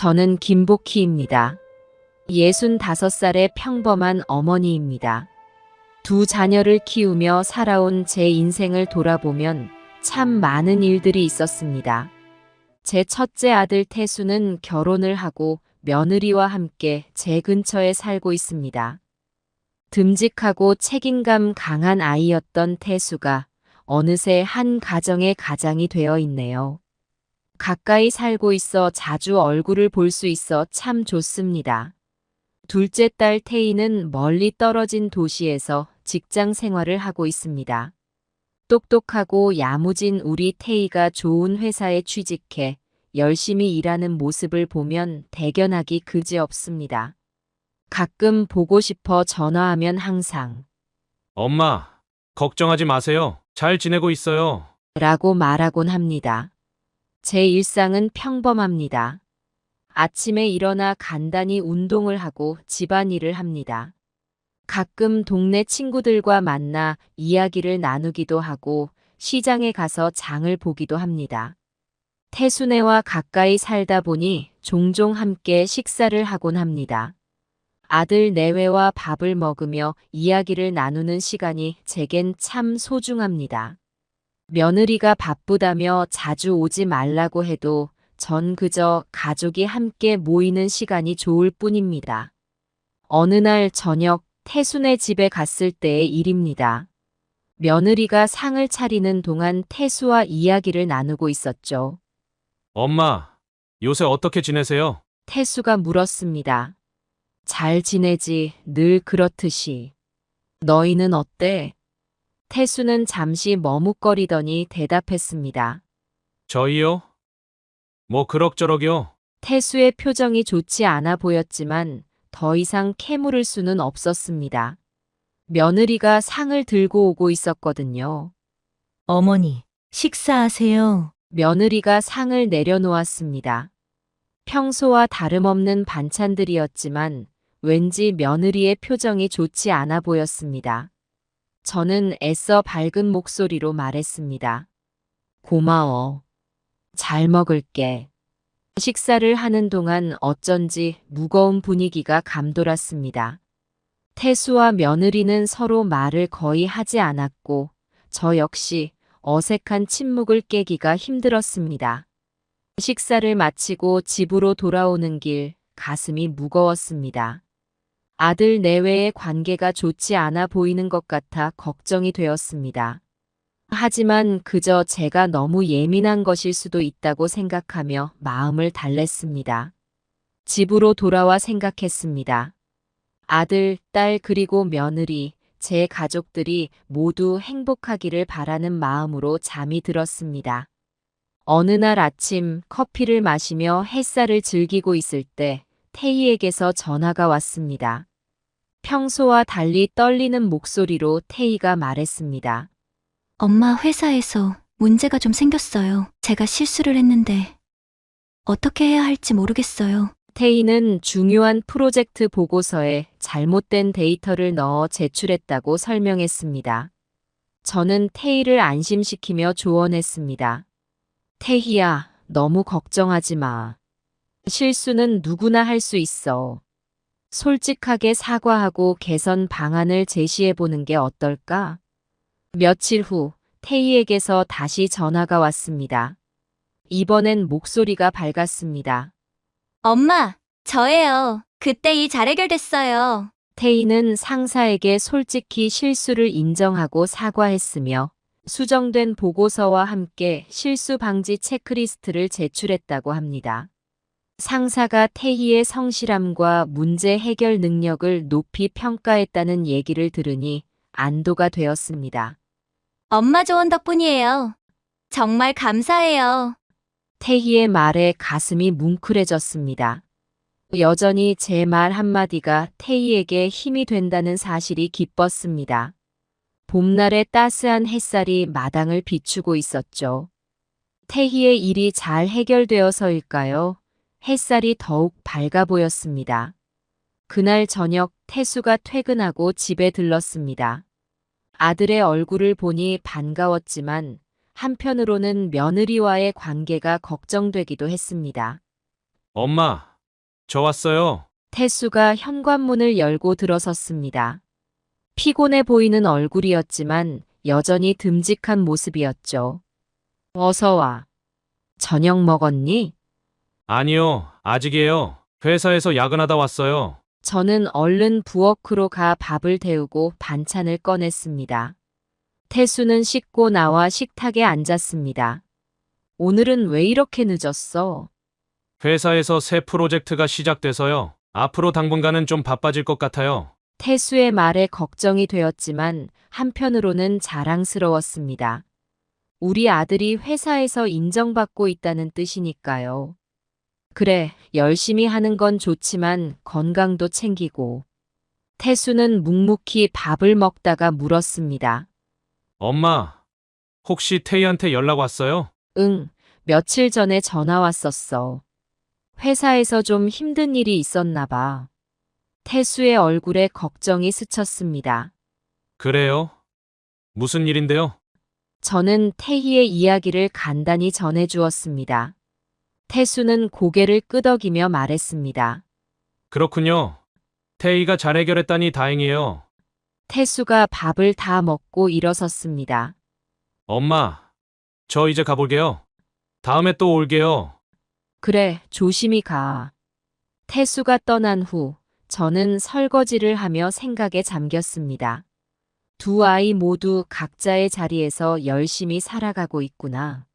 저는 김복희입니다. 65살의 평범한 어머니입니다. 두 자녀를 키우며 살아온 제 인생을 돌아보면 참 많은 일들이 있었습니다. 제 첫째 아들 태수는 결혼을 하고 며느리와 함께 제 근처에 살고 있습니다. 듬직하고 책임감 강한 아이였던 태수가 어느새 한 가정의 가장이 되어 있네요. 가까이 살고 있어 자주 얼굴을 볼 수 있어 참 좋습니다. 둘째 딸 태희는 멀리 떨어진 도시에서 직장 생활을 하고 있습니다. 똑똑하고 야무진 우리 태희가 좋은 회사에 취직해 열심히 일하는 모습을 보면 대견하기 그지없습니다. 가끔 보고 싶어 전화하면 항상 엄마, 걱정하지 마세요. 잘 지내고 있어요. 라고 말하곤 합니다. 제 일상은 평범합니다. 아침에 일어나 간단히 운동을 하고 집안일을 합니다. 가끔 동네 친구들과 만나 이야기를 나누기도 하고 시장에 가서 장을 보기도 합니다. 태순애와 가까이 살다 보니 종종 함께 식사를 하곤 합니다. 아들 내외와 밥을 먹으며 이야기를 나누는 시간이 제겐 참 소중합니다. 며느리가 바쁘다며 자주 오지 말라고 해도 전 그저 가족이 함께 모이는 시간이 좋을 뿐입니다. 어느 날 저녁 태순의 집에 갔을 때의 일입니다. 며느리가 상을 차리는 동안 태수와 이야기를 나누고 있었죠. 엄마, 요새 어떻게 지내세요? 태수가 물었습니다. 잘 지내지, 늘 그렇듯이. 너희는 어때? 태수는 잠시 머뭇거리더니 대답했습니다. 저희요? 뭐 그럭저럭이요? 태수의 표정이 좋지 않아 보였지만 더 이상 캐물을 수는 없었습니다. 며느리가 상을 들고 오고 있었거든요. 어머니, 식사하세요. 며느리가 상을 내려놓았습니다. 평소와 다름없는 반찬들이었지만 왠지 며느리의 표정이 좋지 않아 보였습니다. 저는 애써 밝은 목소리로 말했습니다. 고마워. 잘 먹을게. 식사를 하는 동안 어쩐지 무거운 분위기가 감돌았습니다. 태수와 며느리는 서로 말을 거의 하지 않았고 저 역시 어색한 침묵을 깨기가 힘들었습니다. 식사를 마치고 집으로 돌아오는 길 가슴이 무거웠습니다. 아들 내외의 관계가 좋지 않아 보이는 것 같아 걱정이 되었습니다. 하지만 그저 제가 너무 예민한 것일 수도 있다고 생각하며 마음을 달랬습니다. 집으로 돌아와 생각했습니다. 아들, 딸 그리고 며느리, 제 가족들이 모두 행복하기를 바라는 마음으로 잠이 들었습니다. 어느 날 아침 커피를 마시며 햇살을 즐기고 있을 때 태희에게서 전화가 왔습니다. 평소와 달리 떨리는 목소리로 태희가 말했습니다. 엄마 회사에서 문제가 좀 생겼어요. 제가 실수를 했는데 어떻게 해야 할지 모르겠어요. 태희는 중요한 프로젝트 보고서에 잘못된 데이터를 넣어 제출했다고 설명했습니다. 저는 태희를 안심시키며 조언했습니다. 태희야, 너무 걱정하지 마. 실수는 누구나 할 수 있어. 솔직하게 사과하고 개선 방안을 제시해 보는 게 어떨까? 며칠 후 태희에게서 다시 전화가 왔습니다. 이번엔 목소리가 밝았습니다. 엄마, 저예요. 그때 일 잘 해결됐어요. 태희는 상사에게 솔직히 실수를 인정하고 사과했으며 수정된 보고서와 함께 실수 방지 체크리스트를 제출했다고 합니다. 상사가 태희의 성실함과 문제 해결 능력을 높이 평가했다는 얘기를 들으니 안도가 되었습니다. 엄마 조언 덕분이에요. 정말 감사해요. 태희의 말에 가슴이 뭉클해졌습니다. 여전히 제 말 한마디가 태희에게 힘이 된다는 사실이 기뻤습니다. 봄날의 따스한 햇살이 마당을 비추고 있었죠. 태희의 일이 잘 해결되어서일까요? 햇살이 더욱 밝아 보였습니다. 그날 저녁 태수가 퇴근하고 집에 들렀습니다. 아들의 얼굴을 보니 반가웠지만 한편으로는 며느리와의 관계가 걱정되기도 했습니다. 엄마, 저 왔어요. 태수가 현관문을 열고 들어섰습니다. 피곤해 보이는 얼굴이었지만 여전히 듬직한 모습이었죠. 어서 와. 저녁 먹었니? 아니요, 아직이에요. 회사에서 야근하다 왔어요. 저는 얼른 부엌으로 가 밥을 데우고 반찬을 꺼냈습니다. 태수는 씻고 나와 식탁에 앉았습니다. 오늘은 왜 이렇게 늦었어? 회사에서 새 프로젝트가 시작돼서요. 앞으로 당분간은 좀 바빠질 것 같아요. 태수의 말에 걱정이 되었지만 한편으로는 자랑스러웠습니다. 우리 아들이 회사에서 인정받고 있다는 뜻이니까요. 그래, 열심히 하는 건 좋지만 건강도 챙기고. 태수는 묵묵히 밥을 먹다가 물었습니다. 엄마, 혹시 태희한테 연락 왔어요? 응, 며칠 전에 전화 왔었어. 회사에서 좀 힘든 일이 있었나 봐. 태수의 얼굴에 걱정이 스쳤습니다. 그래요? 무슨 일인데요? 저는 태희의 이야기를 간단히 전해주었습니다. 태수는 고개를 끄덕이며 말했습니다. 그렇군요. 태희가 잘 해결했다니 다행이에요. 태수가 밥을 다 먹고 일어섰습니다. 엄마, 저 이제 가볼게요. 다음에 또 올게요. 그래, 조심히 가. 태수가 떠난 후 저는 설거지를 하며 생각에 잠겼습니다. 두 아이 모두 각자의 자리에서 열심히 살아가고 있구나.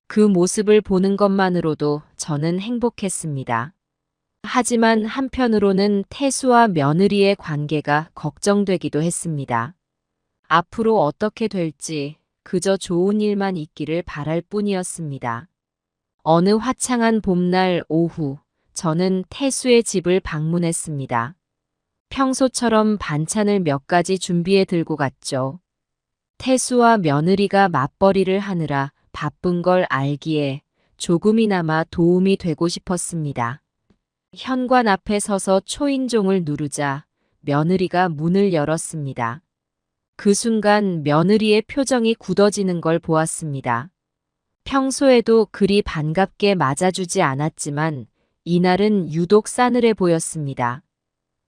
그 모습을 보는 것만으로도 저는 행복했습니다. 하지만 한편으로는 태수와 며느리의 관계가 걱정되기도 했습니다. 앞으로 어떻게 될지 그저 좋은 일만 있기를 바랄 뿐이었습니다. 어느 화창한 봄날 오후, 저는 태수의 집을 방문했습니다. 평소처럼 반찬을 몇 가지 준비해 들고 갔죠. 태수와 며느리가 맞벌이를 하느라 바쁜 걸 알기에 조금이나마 도움이 되고 싶었습니다. 현관 앞에 서서 초인종을 누르자 며느리가 문을 열었습니다. 그 순간 며느리의 표정이 굳어지는 걸 보았습니다. 평소에도 그리 반갑게 맞아주지 않았지만 이날은 유독 싸늘해 보였습니다.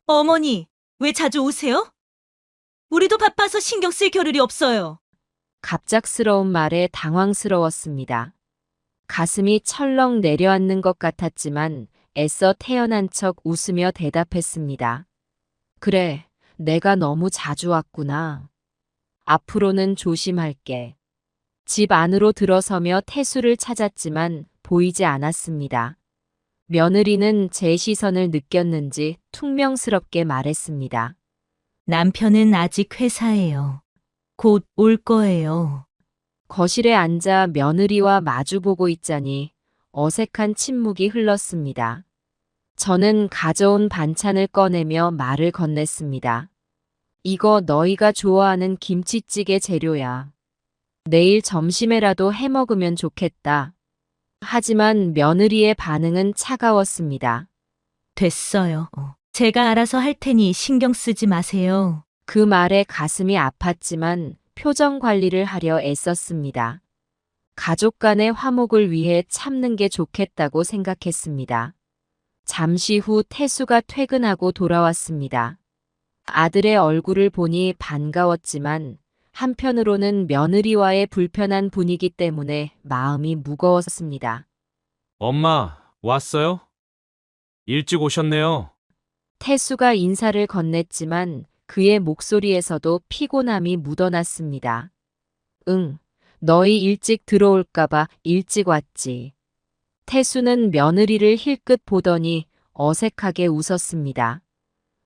어머니, 왜 자주 오세요? 우리도 바빠서 신경 쓸 겨를이 없어요. 갑작스러운 말에 당황스러웠습니다. 가슴이 철렁 내려앉는 것 같았지만 애써 태어난 척 웃으며 대답했습니다. 그래, 내가 너무 자주 왔구나. 앞으로는 조심할게. 집 안으로 들어서며 태수를 찾았지만 보이지 않았습니다. 며느리는 제 시선을 느꼈는지 퉁명스럽게 말했습니다. 남편은 아직 회사에요. 곧 올 거예요. 거실에 앉아 며느리와 마주보고 있자니 어색한 침묵이 흘렀습니다. 저는 가져온 반찬을 꺼내며 말을 건넸습니다. 이거 너희가 좋아하는 김치찌개 재료야. 내일 점심에라도 해 먹으면 좋겠다. 하지만 며느리의 반응은 차가웠습니다. 됐어요. 제가 알아서 할 테니 신경 쓰지 마세요. 그 말에 가슴이 아팠지만 표정 관리를 하려 애썼습니다. 가족 간의 화목을 위해 참는 게 좋겠다고 생각했습니다. 잠시 후 태수가 퇴근하고 돌아왔습니다. 아들의 얼굴을 보니 반가웠지만 한편으로는 며느리와의 불편한 분위기 때문에 마음이 무거웠습니다. 엄마, 왔어요? 일찍 오셨네요. 태수가 인사를 건넸지만 그의 목소리에서도 피곤함이 묻어났습니다. 응, 너희 일찍 들어올까봐 일찍 왔지. 태수는 며느리를 힐끗 보더니 어색하게 웃었습니다.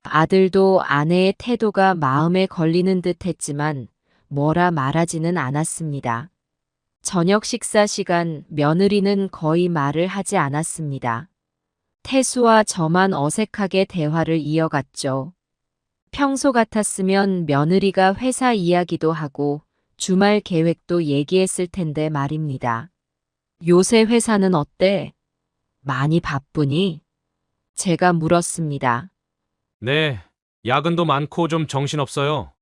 아들도 아내의 태도가 마음에 걸리는 듯 했지만 뭐라 말하지는 않았습니다. 저녁 식사 시간 며느리는 거의 말을 하지 않았습니다. 태수와 저만 어색하게 대화를 이어갔죠. 평소 같았으면 며느리가 회사 이야기도 하고 주말 계획도 얘기했을 텐데 말입니다. 요새 회사는 어때? 많이 바쁘니? 제가 물었습니다. 네, 야근도 많고 좀 정신없어요.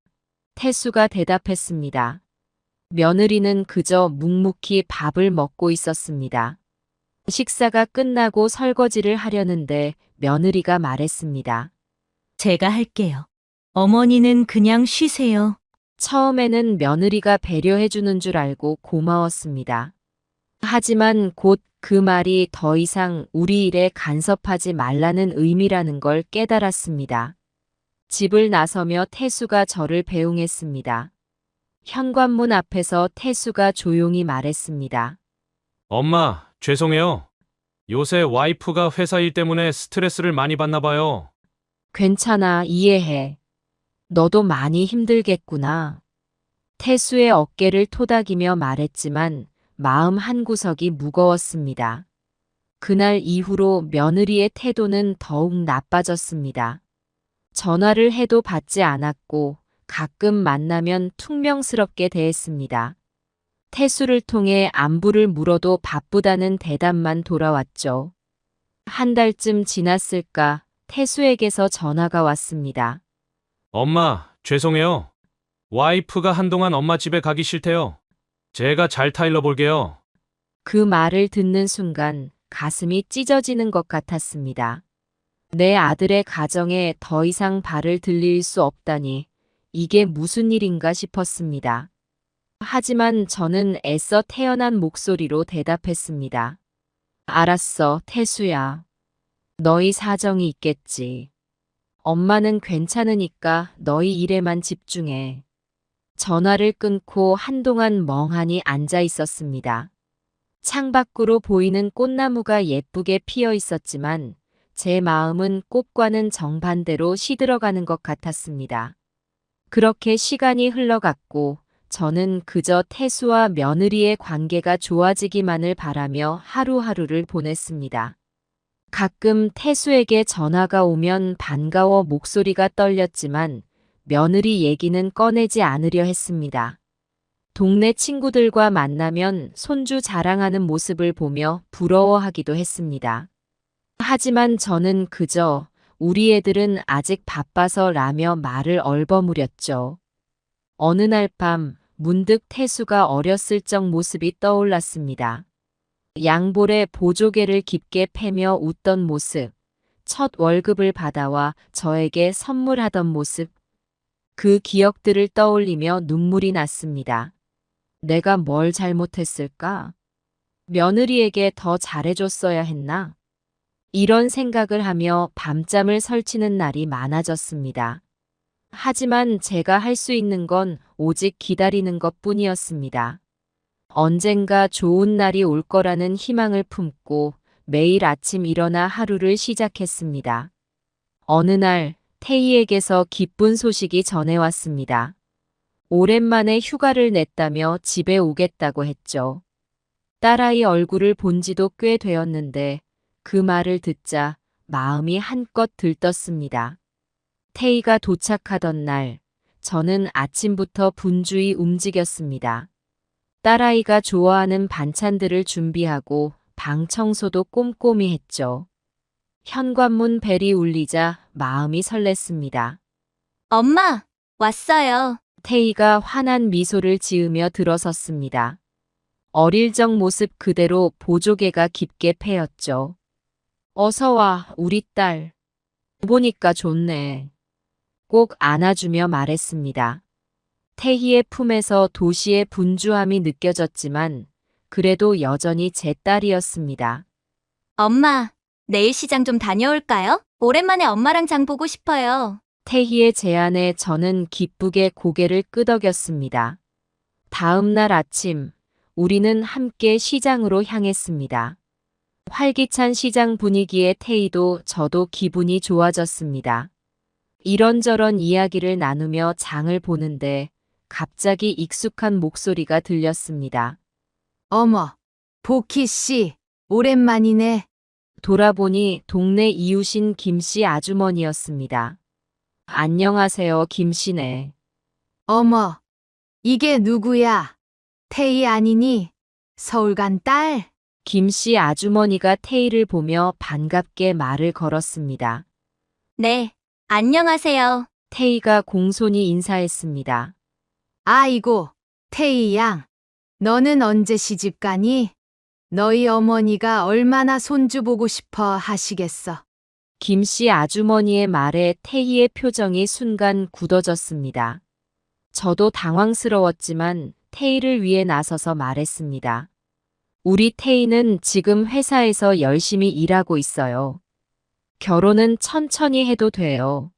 태수가 대답했습니다. 며느리는 그저 묵묵히 밥을 먹고 있었습니다. 식사가 끝나고 설거지를 하려는데 며느리가 말했습니다. 제가 할게요. 어머니는 그냥 쉬세요. 처음에는 며느리가 배려해주는 줄 알고 고마웠습니다. 하지만 곧 그 말이 더 이상 우리 일에 간섭하지 말라는 의미라는 걸 깨달았습니다. 집을 나서며 태수가 저를 배웅했습니다. 현관문 앞에서 태수가 조용히 말했습니다. 엄마, 죄송해요. 요새 와이프가 회사 일 때문에 스트레스를 많이 받나 봐요. 괜찮아, 이해해. 너도 많이 힘들겠구나. 태수의 어깨를 토닥이며 말했지만 마음 한구석이 무거웠습니다. 그날 이후로 며느리의 태도는 더욱 나빠졌습니다. 전화를 해도 받지 않았고 가끔 만나면 퉁명스럽게 대했습니다. 태수를 통해 안부를 물어도 바쁘다는 대답만 돌아왔죠. 한 달쯤 지났을까 태수에게서 전화가 왔습니다. 엄마, 죄송해요. 와이프가 한동안 엄마 집에 가기 싫대요. 제가 잘 타일러 볼게요. 그 말을 듣는 순간 가슴이 찢어지는 것 같았습니다. 내 아들의 가정에 더 이상 발을 들릴 수 없다니 이게 무슨 일인가 싶었습니다. 하지만 저는 애써 태어난 목소리로 대답했습니다. 알았어, 태수야. 너희 사정이 있겠지. 엄마는 괜찮으니까 너희 일에만 집중해. 전화를 끊고 한동안 멍하니 앉아 있었습니다. 창밖으로 보이는 꽃나무가 예쁘게 피어 있었지만 제 마음은 꽃과는 정반대로 시들어가는 것 같았습니다. 그렇게 시간이 흘러갔고 저는 그저 태수와 며느리의 관계가 좋아지기만을 바라며 하루하루를 보냈습니다. 가끔 태수에게 전화가 오면 반가워 목소리가 떨렸지만 며느리 얘기는 꺼내지 않으려 했습니다. 동네 친구들과 만나면 손주 자랑하는 모습을 보며 부러워하기도 했습니다. 하지만 저는 그저 우리 애들은 아직 바빠서 라며 말을 얼버무렸죠. 어느 날 밤 문득 태수가 어렸을 적 모습이 떠올랐습니다. 양볼에 보조개를 깊게 패며 웃던 모습, 첫 월급을 받아와 저에게 선물하던 모습, 그 기억들을 떠올리며 눈물이 났습니다. 내가 뭘 잘못했을까? 며느리에게 더 잘해줬어야 했나? 이런 생각을 하며 밤잠을 설치는 날이 많아졌습니다. 하지만 제가 할 수 있는 건 오직 기다리는 것뿐이었습니다. 언젠가 좋은 날이 올 거라는 희망을 품고 매일 아침 일어나 하루를 시작했습니다. 어느 날 태희에게서 기쁜 소식이 전해왔습니다. 오랜만에 휴가를 냈다며 집에 오겠다고 했죠. 딸아이 얼굴을 본 지도 꽤 되었는데 그 말을 듣자 마음이 한껏 들떴습니다. 태희가 도착하던 날 저는 아침부터 분주히 움직였습니다. 딸아이가 좋아하는 반찬들을 준비하고 방 청소도 꼼꼼히 했죠. 현관문 벨이 울리자 마음이 설렜습니다. 엄마, 왔어요. 태희가 환한 미소를 지으며 들어섰습니다. 어릴 적 모습 그대로 보조개가 깊게 패였죠. 어서 와, 우리 딸. 보니까 좋네. 꼭 안아주며 말했습니다. 태희의 품에서 도시의 분주함이 느껴졌지만 그래도 여전히 제 딸이었습니다. 엄마, 내일 시장 좀 다녀올까요? 오랜만에 엄마랑 장 보고 싶어요. 태희의 제안에 저는 기쁘게 고개를 끄덕였습니다. 다음 날 아침, 우리는 함께 시장으로 향했습니다. 활기찬 시장 분위기에 태희도 저도 기분이 좋아졌습니다. 이런저런 이야기를 나누며 장을 보는데 갑자기 익숙한 목소리가 들렸습니다. 어머, 보키 씨, 오랜만이네. 돌아보니 동네 이웃인 김씨 아주머니였습니다. 안녕하세요, 김씨네. 어머, 이게 누구야? 태희 아니니? 서울 간 딸? 김씨 아주머니가 태희를 보며 반갑게 말을 걸었습니다. 네, 안녕하세요. 태희가 공손히 인사했습니다. 아이고, 태희 양. 너는 언제 시집 가니? 너희 어머니가 얼마나 손주 보고 싶어 하시겠어. 김씨 아주머니의 말에 태희의 표정이 순간 굳어졌습니다. 저도 당황스러웠지만 태희를 위해 나서서 말했습니다. 우리 태희는 지금 회사에서 열심히 일하고 있어요. 결혼은 천천히 해도 돼요.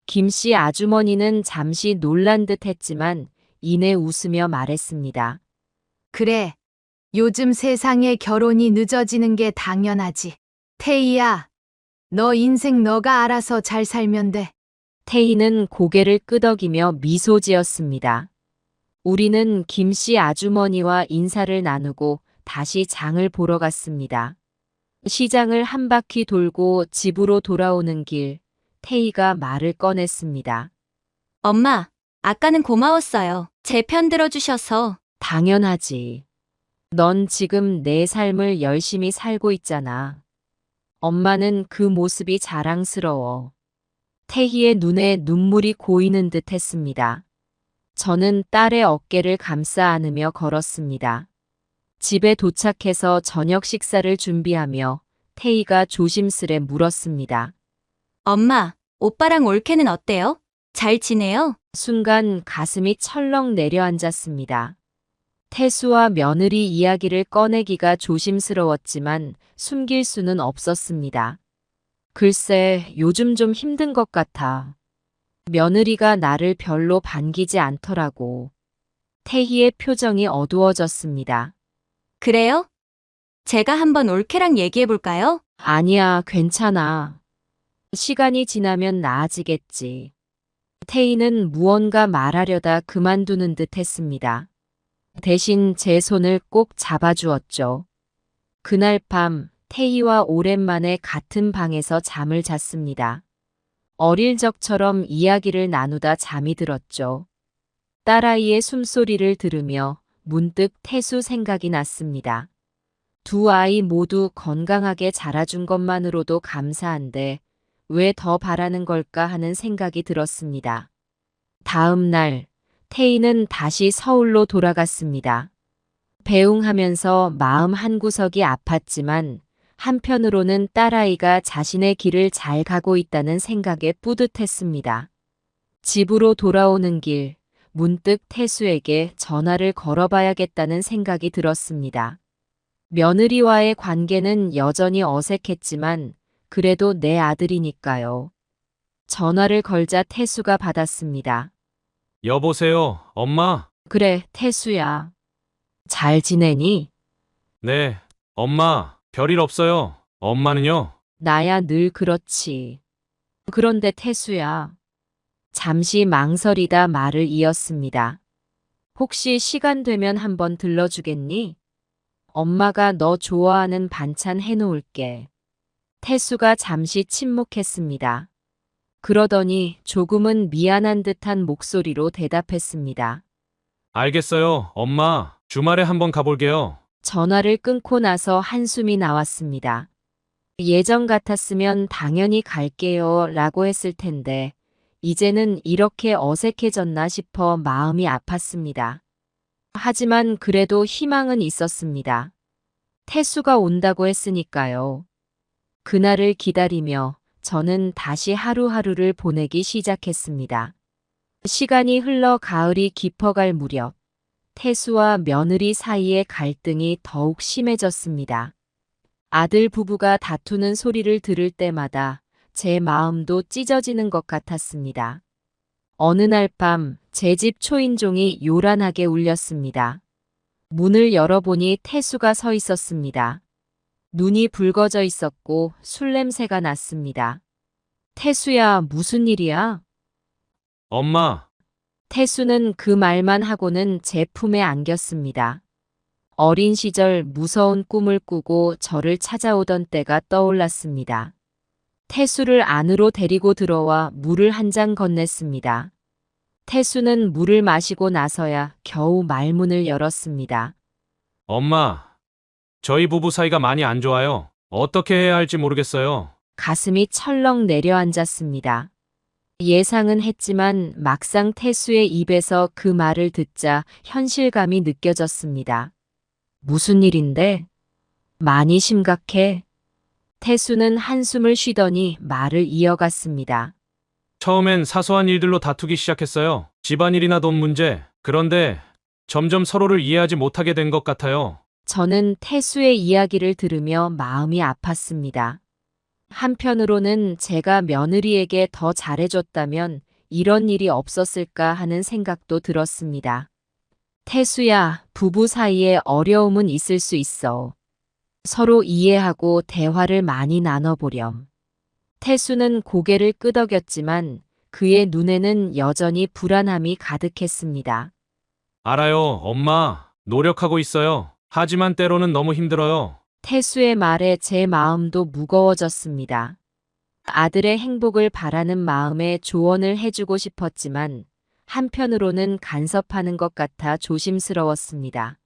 김씨 아주머니는 잠시 놀란 듯 했지만 이내 웃으며 말했습니다. 그래. 요즘 세상에 결혼이 늦어지는 게 당연하지. 태희야, 너 인생 너가 알아서 잘 살면 돼. 태희는 고개를 끄덕이며 미소 지었습니다. 우리는 김씨 아주머니와 인사를 나누고 다시 장을 보러 갔습니다. 시장을 한 바퀴 돌고 집으로 돌아오는 길, 태희가 말을 꺼냈습니다. 엄마, 아까는 고마웠어요. 제 편 들어주셔서. 당연하지. 넌 지금 내 삶을 열심히 살고 있잖아. 엄마는 그 모습이 자랑스러워. 태희의 눈에 눈물이 고이는 듯 했습니다. 저는 딸의 어깨를 감싸 안으며 걸었습니다. 집에 도착해서 저녁 식사를 준비하며 태희가 조심스레 물었습니다. 엄마, 오빠랑 올케는 어때요? 잘 지내요? 순간 가슴이 철렁 내려앉았습니다. 태수와 며느리 이야기를 꺼내기가 조심스러웠지만 숨길 수는 없었습니다. 글쎄, 요즘 좀 힘든 것 같아. 며느리가 나를 별로 반기지 않더라고. 태희의 표정이 어두워졌습니다. 그래요? 제가 한번 올케랑 얘기해 볼까요? 아니야, 괜찮아. 시간이 지나면 나아지겠지. 태희는 무언가 말하려다 그만두는 듯 했습니다. 대신 제 손을 꼭 잡아주었죠. 그날 밤 태희와 오랜만에 같은 방에서 잠을 잤습니다. 어릴 적처럼 이야기를 나누다 잠이 들었죠. 딸아이의 숨소리를 들으며 문득 태수 생각이 났습니다. 두 아이 모두 건강하게 자라준 것만으로도 감사한데 왜 더 바라는 걸까 하는 생각이 들었습니다. 다음 날 태희는 다시 서울로 돌아갔습니다. 배웅하면서 마음 한구석이 아팠지만 한편으로는 딸아이가 자신의 길을 잘 가고 있다는 생각에 뿌듯했습니다. 집으로 돌아오는 길, 문득 태수에게 전화를 걸어봐야겠다는 생각이 들었습니다. 며느리와의 관계는 여전히 어색했지만 그래도 내 아들이니까요. 전화를 걸자 태수가 받았습니다. 여보세요, 엄마? 그래, 태수야. 잘 지내니? 네, 엄마, 별일 없어요. 엄마는요? 나야 늘 그렇지. 그런데 태수야. 잠시 망설이다 말을 이었습니다. 혹시 시간 되면 한번 들러주겠니? 엄마가 너 좋아하는 반찬 해놓을게. 태수가 잠시 침묵했습니다. 그러더니 조금은 미안한 듯한 목소리로 대답했습니다. 알겠어요, 엄마. 주말에 한번 가볼게요. 전화를 끊고 나서 한숨이 나왔습니다. 예전 같았으면 당연히 갈게요 라고 했을 텐데 이제는 이렇게 어색해졌나 싶어 마음이 아팠습니다. 하지만 그래도 희망은 있었습니다. 태수가 온다고 했으니까요. 그날을 기다리며 저는 다시 하루하루를 보내기 시작했습니다. 시간이 흘러 가을이 깊어갈 무렵 태수와 며느리 사이의 갈등이 더욱 심해졌습니다. 아들 부부가 다투는 소리를 들을 때마다 제 마음도 찢어지는 것 같았습니다. 어느 날 밤 제 집 초인종이 요란하게 울렸습니다. 문을 열어보니 태수가 서 있었습니다. 눈이 붉어져 있었고 술 냄새가 났습니다. 태수야, 무슨 일이야? 엄마, 태수는 그 말만 하고는 제 품에 안겼습니다. 어린 시절 무서운 꿈을 꾸고 저를 찾아오던 때가 떠올랐습니다. 태수를 안으로 데리고 들어와 물을 한 잔 건넸습니다. 태수는 물을 마시고 나서야 겨우 말문을 열었습니다. 엄마. 저희 부부 사이가 많이 안 좋아요. 어떻게 해야 할지 모르겠어요. 가슴이 철렁 내려앉았습니다. 예상은 했지만 막상 태수의 입에서 그 말을 듣자 현실감이 느껴졌습니다. 무슨 일인데? 많이 심각해. 태수는 한숨을 쉬더니 말을 이어갔습니다. 처음엔 사소한 일들로 다투기 시작했어요. 집안일이나 돈 문제. 그런데 점점 서로를 이해하지 못하게 된 것 같아요. 저는 태수의 이야기를 들으며 마음이 아팠습니다. 한편으로는 제가 며느리에게 더 잘해줬다면 이런 일이 없었을까 하는 생각도 들었습니다. 태수야, 부부 사이에 어려움은 있을 수 있어. 서로 이해하고 대화를 많이 나눠보렴. 태수는 고개를 끄덕였지만 그의 눈에는 여전히 불안함이 가득했습니다. 알아요, 엄마. 노력하고 있어요. 하지만 때로는 너무 힘들어요. 태수의 말에 제 마음도 무거워졌습니다. 아들의 행복을 바라는 마음에 조언을 해주고 싶었지만 한편으로는 간섭하는 것 같아 조심스러웠습니다.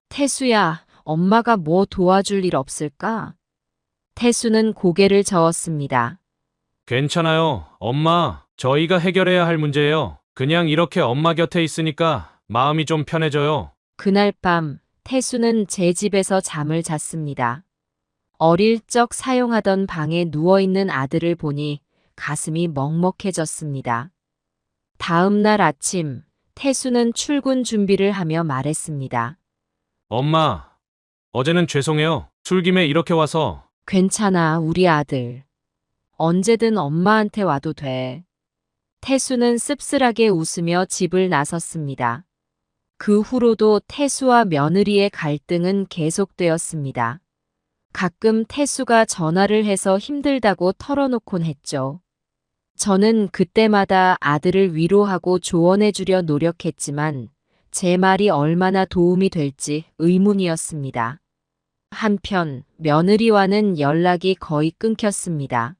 태수야, 엄마가 뭐 도와줄 일 없을까? 태수는 고개를 저었습니다. 괜찮아요, 엄마. 저희가 해결해야 할 문제예요. 그냥 이렇게 엄마 곁에 있으니까 마음이 좀 편해져요. 그날 밤 태수는 제 집에서 잠을 잤습니다. 어릴 적 사용하던 방에 누워있는 아들을 보니 가슴이 먹먹해졌습니다. 다음 날 아침 태수는 출근 준비를 하며 말했습니다. 엄마, 어제는 죄송해요. 술김에 이렇게 와서. 괜찮아, 우리 아들. 언제든 엄마한테 와도 돼. 태수는 씁쓸하게 웃으며 집을 나섰습니다. 그 후로도 태수와 며느리의 갈등은 계속되었습니다. 가끔 태수가 전화를 해서 힘들다고 털어놓곤 했죠. 저는 그때마다 아들을 위로하고 조언해 주려 노력했지만 제 말이 얼마나 도움이 될지 의문이었습니다. 한편 며느리와는 연락이 거의 끊겼습니다.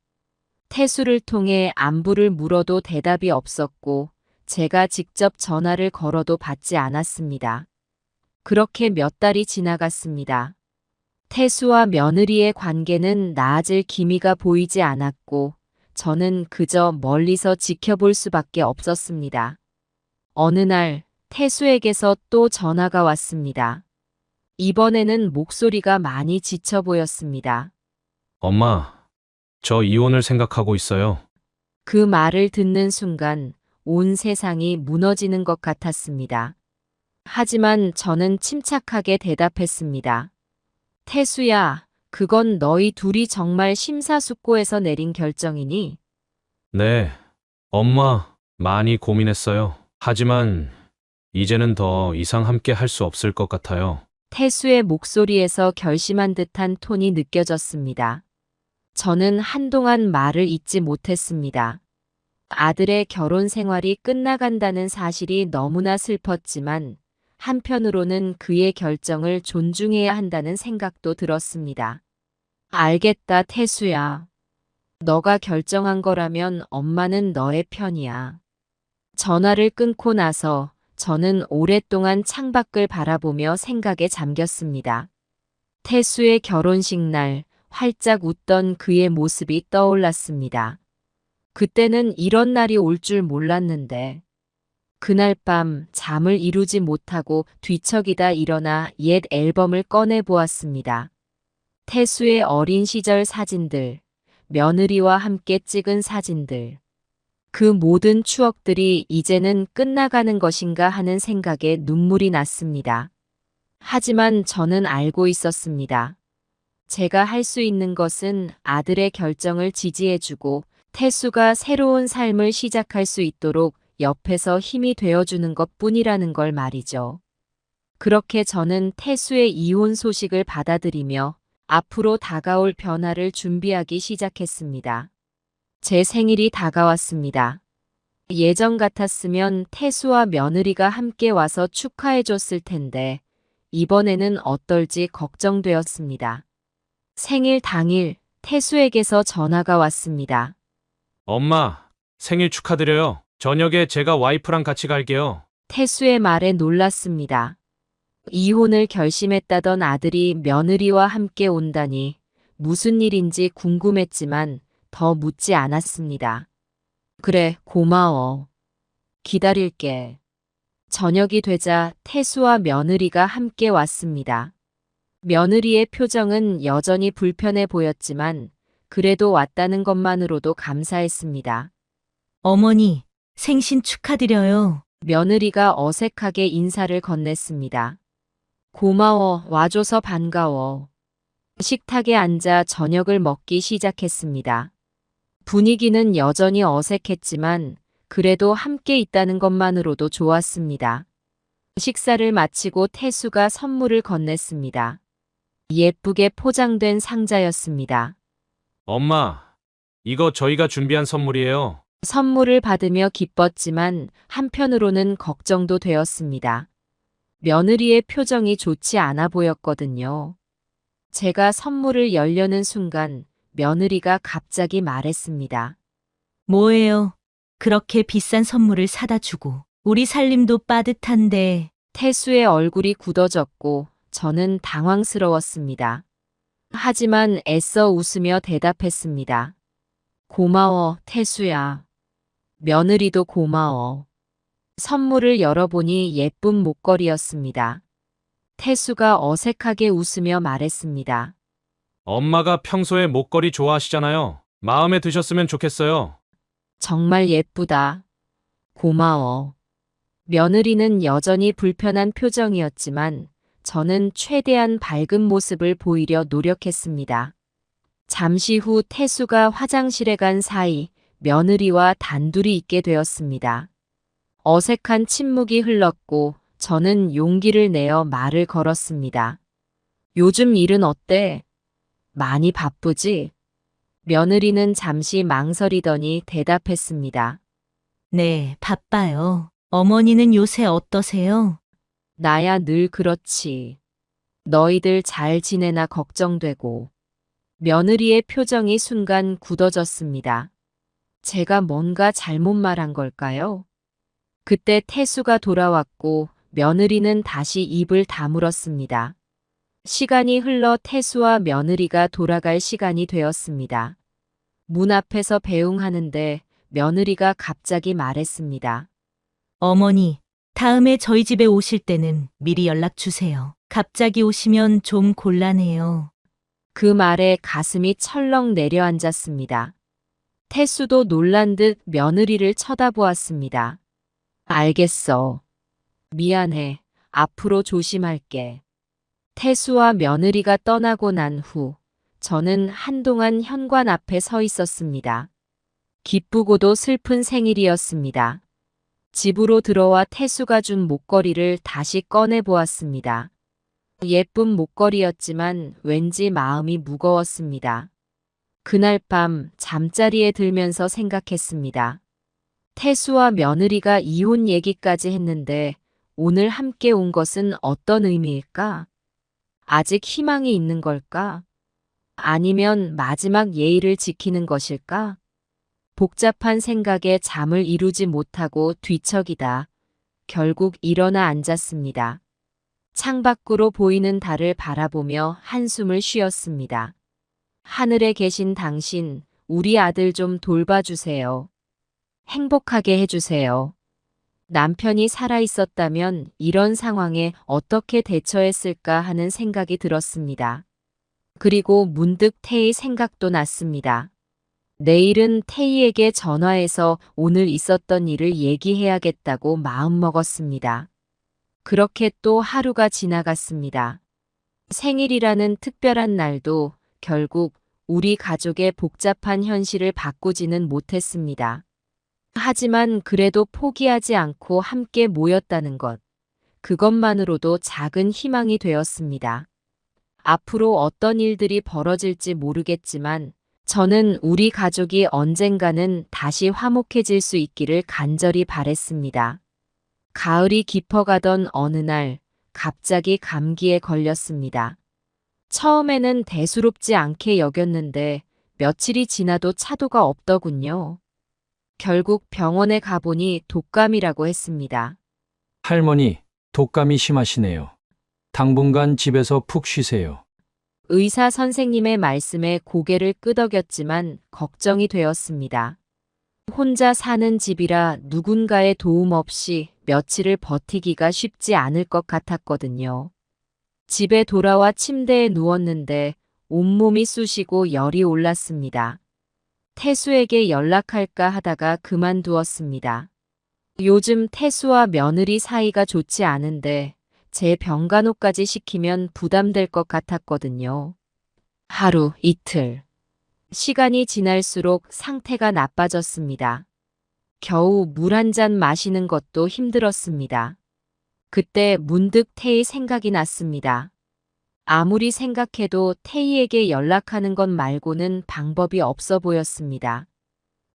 태수를 통해 안부를 물어도 대답이 없었고 제가 직접 전화를 걸어도 받지 않았습니다. 그렇게 몇 달이 지나갔습니다. 태수와 며느리의 관계는 나아질 기미가 보이지 않았고 저는 그저 멀리서 지켜볼 수밖에 없었습니다. 어느 날 태수에게서 또 전화가 왔습니다. 이번에는 목소리가 많이 지쳐 보였습니다. 엄마, 저 이혼을 생각하고 있어요. 그 말을 듣는 순간 온 세상이 무너지는 것 같았습니다. 하지만 저는 침착하게 대답했습니다. 태수야, 그건 너희 둘이 정말 심사숙고해서 내린 결정이니? 네, 엄마, 많이 고민했어요. 하지만 이제는 더 이상 함께 할 수 없을 것 같아요. 태수의 목소리에서 결심한 듯한 톤이 느껴졌습니다. 저는 한동안 말을 잇지 못했습니다. 아들의 결혼 생활이 끝나간다는 사실이 너무나 슬펐지만 한편으로는 그의 결정을 존중해야 한다는 생각도 들었습니다. 알겠다, 태수야. 너가 결정한 거라면 엄마는 너의 편이야. 전화를 끊고 나서 저는 오랫동안 창밖을 바라보며 생각에 잠겼습니다. 태수의 결혼식 날 활짝 웃던 그의 모습이 떠올랐습니다. 그때는 이런 날이 올 줄 몰랐는데 그날 밤 잠을 이루지 못하고 뒤척이다 일어나 옛 앨범을 꺼내 보았습니다. 태수의 어린 시절 사진들, 며느리와 함께 찍은 사진들. 그 모든 추억들이 이제는 끝나가는 것인가 하는 생각에 눈물이 났습니다. 하지만 저는 알고 있었습니다. 제가 할 수 있는 것은 아들의 결정을 지지해주고 태수가 새로운 삶을 시작할 수 있도록 옆에서 힘이 되어주는 것뿐이라는 걸 말이죠. 그렇게 저는 태수의 이혼 소식을 받아들이며 앞으로 다가올 변화를 준비하기 시작했습니다. 제 생일이 다가왔습니다. 예전 같았으면 태수와 며느리가 함께 와서 축하해줬을 텐데 이번에는 어떨지 걱정되었습니다. 생일 당일 태수에게서 전화가 왔습니다. 엄마, 생일 축하드려요. 저녁에 제가 와이프랑 같이 갈게요. 태수의 말에 놀랐습니다. 이혼을 결심했다던 아들이 며느리와 함께 온다니 무슨 일인지 궁금했지만 더 묻지 않았습니다. 그래, 고마워. 기다릴게. 저녁이 되자 태수와 며느리가 함께 왔습니다. 며느리의 표정은 여전히 불편해 보였지만 그래도 왔다는 것만으로도 감사했습니다. 어머니, 생신 축하드려요. 며느리가 어색하게 인사를 건넸습니다. 고마워, 와줘서 반가워. 식탁에 앉아 저녁을 먹기 시작했습니다. 분위기는 여전히 어색했지만 그래도 함께 있다는 것만으로도 좋았습니다. 식사를 마치고 태수가 선물을 건넸습니다. 예쁘게 포장된 상자였습니다. 엄마, 이거 저희가 준비한 선물이에요. 선물을 받으며 기뻤지만 한편으로는 걱정도 되었습니다. 며느리의 표정이 좋지 않아 보였거든요. 제가 선물을 열려는 순간 며느리가 갑자기 말했습니다. 뭐예요? 그렇게 비싼 선물을 사다 주고. 우리 살림도 빠듯한데. 태수의 얼굴이 굳어졌고 저는 당황스러웠습니다. 하지만 애써 웃으며 대답했습니다. 고마워, 태수야. 며느리도 고마워. 선물을 열어보니 예쁜 목걸이였습니다. 태수가 어색하게 웃으며 말했습니다. 엄마가 평소에 목걸이 좋아하시잖아요. 마음에 드셨으면 좋겠어요. 정말 예쁘다. 고마워. 며느리는 여전히 불편한 표정이었지만 저는 최대한 밝은 모습을 보이려 노력했습니다. 잠시 후 태수가 화장실에 간 사이 며느리와 단둘이 있게 되었습니다. 어색한 침묵이 흘렀고 저는 용기를 내어 말을 걸었습니다. 요즘 일은 어때? 많이 바쁘지? 며느리는 잠시 망설이더니 대답했습니다. 네, 바빠요. 어머니는 요새 어떠세요? 나야 늘 그렇지. 너희들 잘 지내나 걱정되고. 며느리의 표정이 순간 굳어졌습니다. 제가 뭔가 잘못 말한 걸까요? 그때 태수가 돌아왔고 며느리는 다시 입을 다물었습니다. 시간이 흘러 태수와 며느리가 돌아갈 시간이 되었습니다. 문 앞에서 배웅하는데 며느리가 갑자기 말했습니다. 어머니, 다음에 저희 집에 오실 때는 미리 연락 주세요. 갑자기 오시면 좀 곤란해요. 그 말에 가슴이 철렁 내려앉았습니다. 태수도 놀란 듯 며느리를 쳐다보았습니다. 알겠어. 미안해. 앞으로 조심할게. 태수와 며느리가 떠나고 난 후 저는 한동안 현관 앞에 서 있었습니다. 기쁘고도 슬픈 생일이었습니다. 집으로 들어와 태수가 준 목걸이를 다시 꺼내 보았습니다. 예쁜 목걸이였지만 왠지 마음이 무거웠습니다. 그날 밤 잠자리에 들면서 생각했습니다. 태수와 며느리가 이혼 얘기까지 했는데 오늘 함께 온 것은 어떤 의미일까? 아직 희망이 있는 걸까? 아니면 마지막 예의를 지키는 것일까? 복잡한 생각에 잠을 이루지 못하고 뒤척이다 결국 일어나 앉았습니다. 창밖으로 보이는 달을 바라보며 한숨을 쉬었습니다. 하늘에 계신 당신, 우리 아들 좀 돌봐주세요. 행복하게 해주세요. 남편이 살아있었다면 이런 상황에 어떻게 대처했을까 하는 생각이 들었습니다. 그리고 문득 태희 생각도 났습니다. 내일은 태희에게 전화해서 오늘 있었던 일을 얘기해야겠다고 마음먹었습니다. 그렇게 또 하루가 지나갔습니다. 생일이라는 특별한 날도 결국 우리 가족의 복잡한 현실을 바꾸지는 못했습니다. 하지만 그래도 포기하지 않고 함께 모였다는 것, 그것만으로도 작은 희망이 되었습니다. 앞으로 어떤 일들이 벌어질지 모르겠지만 저는 우리 가족이 언젠가는 다시 화목해질 수 있기를 간절히 바랬습니다. 가을이 깊어가던 어느 날 갑자기 감기에 걸렸습니다. 처음에는 대수롭지 않게 여겼는데 며칠이 지나도 차도가 없더군요. 결국 병원에 가보니 독감이라고 했습니다. 할머니, 독감이 심하시네요. 당분간 집에서 푹 쉬세요. 의사 선생님의 말씀에 고개를 끄덕였지만 걱정이 되었습니다. 혼자 사는 집이라 누군가의 도움 없이 며칠을 버티기가 쉽지 않을 것 같았거든요. 집에 돌아와 침대에 누웠는데 온몸이 쑤시고 열이 올랐습니다. 태수에게 연락할까 하다가 그만두었습니다. 요즘 태수와 며느리 사이가 좋지 않은데 제 병간호까지 시키면 부담될 것 같았거든요. 하루, 이틀. 시간이 지날수록 상태가 나빠졌습니다. 겨우 물 한 잔 마시는 것도 힘들었습니다. 그때 문득 태희 생각이 났습니다. 아무리 생각해도 태희에게 연락하는 것 말고는 방법이 없어 보였습니다.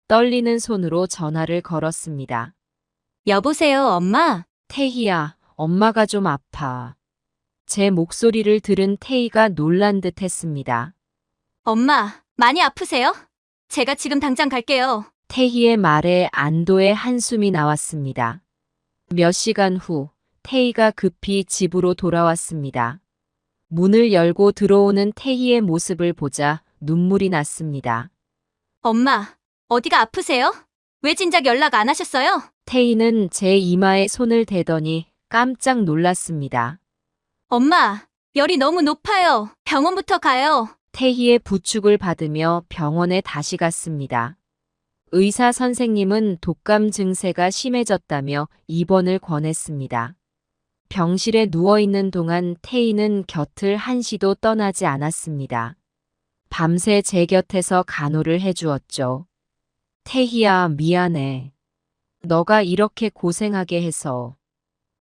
떨리는 손으로 전화를 걸었습니다. 여보세요, 엄마? 태희야, 엄마가 좀 아파. 제 목소리를 들은 태희가 놀란 듯 했습니다. 엄마, 많이 아프세요? 제가 지금 당장 갈게요. 태희의 말에 안도의 한숨이 나왔습니다. 몇 시간 후 태희가 급히 집으로 돌아왔습니다. 문을 열고 들어오는 태희의 모습을 보자 눈물이 났습니다. 엄마, 어디가 아프세요? 왜 진작 연락 안 하셨어요? 태희는 제 이마에 손을 대더니 깜짝 놀랐습니다. 엄마, 열이 너무 높아요. 병원부터 가요. 태희의 부축을 받으며 병원에 다시 갔습니다. 의사 선생님은 독감 증세가 심해졌다며 입원을 권했습니다. 병실에 누워있는 동안 태희는 곁을 한시도 떠나지 않았습니다. 밤새 제 곁에서 간호를 해주었죠. 태희야, 미안해. 너가 이렇게 고생하게 해서.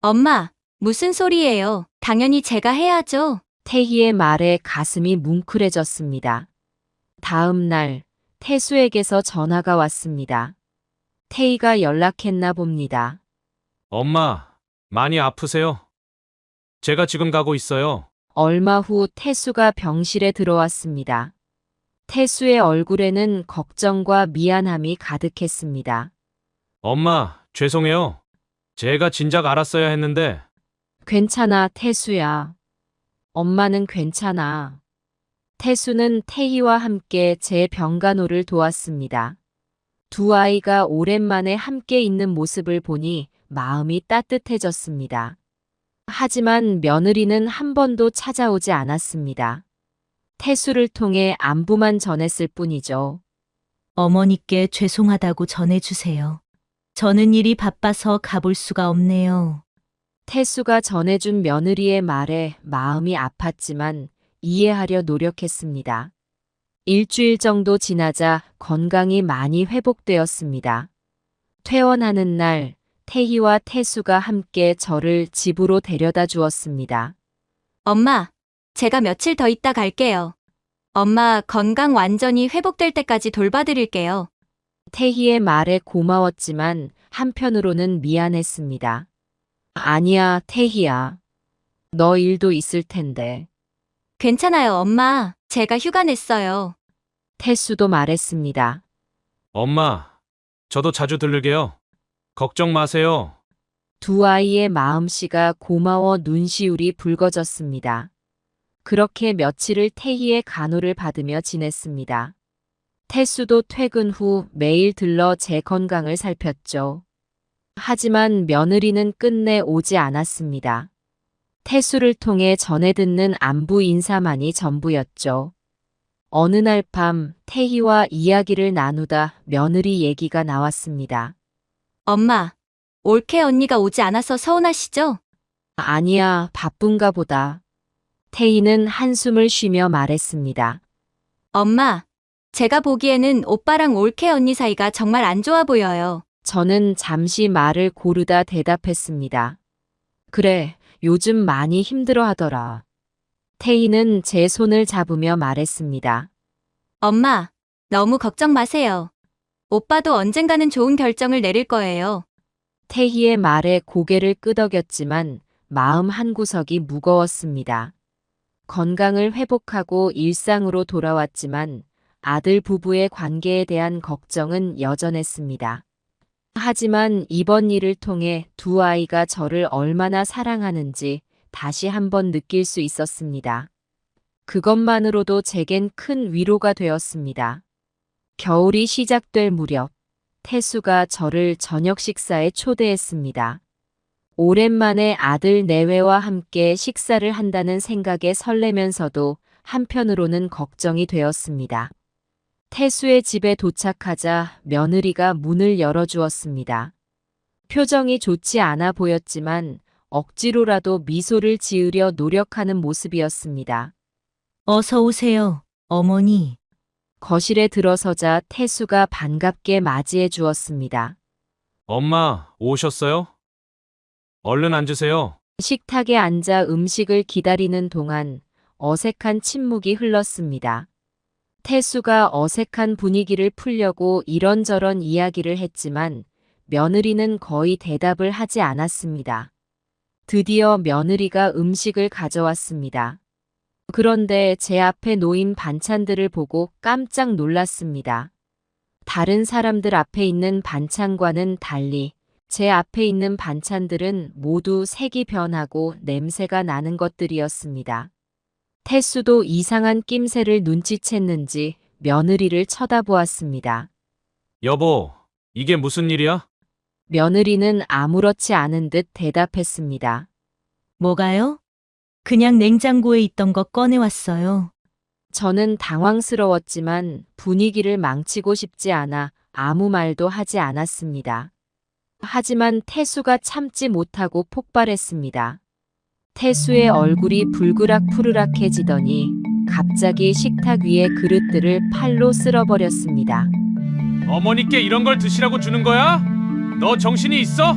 엄마, 무슨 소리예요? 당연히 제가 해야죠. 태희의 말에 가슴이 뭉클해졌습니다. 다음 날 태수에게서 전화가 왔습니다. 태희가 연락했나 봅니다. 엄마, 많이 아프세요? 제가 지금 가고 있어요. 얼마 후 태수가 병실에 들어왔습니다. 태수의 얼굴에는 걱정과 미안함이 가득했습니다. 엄마, 죄송해요. 제가 진작 알았어야 했는데. 괜찮아, 태수야. 엄마는 괜찮아. 태수는 태희와 함께 제 병간호를 도왔습니다. 두 아이가 오랜만에 함께 있는 모습을 보니 마음이 따뜻해졌습니다. 하지만 며느리는 한 번도 찾아오지 않았습니다. 태수를 통해 안부만 전했을 뿐이죠. 어머니께 죄송하다고 전해주세요. 저는 일이 바빠서 가볼 수가 없네요. 태수가 전해준 며느리의 말에 마음이 아팠지만 이해하려 노력했습니다. 일주일 정도 지나자 건강이 많이 회복되었습니다. 퇴원하는 날 태희와 태수가 함께 저를 집으로 데려다 주었습니다. 엄마, 제가 며칠 더 있다 갈게요. 엄마 건강 완전히 회복될 때까지 돌봐드릴게요. 태희의 말에 고마웠지만 한편으로는 미안했습니다. 아니야, 태희야. 너 일도 있을 텐데. 괜찮아요, 엄마. 제가 휴가 냈어요. 태수도 말했습니다. 엄마, 저도 자주 들르게요. 걱정 마세요. 두 아이의 마음씨가 고마워 눈시울이 붉어졌습니다. 그렇게 며칠을 태희의 간호를 받으며 지냈습니다. 태수도 퇴근 후 매일 들러 제 건강을 살폈죠. 하지만 며느리는 끝내 오지 않았습니다. 태수를 통해 전해 듣는 안부 인사만이 전부였죠. 어느 날 밤 태희와 이야기를 나누다 며느리 얘기가 나왔습니다. 엄마, 올케 언니가 오지 않아서 서운하시죠? 아니야, 바쁜가 보다. 태희는 한숨을 쉬며 말했습니다. 엄마, 제가 보기에는 오빠랑 올케 언니 사이가 정말 안 좋아 보여요. 저는 잠시 말을 고르다 대답했습니다. 그래, 요즘 많이 힘들어 하더라. 태희는 제 손을 잡으며 말했습니다. 엄마, 너무 걱정 마세요. 오빠도 언젠가는 좋은 결정을 내릴 거예요. 태희의 말에 고개를 끄덕였지만 마음 한구석이 무거웠습니다. 건강을 회복하고 일상으로 돌아왔지만 아들 부부의 관계에 대한 걱정은 여전했습니다. 하지만 이번 일을 통해 두 아이가 저를 얼마나 사랑하는지 다시 한번 느낄 수 있었습니다. 그것만으로도 제겐 큰 위로가 되었습니다. 겨울이 시작될 무렵 태수가 저를 저녁 식사에 초대했습니다. 오랜만에 아들 내외와 함께 식사를 한다는 생각에 설레면서도 한편으로는 걱정이 되었습니다. 태수의 집에 도착하자 며느리가 문을 열어주었습니다. 표정이 좋지 않아 보였지만 억지로라도 미소를 지으려 노력하는 모습이었습니다. 어서 오세요, 어머니. 거실에 들어서자 태수가 반갑게 맞이해 주었습니다. 엄마, 오셨어요? 얼른 앉으세요. 식탁에 앉아 음식을 기다리는 동안 어색한 침묵이 흘렀습니다. 태수가 어색한 분위기를 풀려고 이런저런 이야기를 했지만 며느리는 거의 대답을 하지 않았습니다. 드디어 며느리가 음식을 가져왔습니다. 그런데 제 앞에 놓인 반찬들을 보고 깜짝 놀랐습니다. 다른 사람들 앞에 있는 반찬과는 달리 제 앞에 있는 반찬들은 모두 색이 변하고 냄새가 나는 것들이었습니다. 태수도 이상한 낌새를 눈치챘는지 며느리를 쳐다보았습니다. 여보, 이게 무슨 일이야? 며느리는 아무렇지 않은 듯 대답했습니다. 뭐가요? 그냥 냉장고에 있던 거 꺼내왔어요. 저는 당황스러웠지만 분위기를 망치고 싶지 않아 아무 말도 하지 않았습니다. 하지만 태수가 참지 못하고 폭발했습니다. 태수의 얼굴이 불그락푸르락해지더니 갑자기 식탁 위의 그릇들을 팔로 쓸어버렸습니다. 어머니께 이런 걸 드시라고 주는 거야? 너 정신이 있어?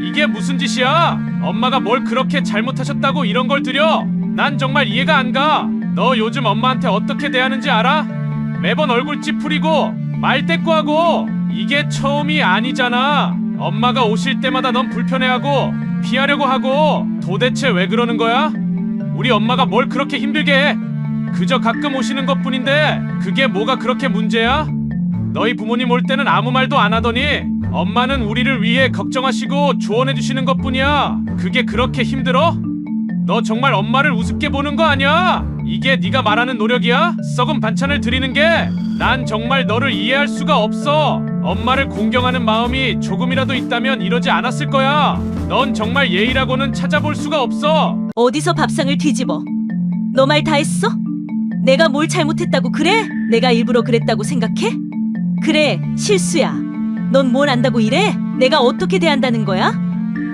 이게 무슨 짓이야? 엄마가 뭘 그렇게 잘못하셨다고 이런 걸 드려? 난 정말 이해가 안 가. 너 요즘 엄마한테 어떻게 대하는지 알아? 매번 얼굴 찌푸리고 말대꾸하고 이게 처음이 아니잖아. 엄마가 오실 때마다 넌 불편해하고 피하려고 하고 도대체 왜 그러는 거야? 우리 엄마가 뭘 그렇게 힘들게 해? 그저 가끔 오시는 것뿐인데 그게 뭐가 그렇게 문제야? 너희 부모님 올 때는 아무 말도 안 하더니 엄마는 우리를 위해 걱정하시고 조언해 주시는 것뿐이야. 그게 그렇게 힘들어? 너 정말 엄마를 우습게 보는 거 아니야? 이게 네가 말하는 노력이야? 썩은 반찬을 드리는 게? 난 정말 너를 이해할 수가 없어. 엄마를 공경하는 마음이 조금이라도 있다면 이러지 않았을 거야. 넌 정말 예의라고는 찾아볼 수가 없어. 어디서 밥상을 뒤집어? 너 말 다 했어? 내가 뭘 잘못했다고 그래? 내가 일부러 그랬다고 생각해? 그래, 실수야. 넌 뭘 안다고 이래? 내가 어떻게 대한다는 거야?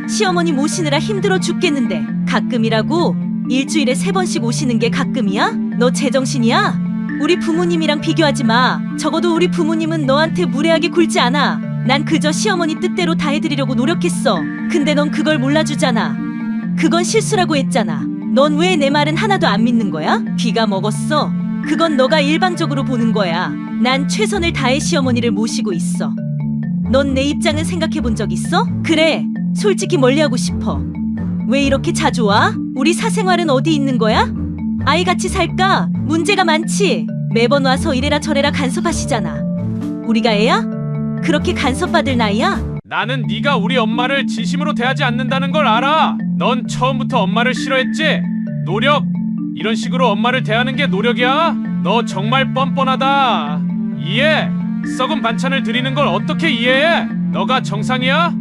시어머니 모시느라 힘들어 죽겠는데 가끔이라고? 일주일에 3번씩 오시는 게 가끔이야? 너 제정신이야? 우리 부모님이랑 비교하지 마. 적어도 우리 부모님은 너한테 무례하게 굴지 않아. 난 그저 시어머니 뜻대로 다 해드리려고 노력했어. 근데 넌 그걸 몰라주잖아. 그건 실수라고 했잖아. 넌 왜 내 말은 하나도 안 믿는 거야? 귀가 먹었어. 그건 너가 일방적으로 보는 거야. 난 최선을 다해 시어머니를 모시고 있어. 넌 내 입장은 생각해 본 적 있어? 그래, 솔직히 멀리하고 싶어. 왜 이렇게 자주 와? 우리 사생활은 어디 있는 거야? 아이같이 살까? 문제가 많지. 매번 와서 이래라 저래라 간섭하시잖아. 우리가 애야? 그렇게 간섭받을 나이야? 나는 네가 우리 엄마를 진심으로 대하지 않는다는 걸 알아. 넌 처음부터 엄마를 싫어했지? 노력? 이런 식으로 엄마를 대하는 게 노력이야? 너 정말 뻔뻔하다. 이해? 썩은 반찬을 드리는 걸 어떻게 이해해? 너가 정상이야?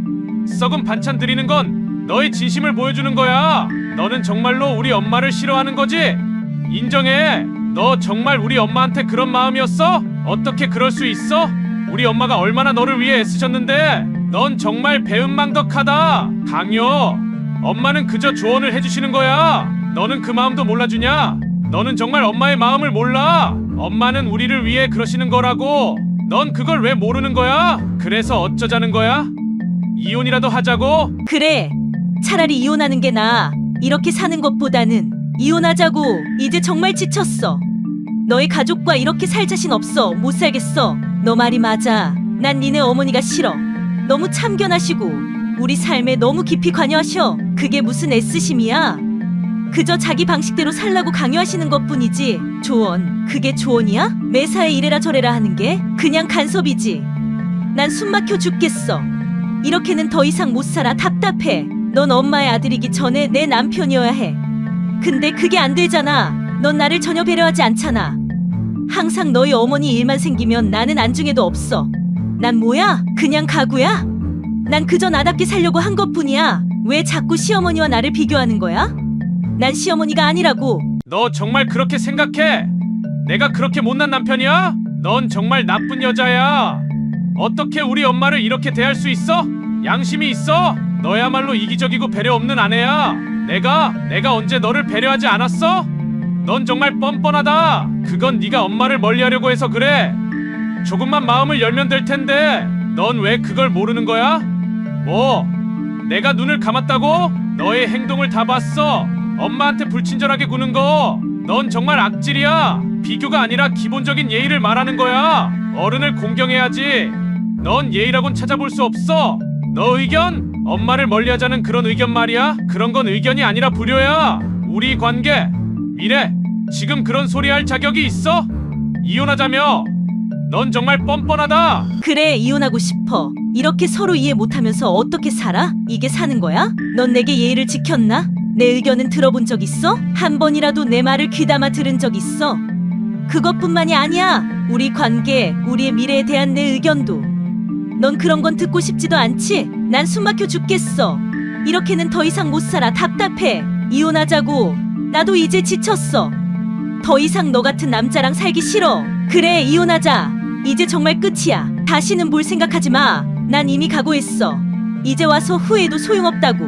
썩은 반찬 드리는 건 너의 진심을 보여주는 거야. 너는 정말로 우리 엄마를 싫어하는 거지? 인정해. 너 정말 우리 엄마한테 그런 마음이었어? 어떻게 그럴 수 있어? 우리 엄마가 얼마나 너를 위해 애쓰셨는데. 넌 정말 배은망덕하다. 강요. 엄마는 그저 조언을 해주시는 거야. 너는 그 마음도 몰라주냐? 너는 정말 엄마의 마음을 몰라. 엄마는 우리를 위해 그러시는 거라고. 넌 그걸 왜 모르는 거야? 그래서 어쩌자는 거야? 이혼이라도 하자고? 그래, 차라리 이혼하는 게 나아. 이렇게 사는 것보다는 이혼하자고. 이제 정말 지쳤어. 너희 가족과 이렇게 살 자신 없어. 못 살겠어. 너 말이 맞아. 난 니네 어머니가 싫어. 너무 참견하시고 우리 삶에 너무 깊이 관여하셔. 그게 무슨 애쓰심이야? 그저 자기 방식대로 살라고 강요하시는 것뿐이지. 조언, 그게 조언이야? 매사에 이래라 저래라 하는 게 그냥 간섭이지. 난 숨 막혀 죽겠어. 이렇게는 더 이상 못 살아. 답답해. 넌 엄마의 아들이기 전에 내 남편이어야 해. 근데 그게 안 되잖아. 넌 나를 전혀 배려하지 않잖아. 항상 너희 어머니 일만 생기면 나는 안중에도 없어. 난 뭐야? 그냥 가구야? 난 그저 나답게 살려고 한 것뿐이야. 왜 자꾸 시어머니와 나를 비교하는 거야? 난 시어머니가 아니라고. 너 정말 그렇게 생각해? 내가 그렇게 못난 남편이야? 넌 정말 나쁜 여자야. 어떻게 우리 엄마를 이렇게 대할 수 있어? 양심이 있어? 너야말로 이기적이고 배려 없는 아내야. 내가 언제 너를 배려하지 않았어? 넌 정말 뻔뻔하다. 그건 네가 엄마를 멀리하려고 해서 그래. 조금만 마음을 열면 될 텐데 넌 왜 그걸 모르는 거야? 뭐? 내가 눈을 감았다고? 너의 행동을 다 봤어. 엄마한테 불친절하게 구는 거. 넌 정말 악질이야. 비교가 아니라 기본적인 예의를 말하는 거야. 어른을 공경해야지. 넌 예의라곤 찾아볼 수 없어. 너 의견? 엄마를 멀리하자는 그런 의견 말이야? 그런 건 의견이 아니라 불효야. 우리 관계, 미래, 지금 그런 소리 할 자격이 있어? 이혼하자며. 넌 정말 뻔뻔하다. 그래, 이혼하고 싶어. 이렇게 서로 이해 못하면서 어떻게 살아? 이게 사는 거야? 넌 내게 예의를 지켰나? 내 의견은 들어본 적 있어? 한 번이라도 내 말을 귀담아 들은 적 있어? 그것뿐만이 아니야. 우리 관계, 우리의 미래에 대한 내 의견도. 넌 그런 건 듣고 싶지도 않지? 난 숨막혀 죽겠어. 이렇게는 더 이상 못 살아. 답답해. 이혼하자고. 나도 이제 지쳤어. 더 이상 너 같은 남자랑 살기 싫어. 그래, 이혼하자. 이제 정말 끝이야. 다시는 볼 생각하지 마. 난 이미 각오했어. 이제 와서 후회해도 소용없다고.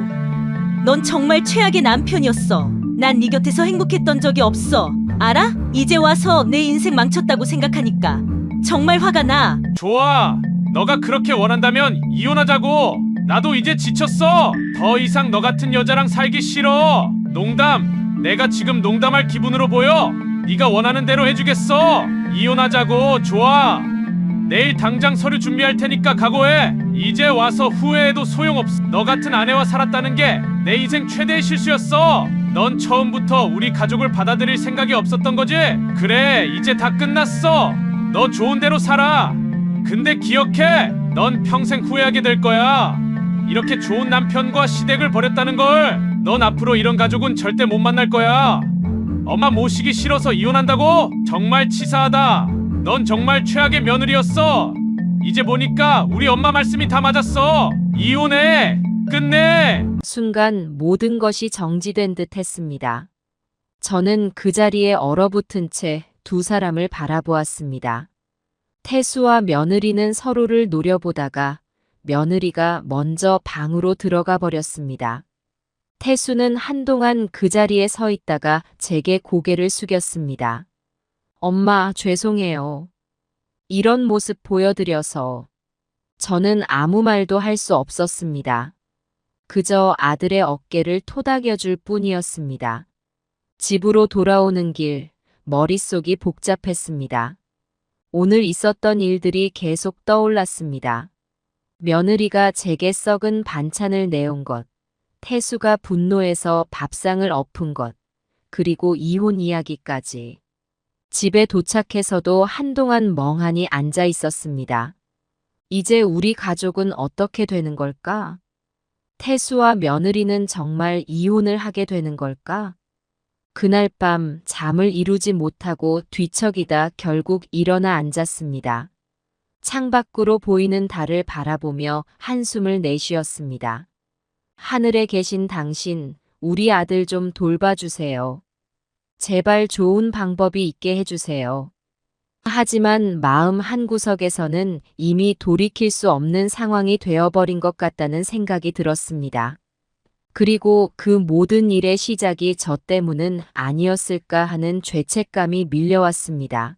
넌 정말 최악의 남편이었어. 난 네 곁에서 행복했던 적이 없어. 알아? 이제 와서 내 인생 망쳤다고 생각하니까 정말 화가 나. 좋아. 너가 그렇게 원한다면 이혼하자고. 나도 이제 지쳤어. 더 이상 너 같은 여자랑 살기 싫어. 농담. 내가 지금 농담할 기분으로 보여? 네가 원하는 대로 해주겠어. 이혼하자고. 좋아. 내일 당장 서류 준비할 테니까 각오해. 이제 와서 후회해도 소용없어. 너 같은 아내와 살았다는 게 내 인생 최대의 실수였어. 넌 처음부터 우리 가족을 받아들일 생각이 없었던 거지? 그래, 이제 다 끝났어. 너 좋은 대로 살아. 근데 기억해. 넌 평생 후회하게 될 거야. 이렇게 좋은 남편과 시댁을 버렸다는 걸. 넌 앞으로 이런 가족은 절대 못 만날 거야. 엄마 모시기 싫어서 이혼한다고? 정말 치사하다. 넌 정말 최악의 며느리였어. 이제 보니까 우리 엄마 말씀이 다 맞았어. 이혼해. 끝내. 순간 모든 것이 정지된 듯 했습니다. 저는 그 자리에 얼어붙은 채 두 사람을 바라보았습니다. 태수와 며느리는 서로를 노려보다가 며느리가 먼저 방으로 들어가 버렸습니다. 태수는 한동안 그 자리에 서 있다가 제게 고개를 숙였습니다. 엄마, 죄송해요. 이런 모습 보여드려서. 저는 아무 말도 할 수 없었습니다. 그저 아들의 어깨를 토닥여줄 뿐이었습니다. 집으로 돌아오는 길, 머릿속이 복잡했습니다. 오늘 있었던 일들이 계속 떠올랐습니다. 며느리가 제게 썩은 반찬을 내온 것, 태수가 분노해서 밥상을 엎은 것, 그리고 이혼 이야기까지. 집에 도착해서도 한동안 멍하니 앉아 있었습니다. 이제 우리 가족은 어떻게 되는 걸까? 태수와 며느리는 정말 이혼을 하게 되는 걸까? 그날 밤 잠을 이루지 못하고 뒤척이다 결국 일어나 앉았습니다. 창밖으로 보이는 달을 바라보며 한숨을 내쉬었습니다. 하늘에 계신 당신, 우리 아들 좀 돌봐주세요. 제발 좋은 방법이 있게 해주세요. 하지만 마음 한구석에서는 이미 돌이킬 수 없는 상황이 되어버린 것 같다는 생각이 들었습니다. 그리고 그 모든 일의 시작이 저 때문은 아니었을까 하는 죄책감이 밀려왔습니다.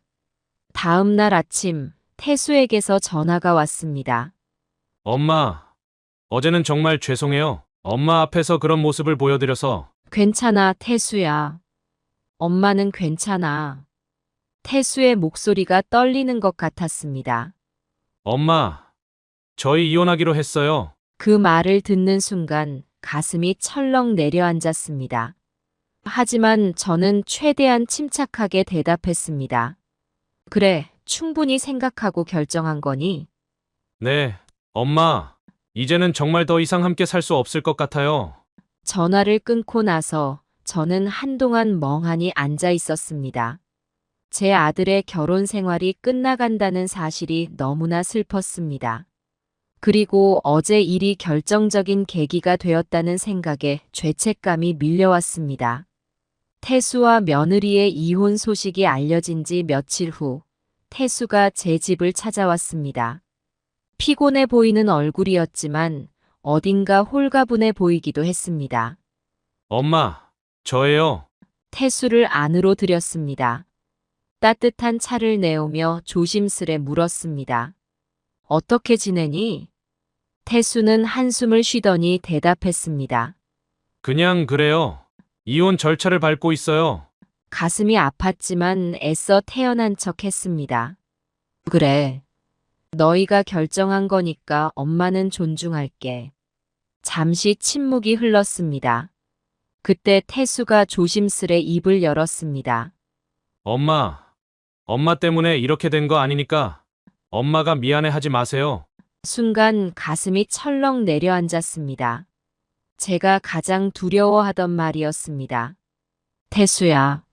다음 날 아침, 태수에게서 전화가 왔습니다. 엄마, 어제는 정말 죄송해요. 엄마 앞에서 그런 모습을 보여드려서. 괜찮아, 태수야. 엄마는 괜찮아. 태수의 목소리가 떨리는 것 같았습니다. 엄마, 저희 이혼하기로 했어요. 그 말을 듣는 순간 가슴이 철렁 내려앉았습니다. 하지만 저는 최대한 침착하게 대답했습니다. 그래, 충분히 생각하고 결정한 거니? 네, 엄마, 이제는 정말 더 이상 함께 살 수 없을 것 같아요. 전화를 끊고 나서 저는 한동안 멍하니 앉아 있었습니다. 제 아들의 결혼 생활이 끝나간다는 사실이 너무나 슬펐습니다. 그리고 어제 일이 결정적인 계기가 되었다는 생각에 죄책감이 밀려왔습니다. 태수와 며느리의 이혼 소식이 알려진 지 며칠 후 태수가 제 집을 찾아왔습니다. 피곤해 보이는 얼굴이었지만 어딘가 홀가분해 보이기도 했습니다. 엄마, 저예요. 태수를 안으로 들였습니다. 따뜻한 차를 내오며 조심스레 물었습니다. 어떻게 지내니? 태수는 한숨을 쉬더니 대답했습니다. 그냥 그래요. 이혼 절차를 밟고 있어요. 가슴이 아팠지만 애써 태연한 척 했습니다. 그래. 너희가 결정한 거니까 엄마는 존중할게. 잠시 침묵이 흘렀습니다. 그때 태수가 조심스레 입을 열었습니다. 엄마 때문에 이렇게 된 거 아니니까 엄마가 미안해 하지 마세요. 순간 가슴이 철렁 내려앉았습니다. 제가 가장 두려워하던 말이었습니다. 태수야.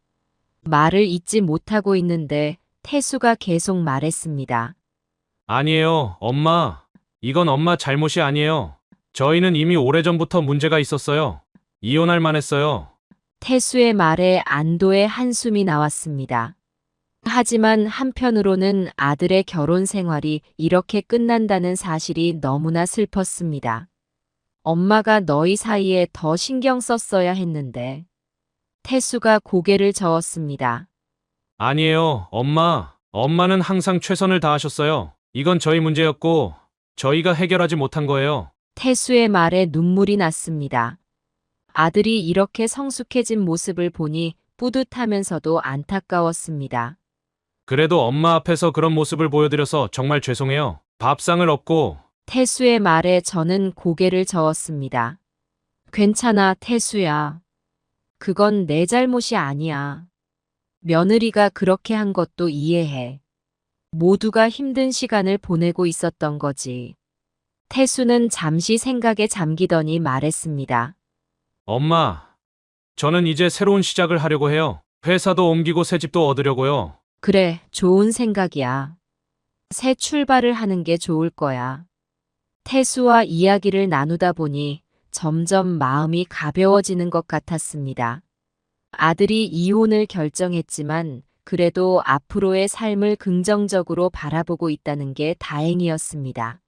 말을 잇지 못하고 있는데 태수가 계속 말했습니다. 아니에요, 엄마. 이건 엄마 잘못이 아니에요. 저희는 이미 오래전부터 문제가 있었어요. 이혼할 만했어요. 태수의 말에 안도의 한숨이 나왔습니다. 하지만 한편으로는 아들의 결혼 생활이 이렇게 끝난다는 사실이 너무나 슬펐습니다. 엄마가 너희 사이에 더 신경 썼어야 했는데. 태수가 고개를 저었습니다. 아니에요, 엄마. 엄마는 항상 최선을 다하셨어요. 이건 저희 문제였고 저희가 해결하지 못한 거예요. 태수의 말에 눈물이 났습니다. 아들이 이렇게 성숙해진 모습을 보니 뿌듯하면서도 안타까웠습니다. 그래도 엄마 앞에서 그런 모습을 보여드려서 정말 죄송해요. 밥상을 얻고 태수의 말에 저는 고개를 저었습니다. 괜찮아, 태수야. 그건 내 잘못이 아니야. 며느리가 그렇게 한 것도 이해해. 모두가 힘든 시간을 보내고 있었던 거지. 태수는 잠시 생각에 잠기더니 말했습니다. 엄마, 저는 이제 새로운 시작을 하려고 해요. 회사도 옮기고 새 집도 얻으려고요. 그래, 좋은 생각이야. 새 출발을 하는 게 좋을 거야. 태수와 이야기를 나누다 보니 점점 마음이 가벼워지는 것 같았습니다. 아들이 이혼을 결정했지만 그래도 앞으로의 삶을 긍정적으로 바라보고 있다는 게 다행이었습니다.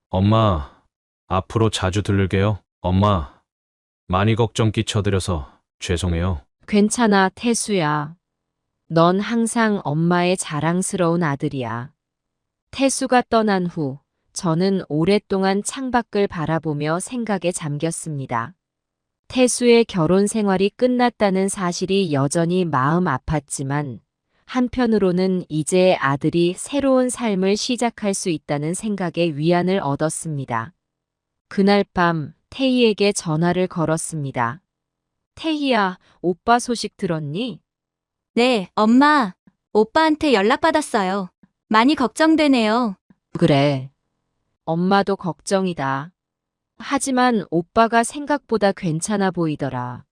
엄마, 앞으로 자주 들를게요. 엄마, 많이 걱정 끼쳐드려서 죄송해요. 괜찮아, 태수야. 넌 항상 엄마의 자랑스러운 아들이야. 태수가 떠난 후 저는 오랫동안 창밖을 바라보며 생각에 잠겼습니다. 태수의 결혼 생활이 끝났다는 사실이 여전히 마음 아팠지만 한편으로는 이제 아들이 새로운 삶을 시작할 수 있다는 생각에 위안을 얻었습니다. 그날 밤 태희에게 전화를 걸었습니다. 태희야, 오빠 소식 들었니? 네, 엄마. 오빠한테 연락받았어요. 많이 걱정되네요. 그래. 엄마도 걱정이다. 하지만 오빠가 생각보다 괜찮아 보이더라.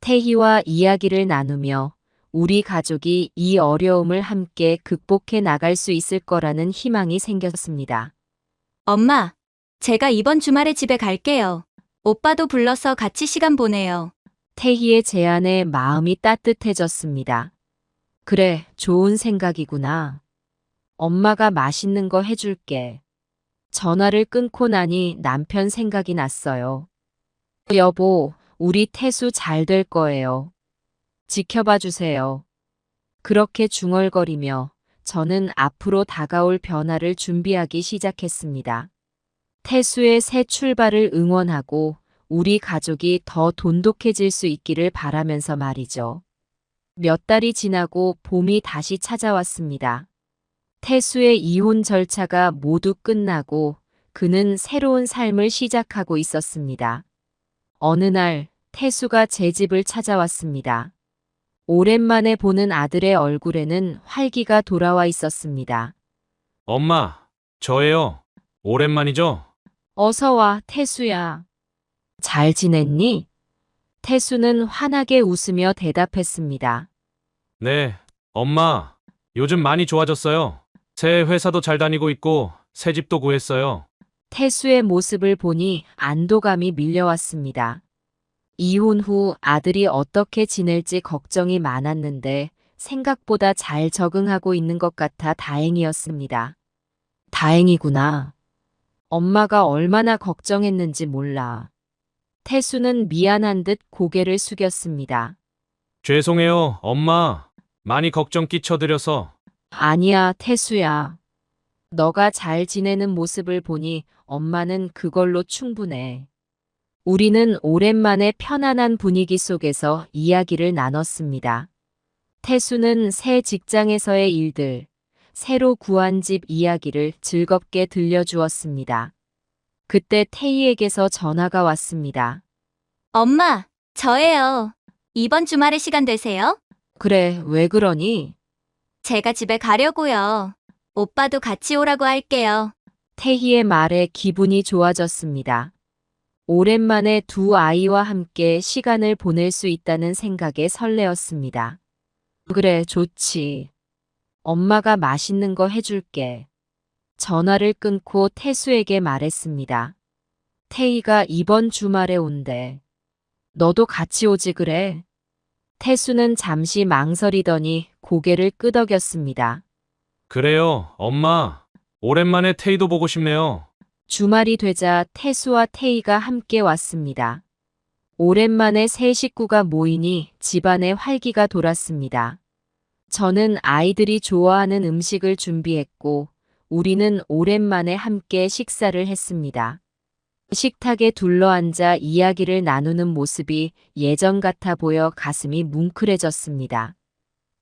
태희와 이야기를 나누며 우리 가족이 이 어려움을 함께 극복해 나갈 수 있을 거라는 희망이 생겼습니다. 엄마, 제가 이번 주말에 집에 갈게요. 오빠도 불러서 같이 시간 보내요. 태희의 제안에 마음이 따뜻해졌습니다. 그래, 좋은 생각이구나. 엄마가 맛있는 거 해줄게. 전화를 끊고 나니 남편 생각이 났어요. 여보, 우리 태수 잘 될 거예요. 지켜봐 주세요. 그렇게 중얼거리며 저는 앞으로 다가올 변화를 준비하기 시작했습니다. 태수의 새 출발을 응원하고 우리 가족이 더 돈독해질 수 있기를 바라면서 말이죠. 몇 달이 지나고 봄이 다시 찾아왔습니다. 태수의 이혼 절차가 모두 끝나고 그는 새로운 삶을 시작하고 있었습니다. 어느 날 태수가 제 집을 찾아왔습니다. 오랜만에 보는 아들의 얼굴에는 활기가 돌아와 있었습니다. 엄마, 저예요. 오랜만이죠? 어서 와, 태수야. 잘 지냈니? 태수는 환하게 웃으며 대답했습니다. 네, 엄마. 요즘 많이 좋아졌어요. 새 회사도 잘 다니고 있고 새 집도 구했어요. 태수의 모습을 보니 안도감이 밀려왔습니다. 이혼 후 아들이 어떻게 지낼지 걱정이 많았는데 생각보다 잘 적응하고 있는 것 같아 다행이었습니다. 다행이구나. 엄마가 얼마나 걱정했는지 몰라. 태수는 미안한 듯 고개를 숙였습니다. 죄송해요, 엄마. 많이 걱정 끼쳐드려서. 아니야, 태수야. 너가 잘 지내는 모습을 보니 엄마는 그걸로 충분해. 우리는 오랜만에 편안한 분위기 속에서 이야기를 나눴습니다. 태수는 새 직장에서의 일들, 새로 구한 집 이야기를 즐겁게 들려주었습니다. 그때 태희에게서 전화가 왔습니다. 엄마, 저예요. 이번 주말에 시간 되세요? 그래, 왜 그러니? 제가 집에 가려고요. 오빠도 같이 오라고 할게요. 태희의 말에 기분이 좋아졌습니다. 오랜만에 두 아이와 함께 시간을 보낼 수 있다는 생각에 설레었습니다. 그래, 좋지. 엄마가 맛있는 거 해줄게. 전화를 끊고 태수에게 말했습니다. 태희가 이번 주말에 온대. 너도 같이 오지 그래? 태수는 잠시 망설이더니 고개를 끄덕였습니다. 그래요, 엄마. 오랜만에 태희도 보고 싶네요. 주말이 되자 태수와 태희가 함께 왔습니다. 오랜만에 새 식구가 모이니 집안에 활기가 돌았습니다. 저는 아이들이 좋아하는 음식을 준비했고 우리는 오랜만에 함께 식사를 했습니다. 식탁에 둘러앉아 이야기를 나누는 모습이 예전 같아 보여 가슴이 뭉클해졌습니다.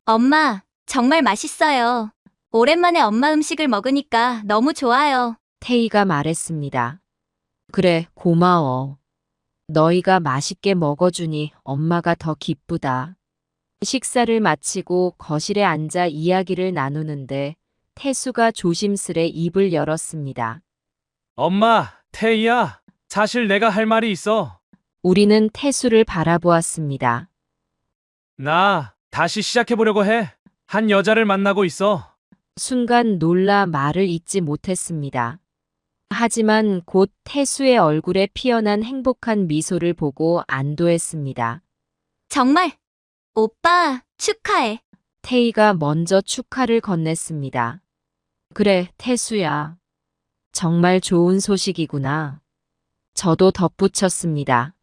엄마, 정말 맛있어요. 오랜만에 엄마 음식을 먹으니까 너무 좋아요. 태희가 말했습니다. 그래, 고마워. 너희가 맛있게 먹어주니 엄마가 더 기쁘다. 식사를 마치고 거실에 앉아 이야기를 나누는데 태수가 조심스레 입을 열었습니다. 엄마, 태희야. 사실 내가 할 말이 있어. 우리는 태수를 바라보았습니다. 나 다시 시작해보려고 해. 한 여자를 만나고 있어. 순간 놀라 말을 잇지 못했습니다. 하지만 곧 태수의 얼굴에 피어난 행복한 미소를 보고 안도했습니다. 정말? 오빠, 축하해. 태희가 먼저 축하를 건넸습니다. 그래, 태수야. 정말 좋은 소식이구나. 저도 덧붙였습니다.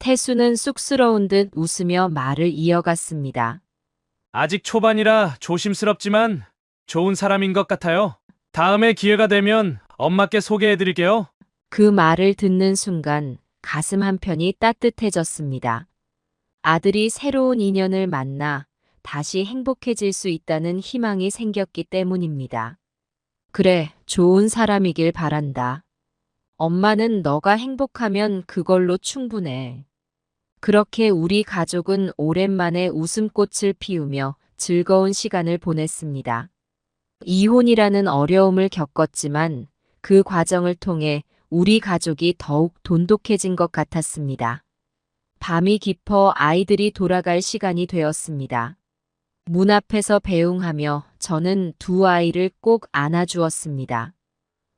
태수는 쑥스러운 듯 웃으며 말을 이어갔습니다. 아직 초반이라 조심스럽지만 좋은 사람인 것 같아요. 다음에 기회가 되면 엄마께 소개해드릴게요. 그 말을 듣는 순간 가슴 한편이 따뜻해졌습니다. 아들이 새로운 인연을 만나 다시 행복해질 수 있다는 희망이 생겼기 때문입니다. 그래, 좋은 사람이길 바란다. 엄마는 너가 행복하면 그걸로 충분해. 그렇게 우리 가족은 오랜만에 웃음꽃을 피우며 즐거운 시간을 보냈습니다. 이혼이라는 어려움을 겪었지만 그 과정을 통해 우리 가족이 더욱 돈독해진 것 같았습니다. 밤이 깊어 아이들이 돌아갈 시간이 되었습니다. 문 앞에서 배웅하며 저는 두 아이를 꼭 안아주었습니다.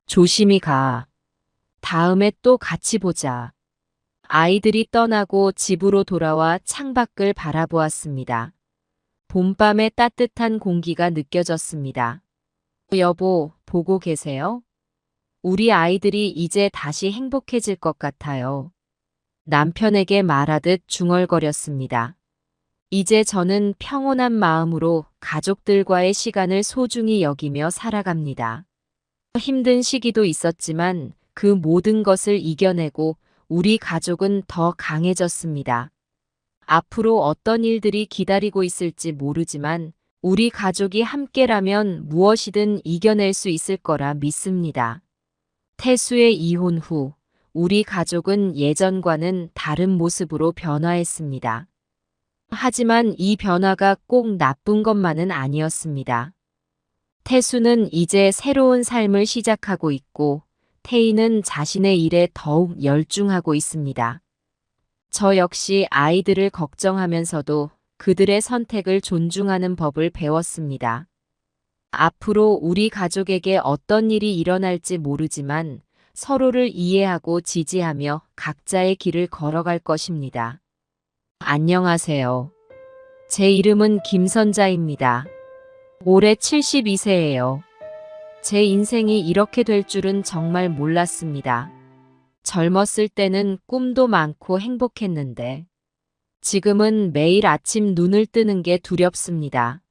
조심히 가. 다음에 또 같이 보자. 아이들이 떠나고 집으로 돌아와 창밖을 바라보았습니다. 봄밤의 따뜻한 공기가 느껴졌습니다. 여보, 보고 계세요? 우리 아이들이 이제 다시 행복해질 것 같아요. 남편에게 말하듯 중얼거렸습니다. 이제 저는 평온한 마음으로 가족들과의 시간을 소중히 여기며 살아갑니다. 힘든 시기도 있었지만 그 모든 것을 이겨내고 우리 가족은 더 강해졌습니다. 앞으로 어떤 일들이 기다리고 있을지 모르지만 우리 가족이 함께라면 무엇이든 이겨낼 수 있을 거라 믿습니다. 태수의 이혼 후 우리 가족은 예전과는 다른 모습으로 변화했습니다. 하지만 이 변화가 꼭 나쁜 것만은 아니었습니다. 태수는 이제 새로운 삶을 시작하고 있고 태희는 자신의 일에 더욱 열중하고 있습니다. 저 역시 아이들을 걱정하면서도 그들의 선택을 존중하는 법을 배웠습니다. 앞으로 우리 가족에게 어떤 일이 일어날지 모르지만 서로를 이해하고 지지하며 각자의 길을 걸어갈 것입니다. 안녕하세요. 제 이름은 김선자입니다. 올해 72세예요. 제 인생이 이렇게 될 줄은 정말 몰랐습니다. 젊었을 때는 꿈도 많고 행복했는데 지금은 매일 아침 눈을 뜨는 게 두렵습니다.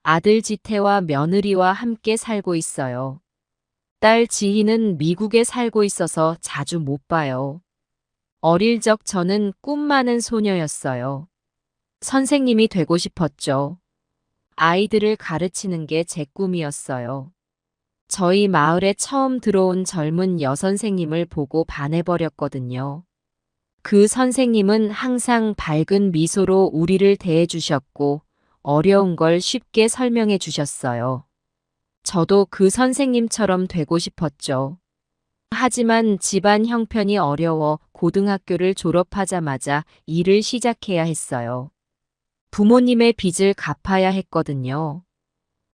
아들 지태와 며느리와 함께 살고 있어요. 딸 지희는 미국에 살고 있어서 자주 못 봐요. 어릴 적 저는 꿈 많은 소녀였어요. 선생님이 되고 싶었죠. 아이들을 가르치는 게 제 꿈이었어요. 저희 마을에 처음 들어온 젊은 여선생님을 보고 반해버렸거든요. 그 선생님은 항상 밝은 미소로 우리를 대해주셨고 어려운 걸 쉽게 설명해 주셨어요. 저도 그 선생님처럼 되고 싶었죠. 하지만 집안 형편이 어려워 고등학교를 졸업하자마자 일을 시작해야 했어요. 부모님의 빚을 갚아야 했거든요.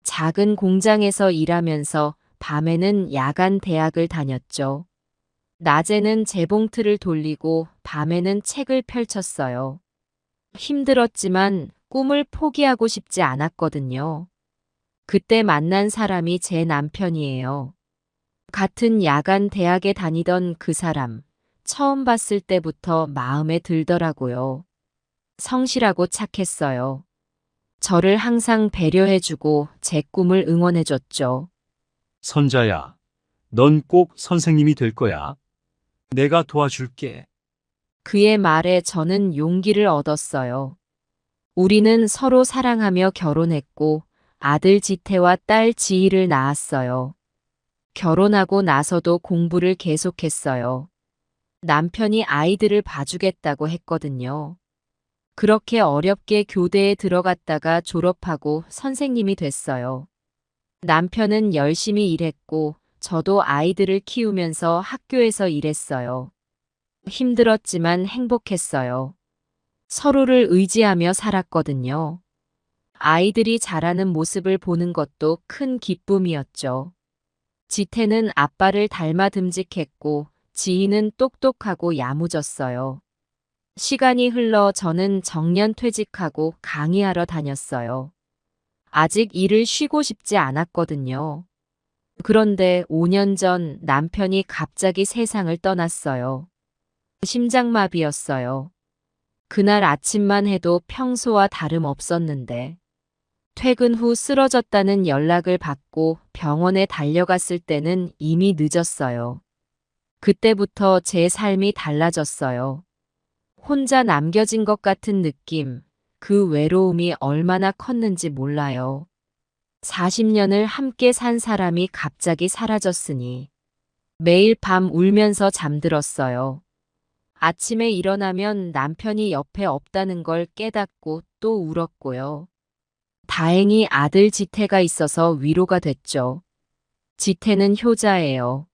작은 공장에서 일하면서 밤에는 야간 대학을 다녔죠. 낮에는 재봉틀을 돌리고 밤에는 책을 펼쳤어요. 힘들었지만 꿈을 포기하고 싶지 않았거든요. 그때 만난 사람이 제 남편이에요. 같은 야간 대학에 다니던 그 사람, 처음 봤을 때부터 마음에 들더라고요. 성실하고 착했어요. 저를 항상 배려해주고 제 꿈을 응원해줬죠. 선자야, 넌 꼭 선생님이 될 거야. 내가 도와줄게. 그의 말에 저는 용기를 얻었어요. 우리는 서로 사랑하며 결혼했고 아들 지태와 딸 지희를 낳았어요. 결혼하고 나서도 공부를 계속했어요. 남편이 아이들을 봐주겠다고 했거든요. 그렇게 어렵게 교대에 들어갔다가 졸업하고 선생님이 됐어요. 남편은 열심히 일했고 저도 아이들을 키우면서 학교에서 일했어요. 힘들었지만 행복했어요. 서로를 의지하며 살았거든요. 아이들이 자라는 모습을 보는 것도 큰 기쁨이었죠. 지태는 아빠를 닮아 듬직했고 지희는 똑똑하고 야무졌어요. 시간이 흘러 저는 정년 퇴직하고 강의하러 다녔어요. 아직 일을 쉬고 싶지 않았거든요. 그런데 5년 전 남편이 갑자기 세상을 떠났어요. 심장마비였어요. 그날 아침만 해도 평소와 다름없었는데 퇴근 후 쓰러졌다는 연락을 받고 병원에 달려갔을 때는 이미 늦었어요. 그때부터 제 삶이 달라졌어요. 혼자 남겨진 것 같은 느낌, 그 외로움이 얼마나 컸는지 몰라요. 40년을 함께 산 사람이 갑자기 사라졌으니 매일 밤 울면서 잠들었어요. 아침에 일어나면 남편이 옆에 없다는 걸 깨닫고 또 울었고요. 다행히 아들 지태가 있어서 위로가 됐죠. 지태는 효자예요.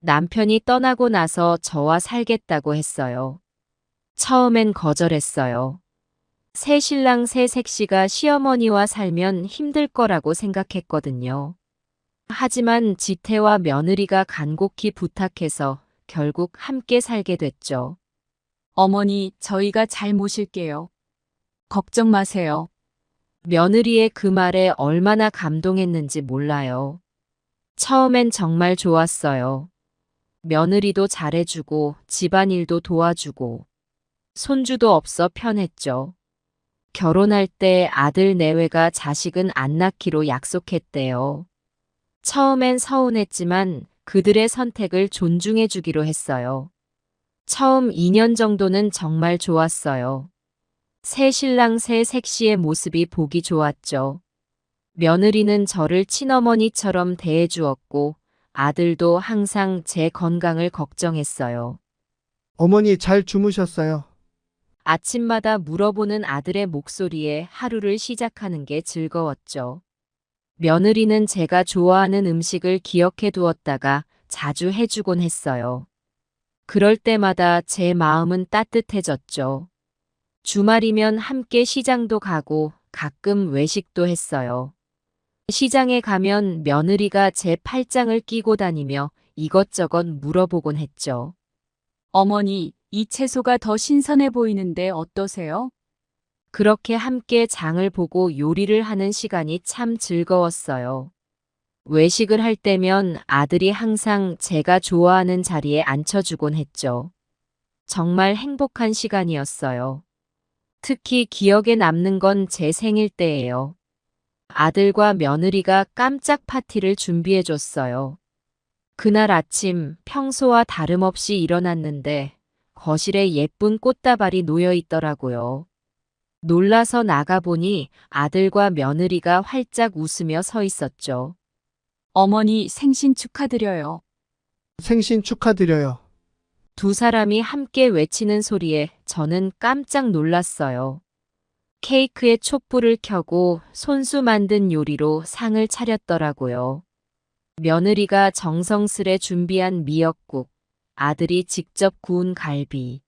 남편이 떠나고 나서 저와 살겠다고 했어요. 처음엔 거절했어요. 새 신랑 새 색시가 시어머니와 살면 힘들 거라고 생각했거든요. 하지만 지태와 며느리가 간곡히 부탁해서 결국 함께 살게 됐죠. 어머니, 저희가 잘 모실게요. 걱정 마세요. 며느리의 그 말에 얼마나 감동했는지 몰라요. 처음엔 정말 좋았어요. 며느리도 잘해주고 집안일도 도와주고 손주도 없어 편했죠. 결혼할 때 아들 내외가 자식은 안 낳기로 약속했대요. 처음엔 서운했지만 그들의 선택을 존중해 주기로 했어요. 처음 2년 정도는 정말 좋았어요. 새 신랑 새 색시의 모습이 보기 좋았죠. 며느리는 저를 친어머니처럼 대해주었고 아들도 항상 제 건강을 걱정했어요. 어머니 잘 주무셨어요? 아침마다 물어보는 아들의 목소리에 하루를 시작하는 게 즐거웠죠. 며느리는 제가 좋아하는 음식을 기억해 두었다가 자주 해주곤 했어요. 그럴 때마다 제 마음은 따뜻해졌죠. 주말이면 함께 시장도 가고 가끔 외식도 했어요. 시장에 가면 며느리가 제 팔짱을 끼고 다니며 이것저것 물어보곤 했죠. 어머니, 이 채소가 더 신선해 보이는데 어떠세요? 그렇게 함께 장을 보고 요리를 하는 시간이 참 즐거웠어요. 외식을 할 때면 아들이 항상 제가 좋아하는 자리에 앉혀주곤 했죠. 정말 행복한 시간이었어요. 특히 기억에 남는 건 제 생일 때예요. 아들과 며느리가 깜짝 파티를 준비해줬어요. 그날 아침 평소와 다름없이 일어났는데 거실에 예쁜 꽃다발이 놓여 있더라고요. 놀라서 나가보니 아들과 며느리가 활짝 웃으며 서 있었죠. 어머니 생신 축하드려요. 생신 축하드려요. 두 사람이 함께 외치는 소리에 저는 깜짝 놀랐어요. 케이크에 촛불을 켜고 손수 만든 요리로 상을 차렸더라고요. 며느리가 정성스레 준비한 미역국, 아들이 직접 구운 갈비.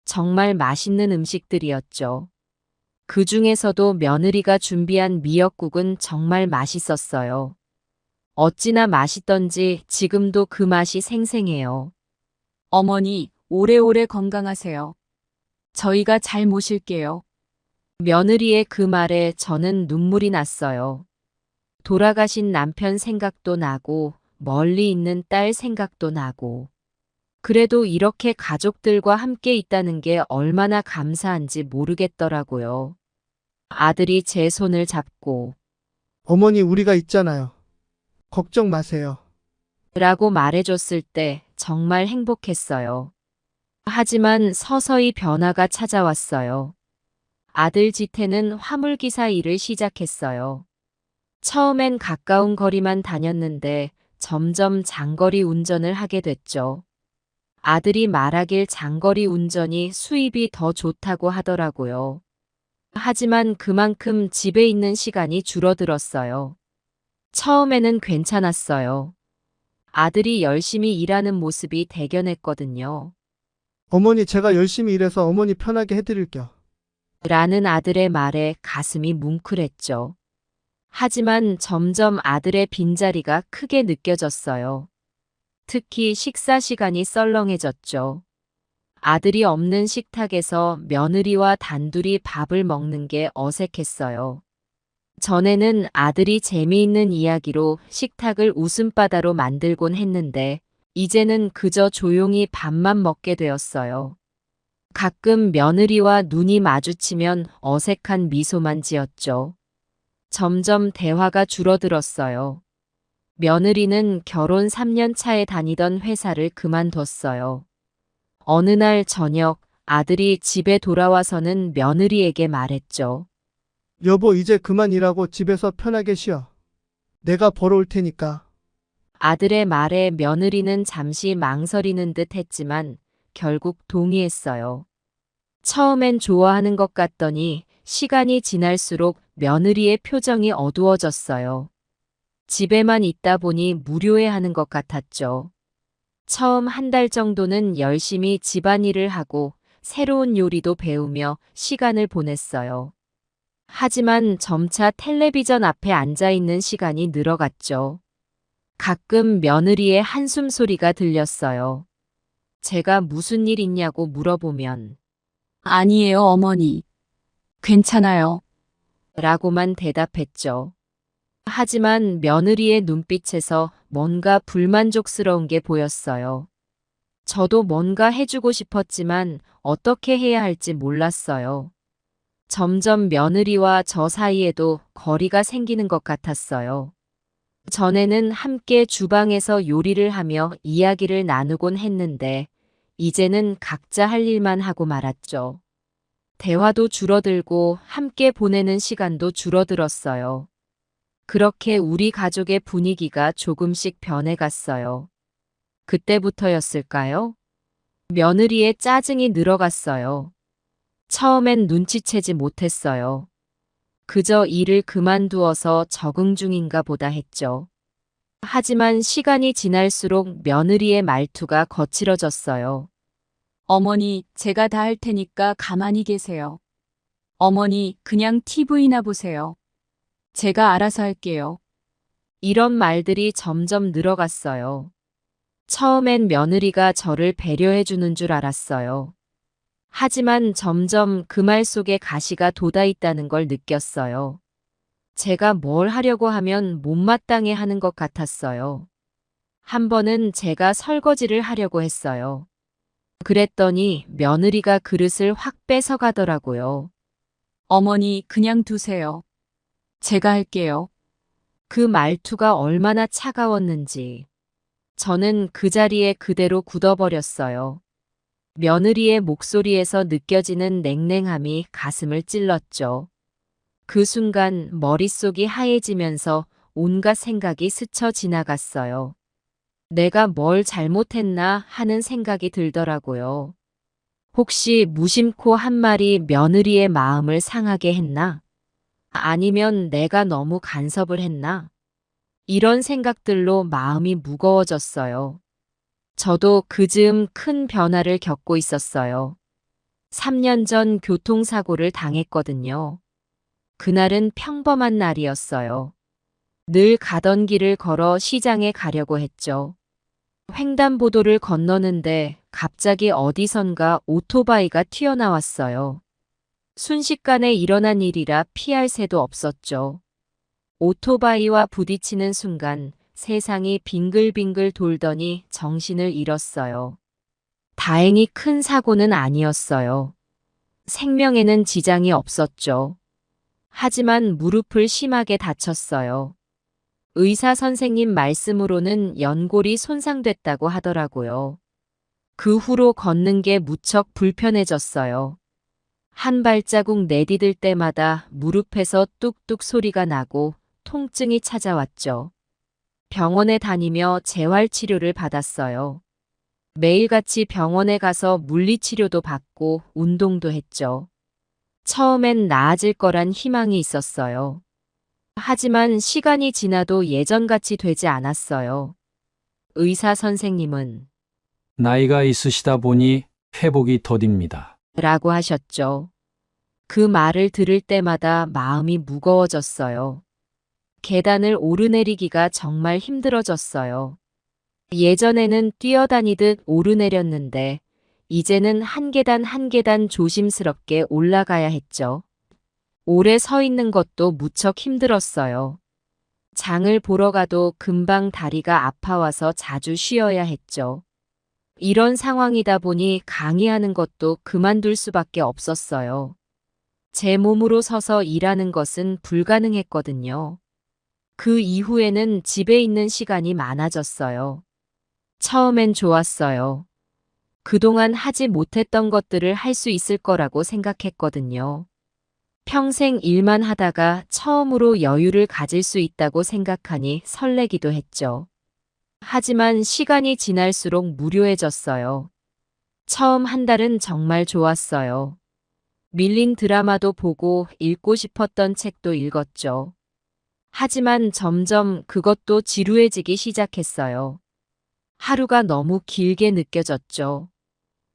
정말 맛있는 음식들이었죠. 그 중에서도 며느리가 준비한 미역국은 정말 맛있었어요. 어찌나 맛있던지 지금도 그 맛이 생생해요. 어머니, 오래오래 건강하세요. 저희가 잘 모실게요. 며느리의 그 말에 저는 눈물이 났어요. 돌아가신 남편 생각도 나고 멀리 있는 딸 생각도 나고 그래도 이렇게 가족들과 함께 있다는 게 얼마나 감사한지 모르겠더라고요. 아들이 제 손을 잡고 어머니, 우리가 있잖아요. 걱정 마세요. 라고 말해줬을 때 정말 행복했어요. 하지만 서서히 변화가 찾아왔어요. 아들 지태는 화물기사 일을 시작했어요. 처음엔 가까운 거리만 다녔는데 점점 장거리 운전을 하게 됐죠. 아들이 말하길 장거리 운전이 수입이 더 좋다고 하더라고요. 하지만 그만큼 집에 있는 시간이 줄어들었어요. 처음에는 괜찮았어요. 아들이 열심히 일하는 모습이 대견했거든요. 어머니, 제가 열심히 일해서 어머니 편하게 해드릴게요. 라는 아들의 말에 가슴이 뭉클했죠. 하지만 점점 아들의 빈자리가 크게 느껴졌어요. 특히 식사 시간이 썰렁해졌죠. 아들이 없는 식탁에서 며느리와 단둘이 밥을 먹는 게 어색했어요. 전에는 아들이 재미있는 이야기로 식탁을 웃음바다로 만들곤 했는데 이제는 그저 조용히 밥만 먹게 되었어요. 가끔 며느리와 눈이 마주치면 어색한 미소만 지었죠. 점점 대화가 줄어들었어요. 며느리는 결혼 3년 차에 다니던 회사를 그만뒀어요. 어느 날 저녁 아들이 집에 돌아와서는 며느리에게 말했죠. 여보, 이제 그만 일하고 집에서 편하게 쉬어. 내가 벌어올 테니까. 아들의 말에 며느리는 잠시 망설이는 듯 했지만 결국 동의했어요. 처음엔 좋아하는 것 같더니 시간이 지날수록 며느리의 표정이 어두워졌어요. 집에만 있다 보니 무료해하는 것 같았죠. 처음 한 달 정도는 열심히 집안일을 하고 새로운 요리도 배우며 시간을 보냈어요. 하지만 점차 텔레비전 앞에 앉아 있는 시간이 늘어갔죠. 가끔 며느리의 한숨 소리가 들렸어요. 제가 무슨 일 있냐고 물어보면 아니에요, 어머니. 괜찮아요. 라고만 대답했죠. 하지만 며느리의 눈빛에서 뭔가 불만족스러운 게 보였어요. 저도 뭔가 해주고 싶었지만 어떻게 해야 할지 몰랐어요. 점점 며느리와 저 사이에도 거리가 생기는 것 같았어요. 전에는 함께 주방에서 요리를 하며 이야기를 나누곤 했는데 이제는 각자 할 일만 하고 말았죠. 대화도 줄어들고 함께 보내는 시간도 줄어들었어요. 그렇게 우리 가족의 분위기가 조금씩 변해갔어요. 그때부터였을까요? 며느리의 짜증이 늘어갔어요. 처음엔 눈치채지 못했어요. 그저 일을 그만두어서 적응 중인가 보다 했죠. 하지만 시간이 지날수록 며느리의 말투가 거칠어졌어요. 어머니, 제가 다 할 테니까 가만히 계세요. 어머니, 그냥 TV나 보세요. 제가 알아서 할게요. 이런 말들이 점점 늘어갔어요. 처음엔 며느리가 저를 배려해 주는 줄 알았어요. 하지만 점점 그 말 속에 가시가 돋아 있다는 걸 느꼈어요. 제가 뭘 하려고 하면 못마땅해 하는 것 같았어요. 한 번은 제가 설거지를 하려고 했어요. 그랬더니 며느리가 그릇을 확 뺏어 가더라고요. 어머니, 그냥 두세요. 제가 할게요. 그 말투가 얼마나 차가웠는지. 저는 그 자리에 그대로 굳어버렸어요. 며느리의 목소리에서 느껴지는 냉랭함이 가슴을 찔렀죠. 그 순간 머릿속이 하얘지면서 온갖 생각이 스쳐 지나갔어요. 내가 뭘 잘못했나 하는 생각이 들더라고요. 혹시 무심코 한 말이 며느리의 마음을 상하게 했나? 아니면 내가 너무 간섭을 했나? 이런 생각들로 마음이 무거워졌어요. 저도 그 즈음 큰 변화를 겪고 있었어요. 3년 전 교통사고를 당했거든요. 그날은 평범한 날이었어요. 늘 가던 길을 걸어 시장에 가려고 했죠. 횡단보도를 건너는데 갑자기 어디선가 오토바이가 튀어나왔어요. 순식간에 일어난 일이라 피할 새도 없었죠. 오토바이와 부딪히는 순간 세상이 빙글빙글 돌더니 정신을 잃었어요. 다행히 큰 사고는 아니었어요. 생명에는 지장이 없었죠. 하지만 무릎을 심하게 다쳤어요. 의사 선생님 말씀으로는 연골이 손상됐다고 하더라고요. 그 후로 걷는 게 무척 불편해졌어요. 한 발자국 내디딜 때마다 무릎에서 뚝뚝 소리가 나고 통증이 찾아왔죠. 병원에 다니며 재활치료를 받았어요. 매일같이 병원에 가서 물리치료도 받고 운동도 했죠. 처음엔 나아질 거란 희망이 있었어요. 하지만 시간이 지나도 예전같이 되지 않았어요. 의사 선생님은 나이가 있으시다 보니 회복이 더딥니다. 라고 하셨죠. 그 말을 들을 때마다 마음이 무거워졌어요. 계단을 오르내리기가 정말 힘들어졌어요. 예전에는 뛰어다니듯 오르내렸는데 이제는 한 계단 한 계단 조심스럽게 올라가야 했죠. 오래 서 있는 것도 무척 힘들었어요. 장을 보러 가도 금방 다리가 아파와서 자주 쉬어야 했죠. 이런 상황이다 보니 강의하는 것도 그만둘 수밖에 없었어요. 제 몸으로 서서 일하는 것은 불가능했거든요. 그 이후에는 집에 있는 시간이 많아졌어요. 처음엔 좋았어요. 그동안 하지 못했던 것들을 할 수 있을 거라고 생각했거든요. 평생 일만 하다가 처음으로 여유를 가질 수 있다고 생각하니 설레기도 했죠. 하지만 시간이 지날수록 무료해졌어요. 처음 한 달은 정말 좋았어요. 밀린 드라마도 보고 읽고 싶었던 책도 읽었죠. 하지만 점점 그것도 지루해지기 시작했어요. 하루가 너무 길게 느껴졌죠.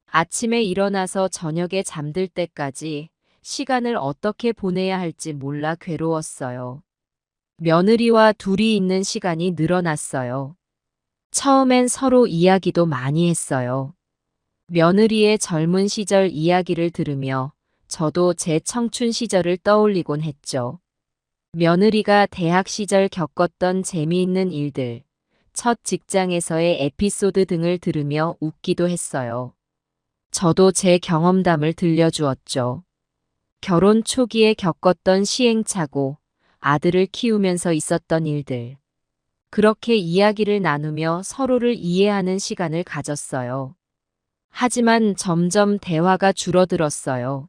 아침에 일어나서 저녁에 잠들 때까지 시간을 어떻게 보내야 할지 몰라 괴로웠어요. 며느리와 둘이 있는 시간이 늘어났어요. 처음엔 서로 이야기도 많이 했어요. 며느리의 젊은 시절 이야기를 들으며 저도 제 청춘 시절을 떠올리곤 했죠. 며느리가 대학 시절 겪었던 재미있는 일들, 첫 직장에서의 에피소드 등을 들으며 웃기도 했어요. 저도 제 경험담을 들려주었죠. 결혼 초기에 겪었던 시행착오, 아들을 키우면서 있었던 일들. 그렇게 이야기를 나누며 서로를 이해하는 시간을 가졌어요. 하지만 점점 대화가 줄어들었어요.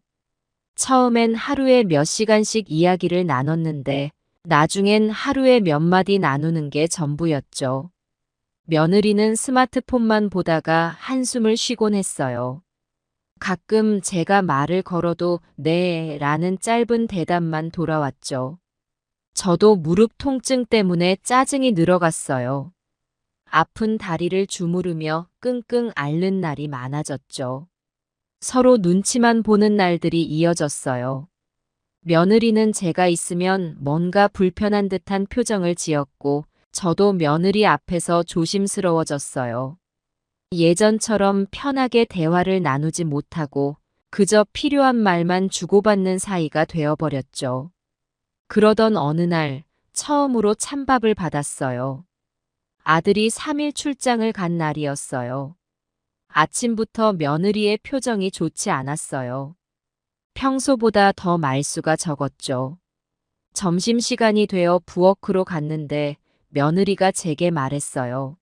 처음엔 하루에 몇 시간씩 이야기를 나눴는데 나중엔 하루에 몇 마디 나누는 게 전부였죠. 며느리는 스마트폰만 보다가 한숨을 쉬곤 했어요. 가끔 제가 말을 걸어도 네 라는 짧은 대답만 돌아왔죠. 저도 무릎 통증 때문에 짜증이 늘어갔어요. 아픈 다리를 주무르며 끙끙 앓는 날이 많아졌죠. 서로 눈치만 보는 날들이 이어졌어요. 며느리는 제가 있으면 뭔가 불편한 듯한 표정을 지었고 저도 며느리 앞에서 조심스러워졌어요. 예전처럼 편하게 대화를 나누지 못하고 그저 필요한 말만 주고받는 사이가 되어버렸죠. 그러던 어느 날 처음으로 찬밥을 받았어요. 아들이 3일 출장을 간 날이었어요. 아침부터 며느리의 표정이 좋지 않았어요. 평소보다 더 말수가 적었죠. 점심시간이 되어 부엌으로 갔는데 며느리가 제게 말했어요.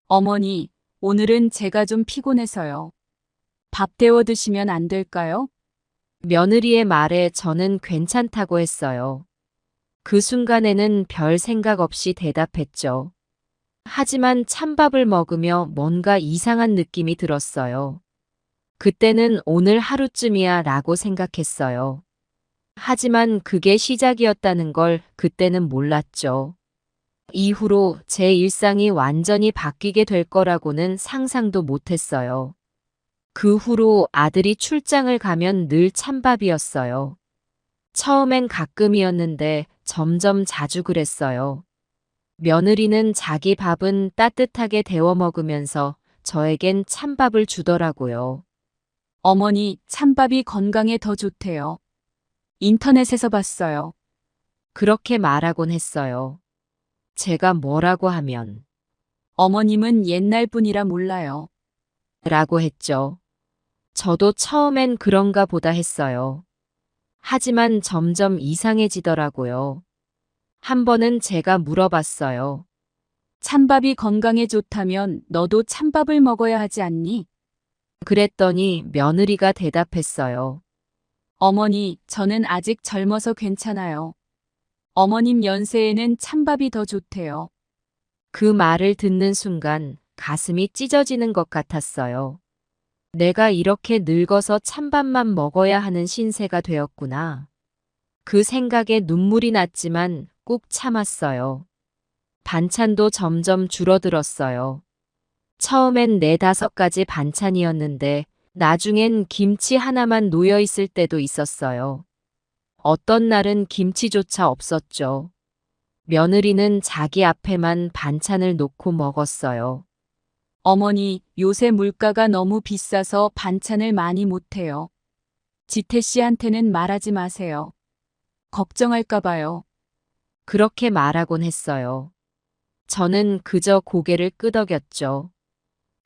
어머니, 오늘은 제가 좀 피곤해서요. 밥 데워 드시면 안 될까요? 며느리의 말에 저는 괜찮다고 했어요. 그 순간에는 별 생각 없이 대답했죠. 하지만 찬밥을 먹으며 뭔가 이상한 느낌이 들었어요. 그때는 오늘 하루쯤이야 라고 생각했어요. 하지만 그게 시작이었다는 걸 그때는 몰랐죠. 이후로 제 일상이 완전히 바뀌게 될 거라고는 상상도 못했어요. 그 후로 아들이 출장을 가면 늘 찬밥이었어요. 처음엔 가끔이었는데 점점 자주 그랬어요. 며느리는 자기 밥은 따뜻하게 데워 먹으면서 저에겐 찬밥을 주더라고요. 어머니, 찬밥이 건강에 더 좋대요. 인터넷에서 봤어요. 그렇게 말하곤 했어요. 제가 뭐라고 하면 어머님은 옛날 분이라 몰라요. 라고 했죠. 저도 처음엔 그런가 보다 했어요. 하지만 점점 이상해지더라고요. 한 번은 제가 물어봤어요. 찬밥이 건강에 좋다면 너도 찬밥을 먹어야 하지 않니? 그랬더니 며느리가 대답했어요. 어머니, 저는 아직 젊어서 괜찮아요. 어머님 연세에는 찬밥이 더 좋대요. 그 말을 듣는 순간 가슴이 찢어지는 것 같았어요. 내가 이렇게 늙어서 찬밥만 먹어야 하는 신세가 되었구나. 그 생각에 눈물이 났지만 꾹 참았어요. 반찬도 점점 줄어들었어요. 처음엔 4-5가지 반찬이었는데 나중엔 김치 하나만 놓여 있을 때도 있었어요. 어떤 날은 김치조차 없었죠. 며느리는 자기 앞에만 반찬을 놓고 먹었어요. 어머니, 요새 물가가 너무 비싸서 반찬을 많이 못해요. 지태 씨한테는 말하지 마세요. 걱정할까 봐요. 그렇게 말하곤 했어요. 저는 그저 고개를 끄덕였죠.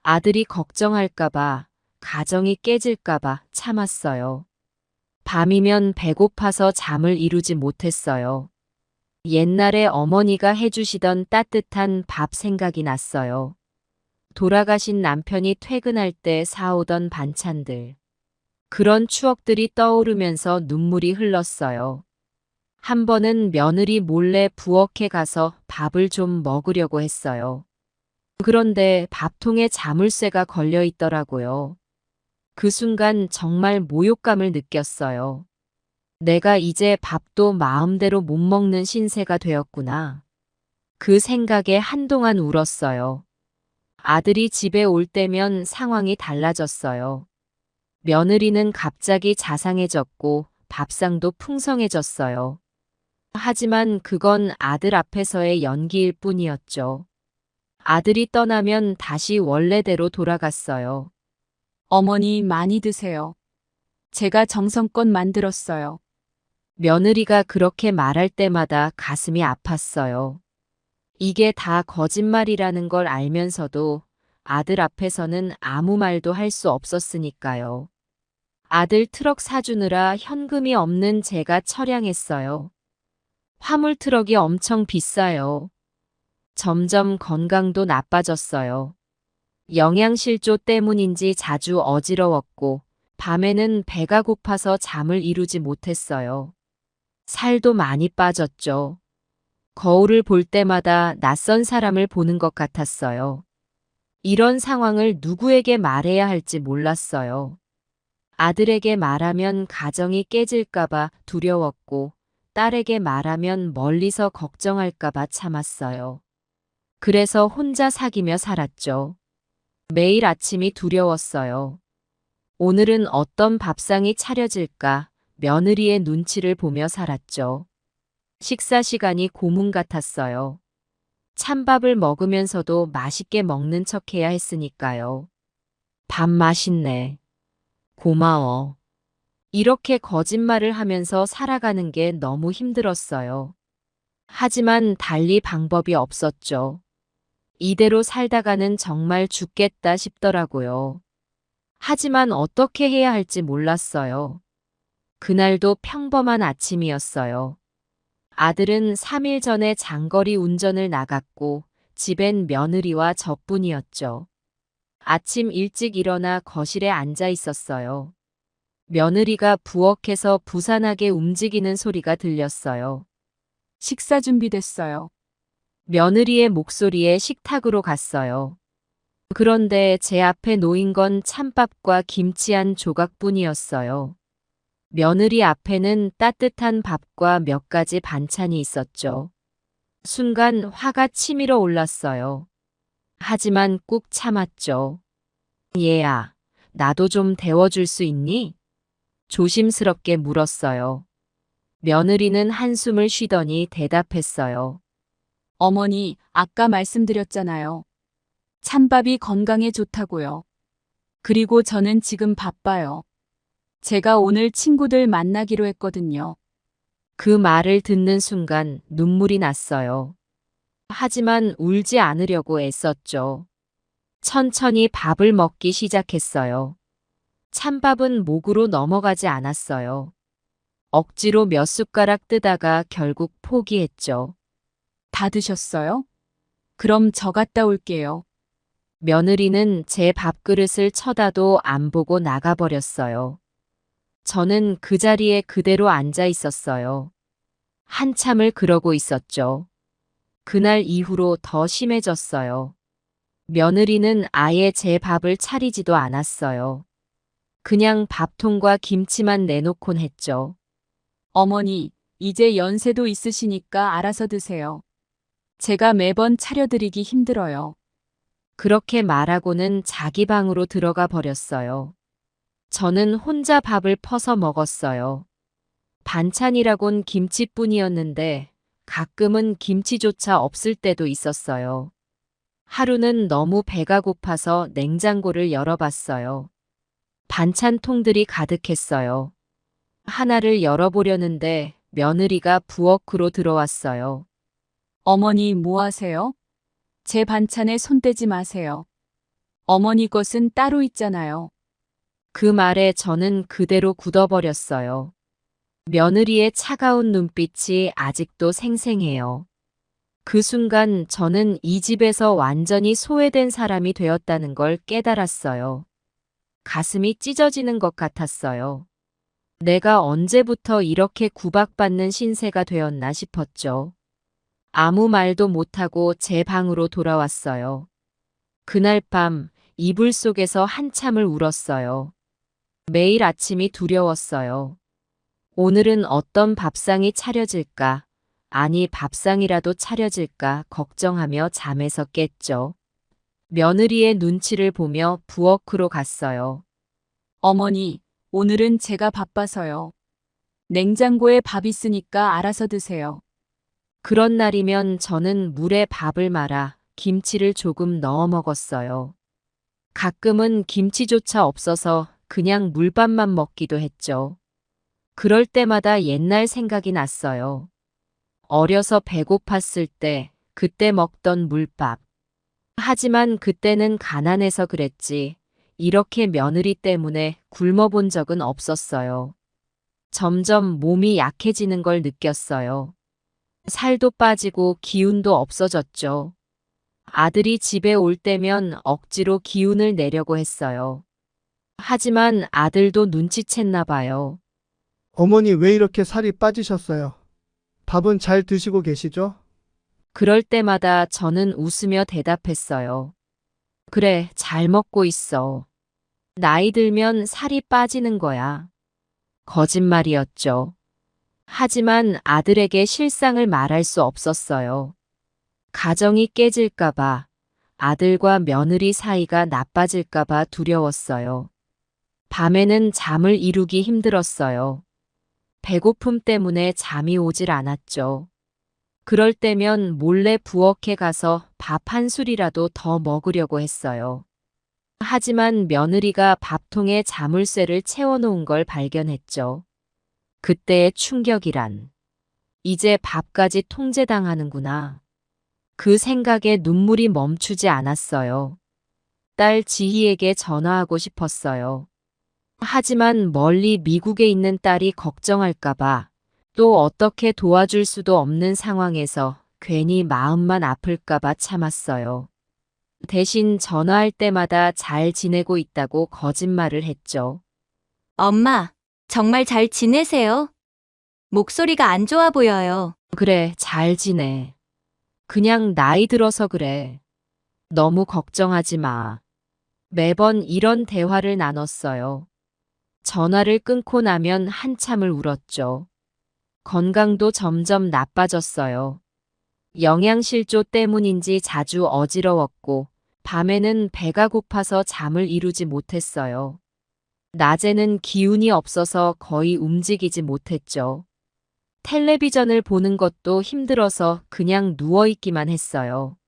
아들이 걱정할까봐, 가정이 깨질까봐 참았어요. 밤이면 배고파서 잠을 이루지 못했어요. 옛날에 어머니가 해주시던 따뜻한 밥 생각이 났어요. 돌아가신 남편이 퇴근할 때 사오던 반찬들. 그런 추억들이 떠오르면서 눈물이 흘렀어요. 한 번은 며느리 몰래 부엌에 가서 밥을 좀 먹으려고 했어요. 그런데 밥통에 자물쇠가 걸려 있더라고요. 그 순간 정말 모욕감을 느꼈어요. 내가 이제 밥도 마음대로 못 먹는 신세가 되었구나. 그 생각에 한동안 울었어요. 아들이 집에 올 때면 상황이 달라졌어요. 며느리는 갑자기 자상해졌고 밥상도 풍성해졌어요. 하지만 그건 아들 앞에서의 연기일 뿐이었죠. 아들이 떠나면 다시 원래대로 돌아갔어요. 어머니 많이 드세요. 제가 정성껏 만들었어요. 며느리가 그렇게 말할 때마다 가슴이 아팠어요. 이게 다 거짓말이라는 걸 알면서도 아들 앞에서는 아무 말도 할 수 없었으니까요. 아들 트럭 사주느라 현금이 없는 제가 처량했어요. 화물 트럭이 엄청 비싸요. 점점 건강도 나빠졌어요. 영양실조 때문인지 자주 어지러웠고 밤에는 배가 고파서 잠을 이루지 못했어요. 살도 많이 빠졌죠. 거울을 볼 때마다 낯선 사람을 보는 것 같았어요. 이런 상황을 누구에게 말해야 할지 몰랐어요. 아들에게 말하면 가정이 깨질까봐 두려웠고 딸에게 말하면 멀리서 걱정할까봐 참았어요. 그래서 혼자 사귀며 살았죠. 매일 아침이 두려웠어요. 오늘은 어떤 밥상이 차려질까 며느리의 눈치를 보며 살았죠. 식사 시간이 고문 같았어요. 찬밥을 먹으면서도 맛있게 먹는 척 해야 했으니까요. 밥 맛있네. 고마워. 이렇게 거짓말을 하면서 살아가는 게 너무 힘들었어요. 하지만 달리 방법이 없었죠. 이대로 살다가는 정말 죽겠다 싶더라고요. 하지만 어떻게 해야 할지 몰랐어요. 그날도 평범한 아침이었어요. 아들은 3일 전에 장거리 운전을 나갔고 집엔 며느리와 저뿐이었죠. 아침 일찍 일어나 거실에 앉아 있었어요. 며느리가 부엌에서 부산하게 움직이는 소리가 들렸어요. 식사 준비됐어요. 며느리의 목소리에 식탁으로 갔어요. 그런데 제 앞에 놓인 건 찬밥과 김치 한 조각뿐이었어요. 며느리 앞에는 따뜻한 밥과 몇 가지 반찬이 있었죠. 순간 화가 치밀어 올랐어요. 하지만 꾹 참았죠. 얘야, 나도 좀 데워줄 수 있니? 조심스럽게 물었어요. 며느리는 한숨을 쉬더니 대답했어요. 어머니, 아까 말씀드렸잖아요. 찬밥이 건강에 좋다고요. 그리고 저는 지금 바빠요. 제가 오늘 친구들 만나기로 했거든요. 그 말을 듣는 순간 눈물이 났어요. 하지만 울지 않으려고 애썼죠. 천천히 밥을 먹기 시작했어요. 찬밥은 목으로 넘어가지 않았어요. 억지로 몇 숟가락 뜨다가 결국 포기했죠. 다 드셨어요? 그럼 저 갔다 올게요. 며느리는 제 밥그릇을 쳐다도 안 보고 나가버렸어요. 저는 그 자리에 그대로 앉아 있었어요. 한참을 그러고 있었죠. 그날 이후로 더 심해졌어요. 며느리는 아예 제 밥을 차리지도 않았어요. 그냥 밥통과 김치만 내놓곤 했죠. 어머니, 이제 연세도 있으시니까 알아서 드세요. 제가 매번 차려드리기 힘들어요. 그렇게 말하고는 자기 방으로 들어가 버렸어요. 저는 혼자 밥을 퍼서 먹었어요. 반찬이라곤 김치뿐이었는데 가끔은 김치조차 없을 때도 있었어요. 하루는 너무 배가 고파서 냉장고를 열어봤어요. 반찬통들이 가득했어요. 하나를 열어보려는데 며느리가 부엌으로 들어왔어요. 어머니 뭐 하세요? 제 반찬에 손대지 마세요. 어머니 것은 따로 있잖아요. 그 말에 저는 그대로 굳어버렸어요. 며느리의 차가운 눈빛이 아직도 생생해요. 그 순간 저는 이 집에서 완전히 소외된 사람이 되었다는 걸 깨달았어요. 가슴이 찢어지는 것 같았어요. 내가 언제부터 이렇게 구박받는 신세가 되었나 싶었죠. 아무 말도 못하고 제 방으로 돌아왔어요. 그날 밤 이불 속에서 한참을 울었어요. 매일 아침이 두려웠어요. 오늘은 어떤 밥상이 차려질까? 아니, 밥상이라도 차려질까 걱정하며 잠에서 깼죠. 며느리의 눈치를 보며 부엌으로 갔어요. 어머니, 오늘은 제가 바빠서요. 냉장고에 밥 있으니까 알아서 드세요. 그런 날이면 저는 물에 밥을 말아 김치를 조금 넣어 먹었어요. 가끔은 김치조차 없어서 그냥 물밥만 먹기도 했죠. 그럴 때마다 옛날 생각이 났어요. 어려서 배고팠을 때 그때 먹던 물밥. 하지만 그때는 가난해서 그랬지. 이렇게 며느리 때문에 굶어본 적은 없었어요. 점점 몸이 약해지는 걸 느꼈어요. 살도 빠지고 기운도 없어졌죠. 아들이 집에 올 때면 억지로 기운을 내려고 했어요. 하지만 아들도 눈치챘나 봐요. 어머니 왜 이렇게 살이 빠지셨어요? 밥은 잘 드시고 계시죠? 그럴 때마다 저는 웃으며 대답했어요. 그래, 잘 먹고 있어. 나이 들면 살이 빠지는 거야. 거짓말이었죠. 하지만 아들에게 실상을 말할 수 없었어요. 가정이 깨질까봐, 아들과 며느리 사이가 나빠질까봐 두려웠어요. 밤에는 잠을 이루기 힘들었어요. 배고픔 때문에 잠이 오질 않았죠. 그럴 때면 몰래 부엌에 가서 밥 한 술이라도 더 먹으려고 했어요. 하지만 며느리가 밥통에 자물쇠를 채워놓은 걸 발견했죠. 그때의 충격이란, 이제 밥까지 통제당하는구나. 그 생각에 눈물이 멈추지 않았어요. 딸 지희에게 전화하고 싶었어요. 하지만 멀리 미국에 있는 딸이 걱정할까봐, 또 어떻게 도와줄 수도 없는 상황에서 괜히 마음만 아플까봐 참았어요. 대신 전화할 때마다 잘 지내고 있다고 거짓말을 했죠. 엄마, 정말 잘 지내세요? 목소리가 안 좋아 보여요. 그래, 잘 지내. 그냥 나이 들어서 그래. 너무 걱정하지 마. 매번 이런 대화를 나눴어요. 전화를 끊고 나면 한참을 울었죠. 건강도 점점 나빠졌어요. 영양실조 때문인지 자주 어지러웠고, 밤에는 배가 고파서 잠을 이루지 못했어요. 낮에는 기운이 없어서 거의 움직이지 못했죠. 텔레비전을 보는 것도 힘들어서 그냥 누워있기만 했어요.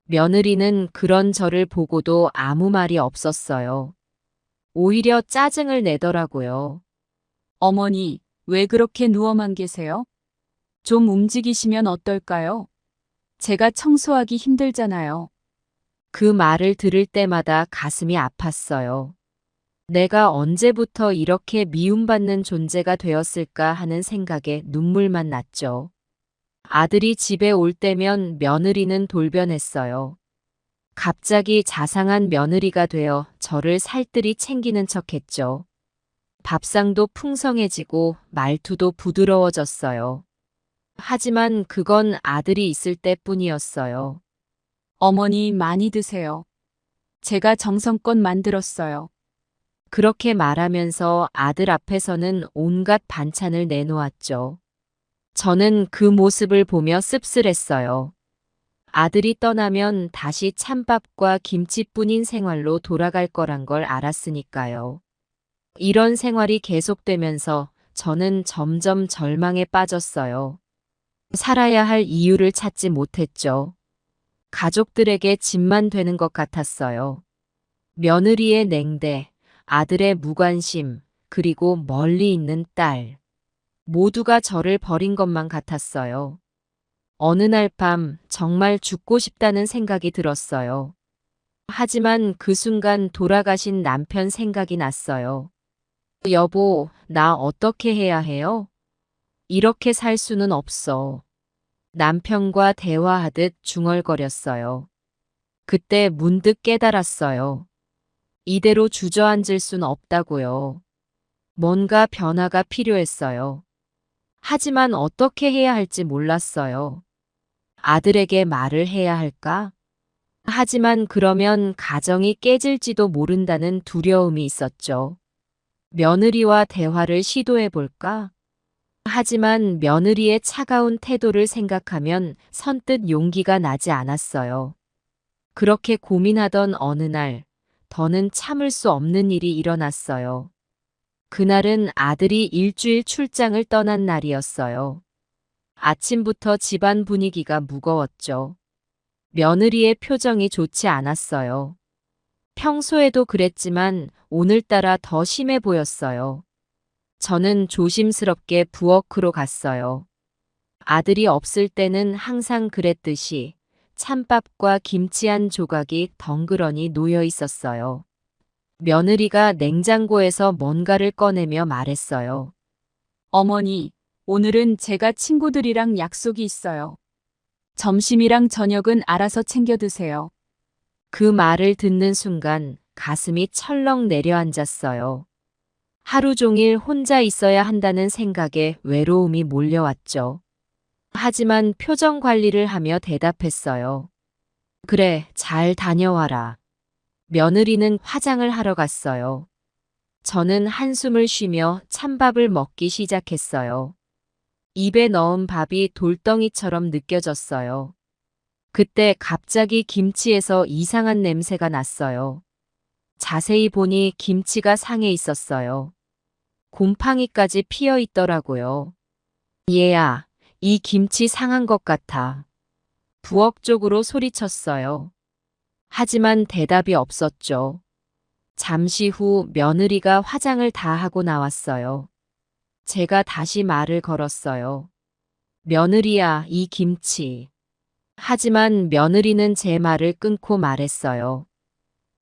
며느리는 그런 저를 보고도 아무 말이 없었어요. 오히려 짜증을 내더라고요. 어머니, 왜 그렇게 누워만 계세요? 좀 움직이시면 어떨까요? 제가 청소하기 힘들잖아요. 그 말을 들을 때마다 가슴이 아팠어요. 내가 언제부터 이렇게 미움받는 존재가 되었을까 하는 생각에 눈물만 났죠. 아들이 집에 올 때면 며느리는 돌변했어요. 갑자기 자상한 며느리가 되어 저를 살뜰히 챙기는 척했죠. 밥상도 풍성해지고 말투도 부드러워졌어요. 하지만 그건 아들이 있을 때뿐이었어요. 어머니 많이 드세요. 제가 정성껏 만들었어요. 그렇게 말하면서 아들 앞에서는 온갖 반찬을 내놓았죠. 저는 그 모습을 보며 씁쓸했어요. 아들이 떠나면 다시 찬밥과 김치뿐인 생활로 돌아갈 거란 걸 알았으니까요. 이런 생활이 계속되면서 저는 점점 절망에 빠졌어요. 살아야 할 이유를 찾지 못했죠. 가족들에게 짐만 되는 것 같았어요. 며느리의 냉대, 아들의 무관심, 그리고 멀리 있는 딸. 모두가 저를 버린 것만 같았어요. 어느 날 밤 정말 죽고 싶다는 생각이 들었어요. 하지만 그 순간 돌아가신 남편 생각이 났어요. 여보, 나 어떻게 해야 해요? 이렇게 살 수는 없어. 남편과 대화하듯 중얼거렸어요. 그때 문득 깨달았어요. 이대로 주저앉을 순 없다고요. 뭔가 변화가 필요했어요. 하지만 어떻게 해야 할지 몰랐어요. 아들에게 말을 해야 할까? 하지만 그러면 가정이 깨질지도 모른다는 두려움이 있었죠. 며느리와 대화를 시도해 볼까? 하지만 며느리의 차가운 태도를 생각하면 선뜻 용기가 나지 않았어요. 그렇게 고민하던 어느 날, 더는 참을 수 없는 일이 일어났어요. 그날은 아들이 일주일 출장을 떠난 날이었어요. 아침부터 집안 분위기가 무거웠죠. 며느리의 표정이 좋지 않았어요. 평소에도 그랬지만 오늘따라 더 심해 보였어요. 저는 조심스럽게 부엌으로 갔어요. 아들이 없을 때는 항상 그랬듯이 찬밥과 김치 한 조각이 덩그러니 놓여 있었어요. 며느리가 냉장고에서 뭔가를 꺼내며 말했어요. 어머니, 오늘은 제가 친구들이랑 약속이 있어요. 점심이랑 저녁은 알아서 챙겨 드세요. 그 말을 듣는 순간 가슴이 철렁 내려앉았어요. 하루 종일 혼자 있어야 한다는 생각에 외로움이 몰려왔죠. 하지만 표정 관리를 하며 대답했어요. 그래, 잘 다녀와라. 며느리는 화장을 하러 갔어요. 저는 한숨을 쉬며 찬밥을 먹기 시작했어요. 입에 넣은 밥이 돌덩이처럼 느껴졌어요. 그때 갑자기 김치에서 이상한 냄새가 났어요. 자세히 보니 김치가 상해 있었어요. 곰팡이까지 피어 있더라고요. 얘야, 이 김치 상한 것 같아. 부엌 쪽으로 소리쳤어요. 하지만 대답이 없었죠. 잠시 후 며느리가 화장을 다 하고 나왔어요. 제가 다시 말을 걸었어요. 며느리야, 이 김치. 하지만 며느리는 제 말을 끊고 말했어요.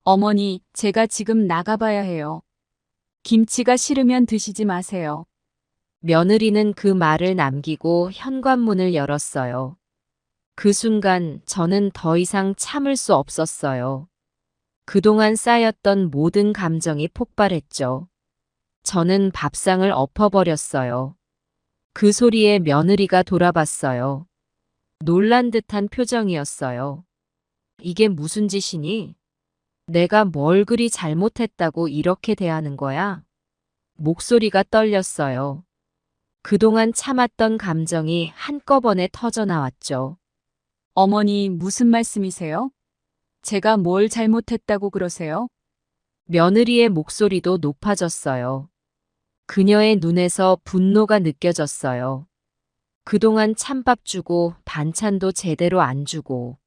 어머니, 제가 지금 나가봐야 해요. 김치가 싫으면 드시지 마세요. 며느리는 그 말을 남기고 현관문을 열었어요. 그 순간 저는 더 이상 참을 수 없었어요. 그동안 쌓였던 모든 감정이 폭발했죠. 저는 밥상을 엎어버렸어요. 그 소리에 며느리가 돌아봤어요. 놀란 듯한 표정이었어요. 이게 무슨 짓이니? 내가 뭘 그리 잘못했다고 이렇게 대하는 거야? 목소리가 떨렸어요. 그동안 참았던 감정이 한꺼번에 터져나왔죠. 어머니, 무슨 말씀이세요? 제가 뭘 잘못했다고 그러세요? 며느리의 목소리도 높아졌어요. 그녀의 눈에서 분노가 느껴졌어요. 그동안 찬밥 주고 반찬도 제대로 안 주고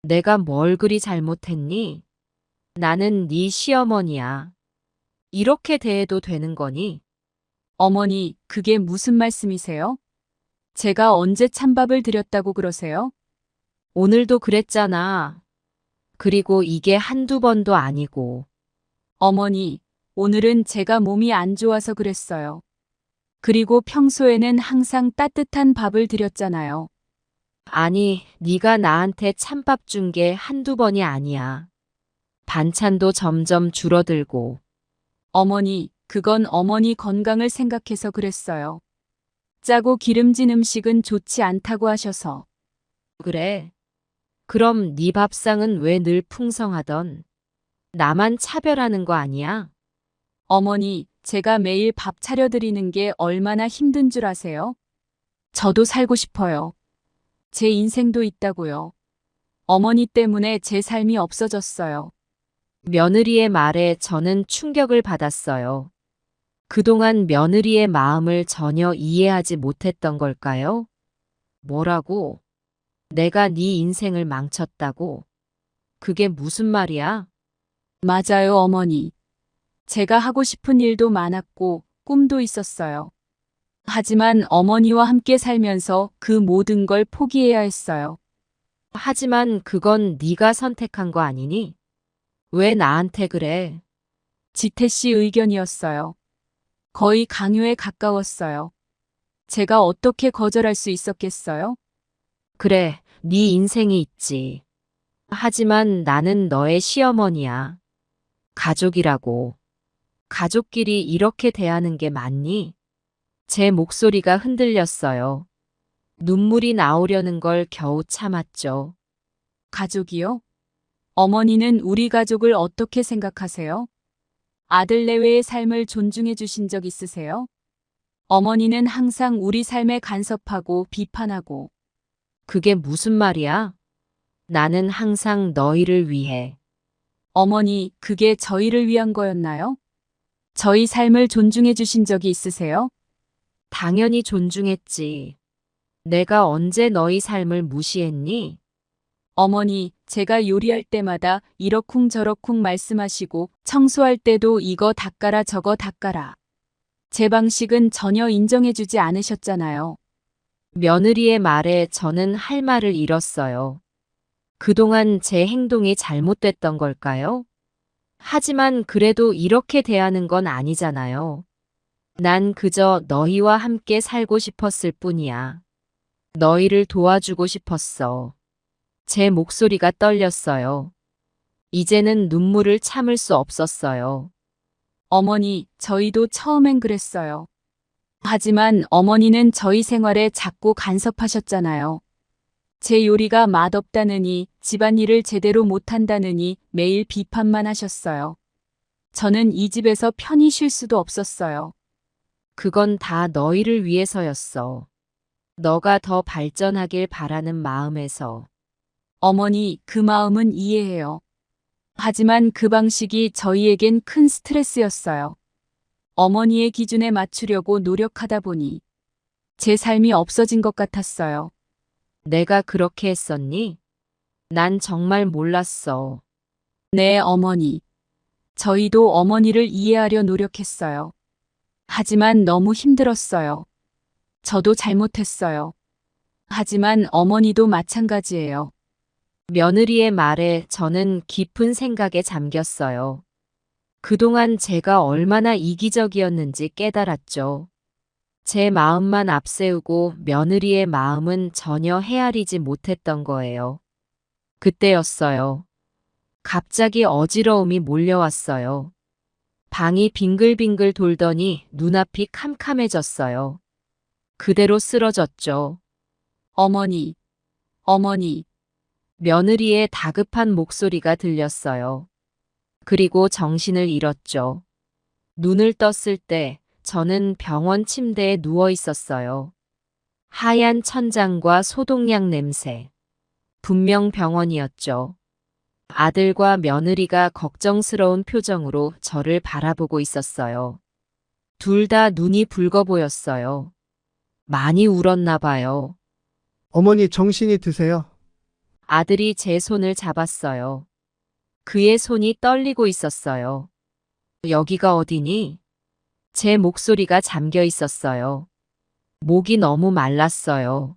내가 뭘 그리 잘못했니? 나는 네 시어머니야. 이렇게 대해도 되는 거니? 어머니, 그게 무슨 말씀이세요? 제가 언제 찬밥을 드렸다고 그러세요? 오늘도 그랬잖아. 그리고 이게 한두 번도 아니고. 어머니, 오늘은 제가 몸이 안 좋아서 그랬어요. 그리고 평소에는 항상 따뜻한 밥을 드렸잖아요. 아니, 네가 나한테 찬밥 준 게 한두 번이 아니야. 반찬도 점점 줄어들고. 어머니, 그건 어머니 건강을 생각해서 그랬어요. 짜고 기름진 음식은 좋지 않다고 하셔서. 그래. 그럼 네 밥상은 왜 늘 풍성하던? 나만 차별하는 거 아니야? 어머니, 제가 매일 밥 차려드리는 게 얼마나 힘든 줄 아세요? 저도 살고 싶어요. 제 인생도 있다고요. 어머니 때문에 제 삶이 없어졌어요. 며느리의 말에 저는 충격을 받았어요. 그동안 며느리의 마음을 전혀 이해하지 못했던 걸까요? 뭐라고? 내가 네 인생을 망쳤다고? 그게 무슨 말이야? 맞아요, 어머니. 제가 하고 싶은 일도 많았고 꿈도 있었어요. 하지만 어머니와 함께 살면서 그 모든 걸 포기해야 했어요. 하지만 그건 네가 선택한 거 아니니? 왜 나한테 그래? 지태 씨 의견이었어요. 거의 강요에 가까웠어요. 제가 어떻게 거절할 수 있었겠어요? 그래, 네 인생이 있지. 하지만 나는 너의 시어머니야. 가족이라고. 가족끼리 이렇게 대하는 게 맞니? 제 목소리가 흔들렸어요. 눈물이 나오려는 걸 겨우 참았죠. 가족이요? 어머니는 우리 가족을 어떻게 생각하세요? 아들 내외의 삶을 존중해 주신 적 있으세요? 어머니는 항상 우리 삶에 간섭하고 비판하고. 그게 무슨 말이야? 나는 항상 너희를 위해. 어머니, 그게 저희를 위한 거였나요? 저희 삶을 존중해 주신 적이 있으세요? 당연히 존중했지. 내가 언제 너희 삶을 무시했니? 어머니, 제가 요리할 때마다 이러쿵저러쿵 말씀하시고 청소할 때도 이거 닦아라 저거 닦아라. 제 방식은 전혀 인정해주지 않으셨잖아요. 며느리의 말에 저는 할 말을 잃었어요. 그동안 제 행동이 잘못됐던 걸까요? 하지만 그래도 이렇게 대하는 건 아니잖아요. 난 그저 너희와 함께 살고 싶었을 뿐이야. 너희를 도와주고 싶었어. 제 목소리가 떨렸어요. 이제는 눈물을 참을 수 없었어요. 어머니, 저희도 처음엔 그랬어요. 하지만 어머니는 저희 생활에 자꾸 간섭하셨잖아요. 제 요리가 맛없다느니, 집안일을 제대로 못한다느니 매일 비판만 하셨어요. 저는 이 집에서 편히 쉴 수도 없었어요. 그건 다 너희를 위해서였어. 너가 더 발전하길 바라는 마음에서. 어머니, 그 마음은 이해해요. 하지만 그 방식이 저희에겐 큰 스트레스였어요. 어머니의 기준에 맞추려고 노력하다 보니 제 삶이 없어진 것 같았어요. 내가 그렇게 했었니? 난 정말 몰랐어. 네, 어머니. 저희도 어머니를 이해하려 노력했어요. 하지만 너무 힘들었어요. 저도 잘못했어요. 하지만 어머니도 마찬가지예요. 며느리의 말에 저는 깊은 생각에 잠겼어요. 그동안 제가 얼마나 이기적이었는지 깨달았죠. 제 마음만 앞세우고 며느리의 마음은 전혀 헤아리지 못했던 거예요. 그때였어요. 갑자기 어지러움이 몰려왔어요. 방이 빙글빙글 돌더니 눈앞이 캄캄해졌어요. 그대로 쓰러졌죠. 어머니, 어머니, 며느리의 다급한 목소리가 들렸어요. 그리고 정신을 잃었죠. 눈을 떴을 때 저는 병원 침대에 누워 있었어요. 하얀 천장과 소독약 냄새. 분명 병원이었죠. 아들과 며느리가 걱정스러운 표정으로 저를 바라보고 있었어요. 둘 다 눈이 붉어 보였어요. 많이 울었나 봐요. 어머니 정신이 드세요. 아들이 제 손을 잡았어요. 그의 손이 떨리고 있었어요. 여기가 어디니? 제 목소리가 잠겨 있었어요. 목이 너무 말랐어요.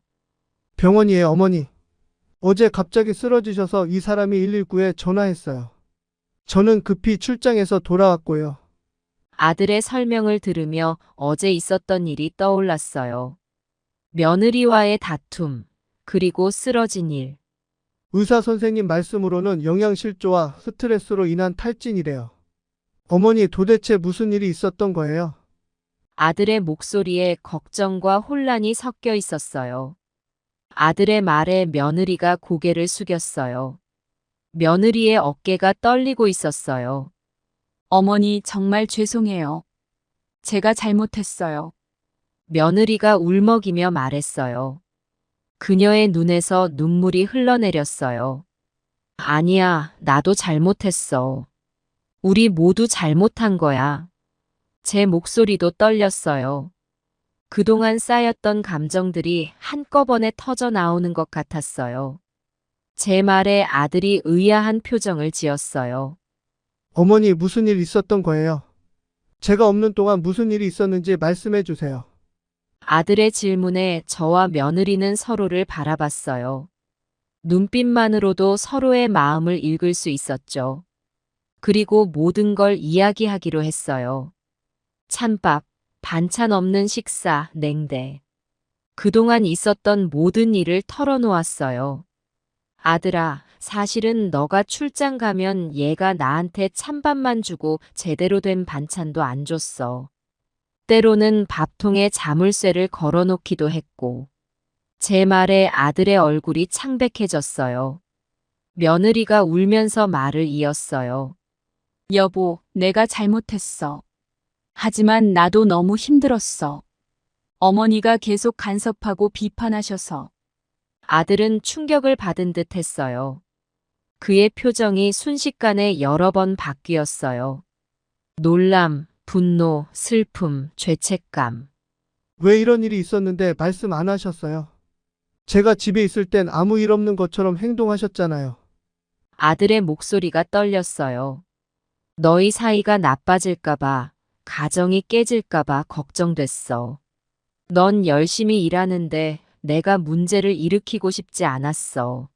병원이에요, 어머니. 어제 갑자기 쓰러지셔서 이 사람이 119에 전화했어요. 저는 급히 출장해서 돌아왔고요. 아들의 설명을 들으며 어제 있었던 일이 떠올랐어요. 며느리와의 다툼, 그리고 쓰러진 일. 의사 선생님 말씀으로는 영양실조와 스트레스로 인한 탈진이래요. 어머니 도대체 무슨 일이 있었던 거예요? 아들의 목소리에 걱정과 혼란이 섞여 있었어요. 아들의 말에 며느리가 고개를 숙였어요. 며느리의 어깨가 떨리고 있었어요. 어머니 정말 죄송해요. 제가 잘못했어요. 며느리가 울먹이며 말했어요. 그녀의 눈에서 눈물이 흘러내렸어요. 아니야, 나도 잘못했어. 우리 모두 잘못한 거야. 제 목소리도 떨렸어요. 그동안 쌓였던 감정들이 한꺼번에 터져 나오는 것 같았어요. 제 말에 아들이 의아한 표정을 지었어요. 어머니 무슨 일 있었던 거예요? 제가 없는 동안 무슨 일이 있었는지 말씀해 주세요. 아들의 질문에 저와 며느리는 서로를 바라봤어요. 눈빛만으로도 서로의 마음을 읽을 수 있었죠. 그리고 모든 걸 이야기하기로 했어요. 찬밥, 반찬 없는 식사, 냉대. 그동안 있었던 모든 일을 털어놓았어요. 아들아, 사실은 너가 출장 가면 얘가 나한테 찬밥만 주고 제대로 된 반찬도 안 줬어. 때로는 밥통에 자물쇠를 걸어놓기도 했고. 제 말에 아들의 얼굴이 창백해졌어요. 며느리가 울면서 말을 이었어요. 여보, 내가 잘못했어. 하지만 나도 너무 힘들었어. 어머니가 계속 간섭하고 비판하셔서. 아들은 충격을 받은 듯 했어요. 그의 표정이 순식간에 여러 번 바뀌었어요. 놀람, 분노, 슬픔, 죄책감. 왜 이런 일이 있었는데 말씀 안 하셨어요? 제가 집에 있을 땐 아무 일 없는 것처럼 행동하셨잖아요. 아들의 목소리가 떨렸어요. 너희 사이가 나빠질까봐, 가정이 깨질까봐 걱정됐어. 넌 열심히 일하는데 내가 문제를 일으키고 싶지 않았어.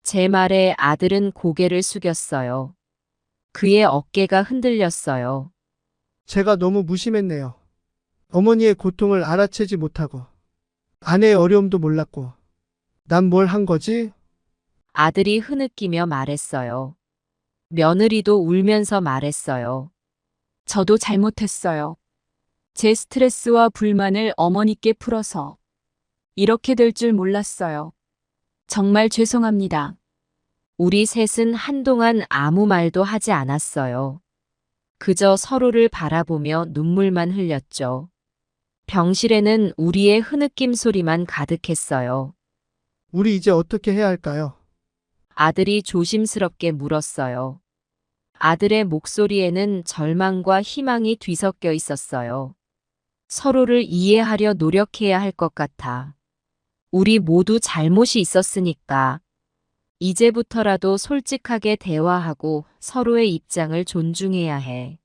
제 말에 아들은 고개를 숙였어요. 그의 어깨가 흔들렸어요. 제가 너무 무심했네요. 어머니의 고통을 알아채지 못하고, 아내의 어려움도 몰랐고, 난 뭘 한 거지? 아들이 흐느끼며 말했어요. 며느리도 울면서 말했어요. 저도 잘못했어요. 제 스트레스와 불만을 어머니께 풀어서. 이렇게 될 줄 몰랐어요. 정말 죄송합니다. 우리 셋은 한동안 아무 말도 하지 않았어요. 그저 서로를 바라보며 눈물만 흘렸죠. 병실에는 우리의 흐느낌 소리만 가득했어요. 우리 이제 어떻게 해야 할까요? 아들이 조심스럽게 물었어요. 아들의 목소리에는 절망과 희망이 뒤섞여 있었어요. 서로를 이해하려 노력해야 할 것 같아. 우리 모두 잘못이 있었으니까. 이제부터라도 솔직하게 대화하고 서로의 입장을 존중해야 해.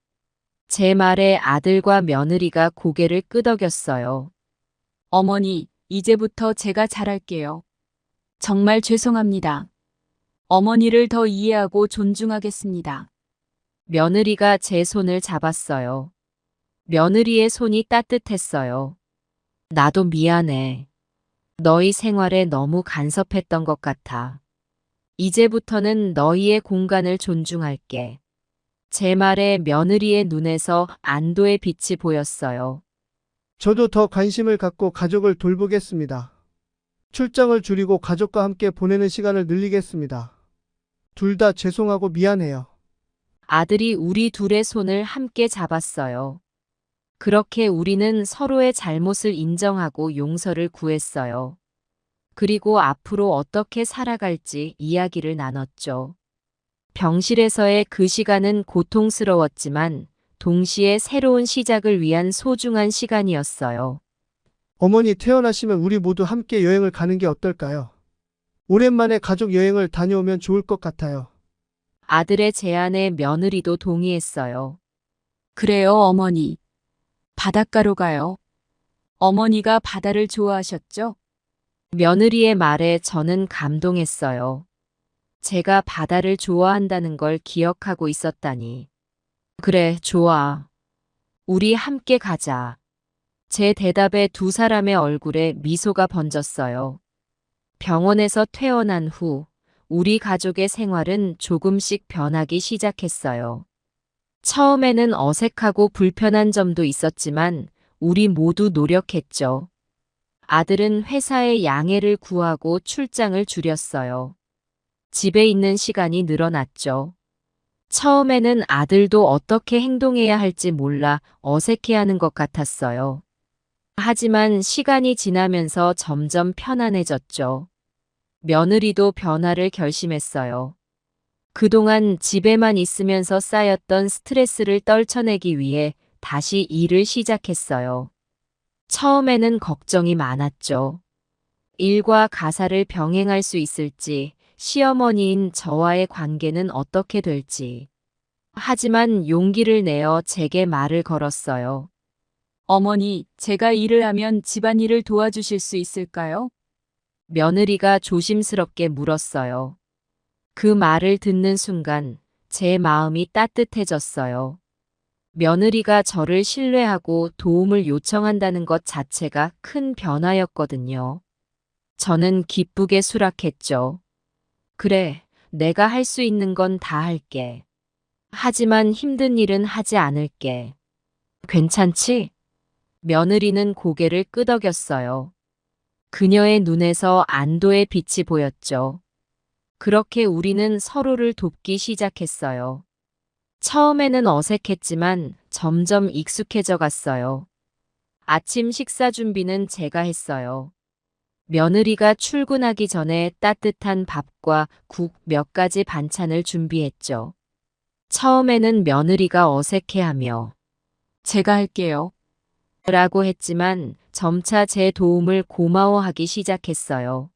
제 말에 아들과 며느리가 고개를 끄덕였어요. 어머니, 이제부터 제가 잘할게요. 정말 죄송합니다. 어머니를 더 이해하고 존중하겠습니다. 며느리가 제 손을 잡았어요. 며느리의 손이 따뜻했어요. 나도 미안해. 너희 생활에 너무 간섭했던 것 같아. 이제부터는 너희의 공간을 존중할게. 제 말에 며느리의 눈에서 안도의 빛이 보였어요. 저도 더 관심을 갖고 가족을 돌보겠습니다. 출장을 줄이고 가족과 함께 보내는 시간을 늘리겠습니다. 둘 다 죄송하고 미안해요. 아들이 우리 둘의 손을 함께 잡았어요. 그렇게 우리는 서로의 잘못을 인정하고 용서를 구했어요. 그리고 앞으로 어떻게 살아갈지 이야기를 나눴죠. 병실에서의 그 시간은 고통스러웠지만 동시에 새로운 시작을 위한 소중한 시간이었어요. 어머니 퇴원하시면 우리 모두 함께 여행을 가는 게 어떨까요? 오랜만에 가족 여행을 다녀오면 좋을 것 같아요. 아들의 제안에 며느리도 동의했어요. 그래요, 어머니. 바닷가로 가요. 어머니가 바다를 좋아하셨죠? 며느리의 말에 저는 감동했어요. 제가 바다를 좋아한다는 걸 기억하고 있었다니. 그래, 좋아. 우리 함께 가자. 제 대답에 두 사람의 얼굴에 미소가 번졌어요. 병원에서 퇴원한 후 우리 가족의 생활은 조금씩 변하기 시작했어요. 처음에는 어색하고 불편한 점도 있었지만 우리 모두 노력했죠. 아들은 회사에 양해를 구하고 출장을 줄였어요. 집에 있는 시간이 늘어났죠. 처음에는 아들도 어떻게 행동해야 할지 몰라 어색해하는 것 같았어요. 하지만 시간이 지나면서 점점 편안해졌죠. 며느리도 변화를 결심했어요. 그동안 집에만 있으면서 쌓였던 스트레스를 떨쳐내기 위해 다시 일을 시작했어요. 처음에는 걱정이 많았죠. 일과 가사를 병행할 수 있을지, 시어머니인 저와의 관계는 어떻게 될지. 하지만 용기를 내어 제게 말을 걸었어요. 어머니, 제가 일을 하면 집안일을 도와주실 수 있을까요? 며느리가 조심스럽게 물었어요. 그 말을 듣는 순간 제 마음이 따뜻해졌어요. 며느리가 저를 신뢰하고 도움을 요청한다는 것 자체가 큰 변화였거든요. 저는 기쁘게 수락했죠. 그래, 내가 할 수 있는 건 다 할게. 하지만 힘든 일은 하지 않을게. 괜찮지? 며느리는 고개를 끄덕였어요. 그녀의 눈에서 안도의 빛이 보였죠. 그렇게 우리는 서로를 돕기 시작했어요. 처음에는 어색했지만 점점 익숙해져 갔어요. 아침 식사 준비는 제가 했어요. 며느리가 출근하기 전에 따뜻한 밥과 국 몇 가지 반찬을 준비했죠. 처음에는 며느리가 어색해하며 제가 할게요. 라고 했지만 점차 제 도움을 고마워하기 시작했어요.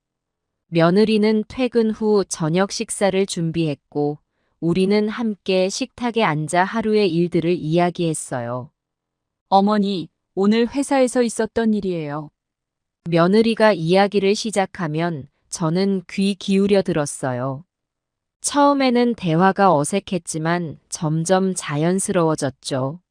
며느리는 퇴근 후 저녁 식사를 준비했고 우리는 함께 식탁에 앉아 하루의 일들을 이야기했어요. 어머니, 오늘 회사에서 있었던 일이에요. 며느리가 이야기를 시작하면 저는 귀 기울여 들었어요. 처음에는 대화가 어색했지만 점점 자연스러워졌죠.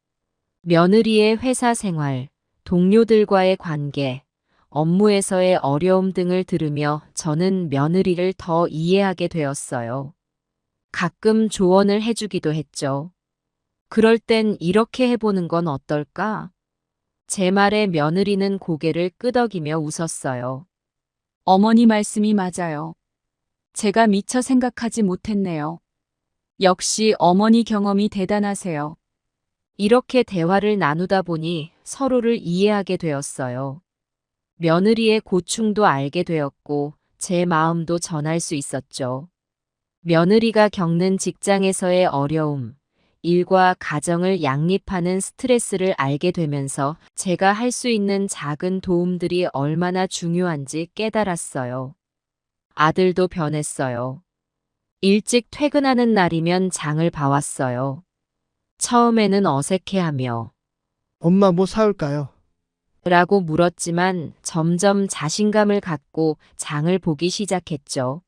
며느리의 회사 생활, 동료들과의 관계, 업무에서의 어려움 등을 들으며 저는 며느리를 더 이해하게 되었어요. 가끔 조언을 해주기도 했죠. 그럴 땐 이렇게 해보는 건 어떨까? 제 말에 며느리는 고개를 끄덕이며 웃었어요. 어머니 말씀이 맞아요. 제가 미처 생각하지 못했네요. 역시 어머니 경험이 대단하세요. 이렇게 대화를 나누다 보니 서로를 이해하게 되었어요. 며느리의 고충도 알게 되었고 제 마음도 전할 수 있었죠. 며느리가 겪는 직장에서의 어려움, 일과 가정을 양립하는 스트레스를 알게 되면서 제가 할 수 있는 작은 도움들이 얼마나 중요한지 깨달았어요. 아들도 변했어요. 일찍 퇴근하는 날이면 장을 봐왔어요. 처음에는 어색해하며 엄마 뭐 사올까요? 라고 물었지만 점점 자신감을 갖고 장을 보기 시작했죠.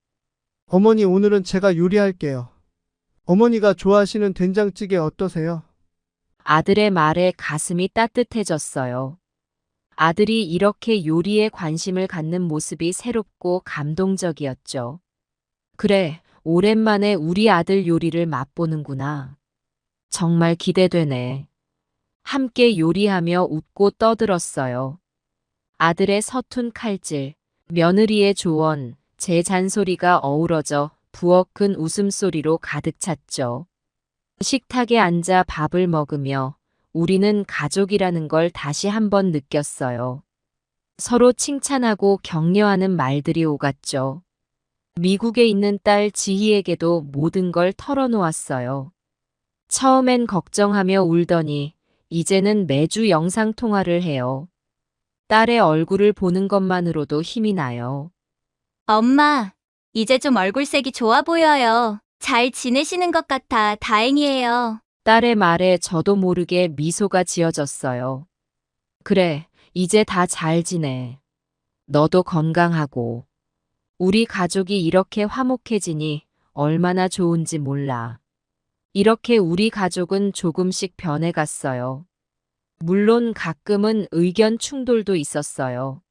어머니, 오늘은 제가 요리할게요. 어머니가 좋아하시는 된장찌개 어떠세요? 아들의 말에 가슴이 따뜻해졌어요. 아들이 이렇게 요리에 관심을 갖는 모습이 새롭고 감동적이었죠. 그래, 오랜만에 우리 아들 요리를 맛보는구나. 정말 기대되네. 함께 요리하며 웃고 떠들었어요. 아들의 서툰 칼질, 며느리의 조언, 제 잔소리가 어우러져 부엌은 웃음소리로 가득 찼죠. 식탁에 앉아 밥을 먹으며 우리는 가족이라는 걸 다시 한번 느꼈어요. 서로 칭찬하고 격려하는 말들이 오갔죠. 미국에 있는 딸 지희에게도 모든 걸 털어놓았어요. 처음엔 걱정하며 울더니 이제는 매주 영상통화를 해요. 딸의 얼굴을 보는 것만으로도 힘이 나요. 엄마, 이제 좀 얼굴색이 좋아 보여요. 잘 지내시는 것 같아 다행이에요. 딸의 말에 저도 모르게 미소가 지어졌어요. 그래, 이제 다 잘 지내. 너도 건강하고. 우리 가족이 이렇게 화목해지니 얼마나 좋은지 몰라. 이렇게 우리 가족은 조금씩 변해갔어요. 물론 가끔은 의견 충돌도 있었어요.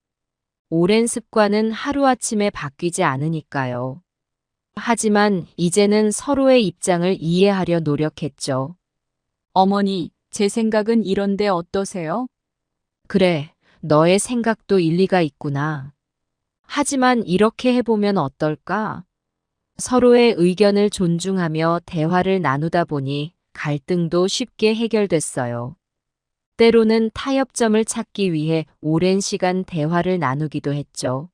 오랜 습관은 하루아침에 바뀌지 않으니까요. 하지만 이제는 서로의 입장을 이해하려 노력했죠. 어머니, 제 생각은 이런데 어떠세요? 그래, 너의 생각도 일리가 있구나. 하지만 이렇게 해보면 어떨까? 서로의 의견을 존중하며 대화를 나누다 보니 갈등도 쉽게 해결됐어요. 때로는 타협점을 찾기 위해 오랜 시간 대화를 나누기도 했죠.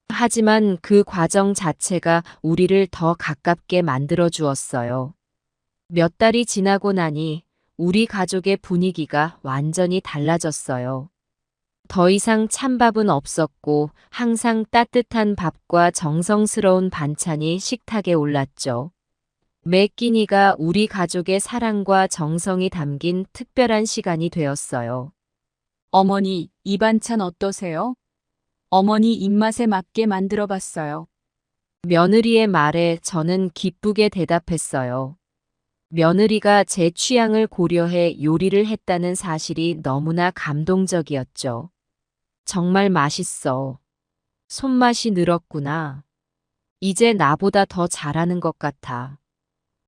하지만 그 과정 자체가 우리를 더 가깝게 만들어 주었어요. 몇 달이 지나고 나니 우리 가족의 분위기가 완전히 달라졌어요. 더 이상 찬밥은 없었고 항상 따뜻한 밥과 정성스러운 반찬이 식탁에 올랐죠. 매 끼니가 우리 가족의 사랑과 정성이 담긴 특별한 시간이 되었어요. 어머니, 이 반찬 어떠세요? 어머니 입맛에 맞게 만들어 봤어요. 며느리의 말에 저는 기쁘게 대답했어요. 며느리가 제 취향을 고려해 요리를 했다는 사실이 너무나 감동적이었죠. 정말 맛있어. 손맛이 늘었구나. 이제 나보다 더 잘하는 것 같아.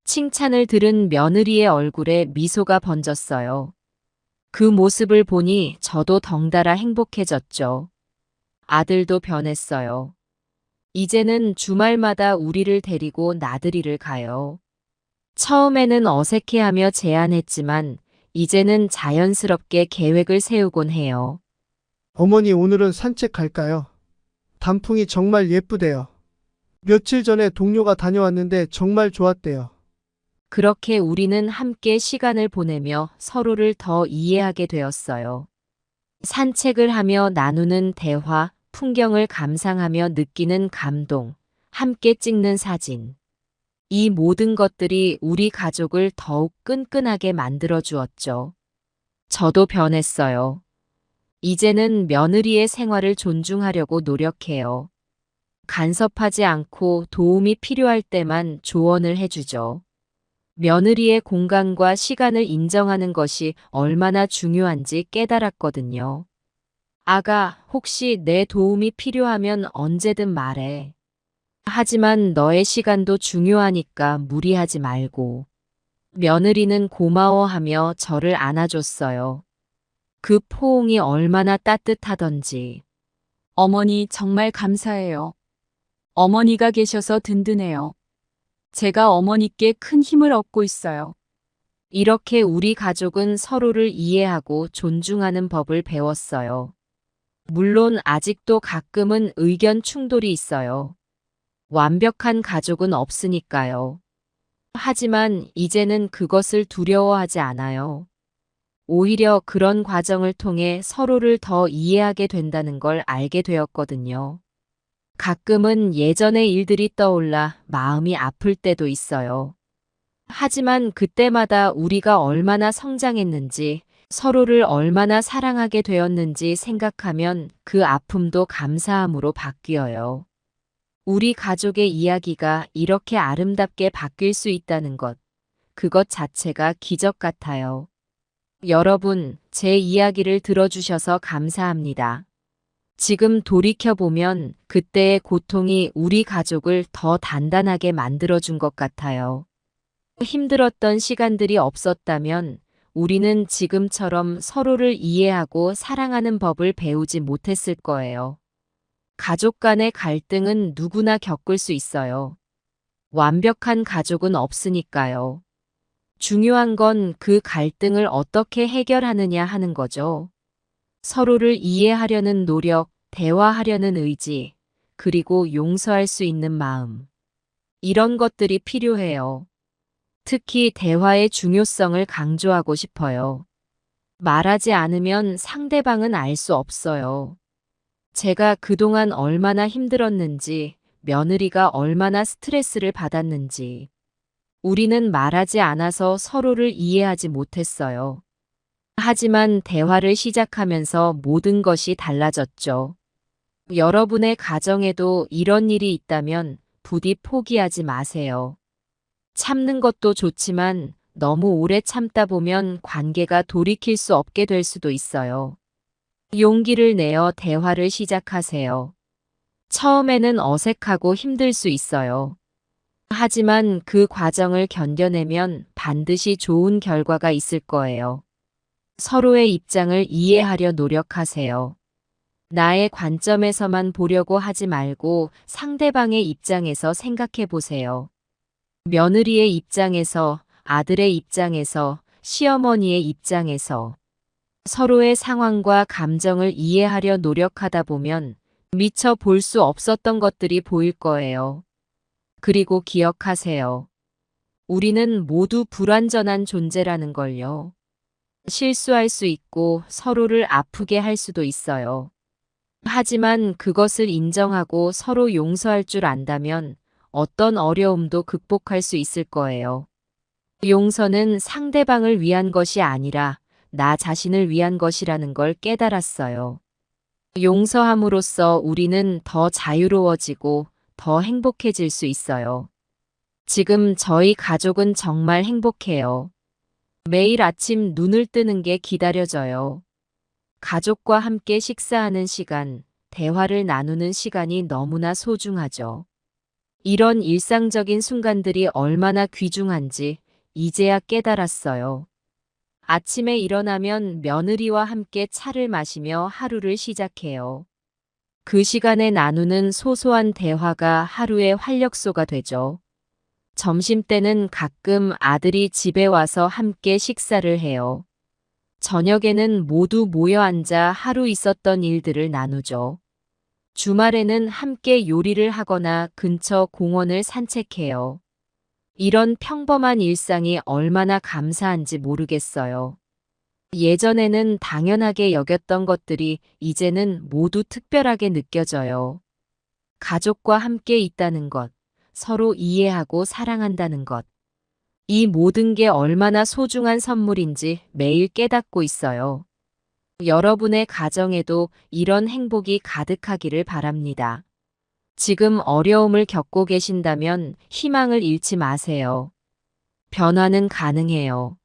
칭찬을 들은 며느리의 얼굴에 미소가 번졌어요. 그 모습을 보니 저도 덩달아 행복해졌죠. 아들도 변했어요. 이제는 주말마다 우리를 데리고 나들이를 가요. 처음에는 어색해하며 제안했지만 이제는 자연스럽게 계획을 세우곤 해요. 어머니, 오늘은 산책 갈까요? 단풍이 정말 예쁘대요. 며칠 전에 동료가 다녀왔는데 정말 좋았대요. 그렇게 우리는 함께 시간을 보내며 서로를 더 이해하게 되었어요. 산책을 하며 나누는 대화, 풍경을 감상하며 느끼는 감동, 함께 찍는 사진. 이 모든 것들이 우리 가족을 더욱 끈끈하게 만들어 주었죠. 저도 변했어요. 이제는 며느리의 생활을 존중하려고 노력해요. 간섭하지 않고 도움이 필요할 때만 조언을 해주죠. 며느리의 공간과 시간을 인정하는 것이 얼마나 중요한지 깨달았거든요. 아가, 혹시 내 도움이 필요하면 언제든 말해. 하지만 너의 시간도 중요하니까 무리하지 말고. 며느리는 고마워하며 저를 안아줬어요. 그 포옹이 얼마나 따뜻하던지. 어머니 정말 감사해요. 어머니가 계셔서 든든해요. 제가 어머니께 큰 힘을 얻고 있어요. 이렇게 우리 가족은 서로를 이해하고 존중하는 법을 배웠어요. 물론 아직도 가끔은 의견 충돌이 있어요. 완벽한 가족은 없으니까요. 하지만 이제는 그것을 두려워하지 않아요. 오히려 그런 과정을 통해 서로를 더 이해하게 된다는 걸 알게 되었거든요. 가끔은 예전의 일들이 떠올라 마음이 아플 때도 있어요. 하지만 그때마다 우리가 얼마나 성장했는지, 서로를 얼마나 사랑하게 되었는지 생각하면 그 아픔도 감사함으로 바뀌어요. 우리 가족의 이야기가 이렇게 아름답게 바뀔 수 있다는 것, 그것 자체가 기적 같아요. 여러분, 제 이야기를 들어주셔서 감사합니다. 지금 돌이켜보면 그때의 고통이 우리 가족을 더 단단하게 만들어준 것 같아요. 힘들었던 시간들이 없었다면 우리는 지금처럼 서로를 이해하고 사랑하는 법을 배우지 못했을 거예요. 가족 간의 갈등은 누구나 겪을 수 있어요. 완벽한 가족은 없으니까요. 중요한 건 그 갈등을 어떻게 해결하느냐 하는 거죠. 서로를 이해하려는 노력, 대화하려는 의지, 그리고 용서할 수 있는 마음. 이런 것들이 필요해요. 특히 대화의 중요성을 강조하고 싶어요. 말하지 않으면 상대방은 알 수 없어요. 제가 그동안 얼마나 힘들었는지, 며느리가 얼마나 스트레스를 받았는지. 우리는 말하지 않아서 서로를 이해하지 못했어요. 하지만 대화를 시작하면서 모든 것이 달라졌죠. 여러분의 가정에도 이런 일이 있다면 부디 포기하지 마세요. 참는 것도 좋지만 너무 오래 참다 보면 관계가 돌이킬 수 없게 될 수도 있어요. 용기를 내어 대화를 시작하세요. 처음에는 어색하고 힘들 수 있어요. 하지만 그 과정을 견뎌내면 반드시 좋은 결과가 있을 거예요. 서로의 입장을 이해하려 노력하세요. 나의 관점에서만 보려고 하지 말고 상대방의 입장에서 생각해 보세요. 며느리의 입장에서, 아들의 입장에서, 시어머니의 입장에서 서로의 상황과 감정을 이해하려 노력하다 보면 미처 볼 수 없었던 것들이 보일 거예요. 그리고 기억하세요. 우리는 모두 불완전한 존재라는 걸요. 실수할 수 있고 서로를 아프게 할 수도 있어요. 하지만 그것을 인정하고 서로 용서할 줄 안다면 어떤 어려움도 극복할 수 있을 거예요. 용서는 상대방을 위한 것이 아니라 나 자신을 위한 것이라는 걸 깨달았어요. 용서함으로써 우리는 더 자유로워지고 더 행복해질 수 있어요. 지금 저희 가족은 정말 행복해요. 매일 아침 눈을 뜨는 게 기다려져요. 가족과 함께 식사하는 시간, 대화를 나누는 시간이 너무나 소중하죠. 이런 일상적인 순간들이 얼마나 귀중한지 이제야 깨달았어요. 아침에 일어나면 며느리와 함께 차를 마시며 하루를 시작해요. 그 시간에 나누는 소소한 대화가 하루의 활력소가 되죠. 점심때는 가끔 아들이 집에 와서 함께 식사를 해요. 저녁에는 모두 모여 앉아 하루 있었던 일들을 나누죠. 주말에는 함께 요리를 하거나 근처 공원을 산책해요. 이런 평범한 일상이 얼마나 감사한지 모르겠어요. 예전에는 당연하게 여겼던 것들이 이제는 모두 특별하게 느껴져요. 가족과 함께 있다는 것, 서로 이해하고 사랑한다는 것. 이 모든 게 얼마나 소중한 선물인지 매일 깨닫고 있어요. 여러분의 가정에도 이런 행복이 가득하기를 바랍니다. 지금 어려움을 겪고 계신다면 희망을 잃지 마세요. 변화는 가능해요.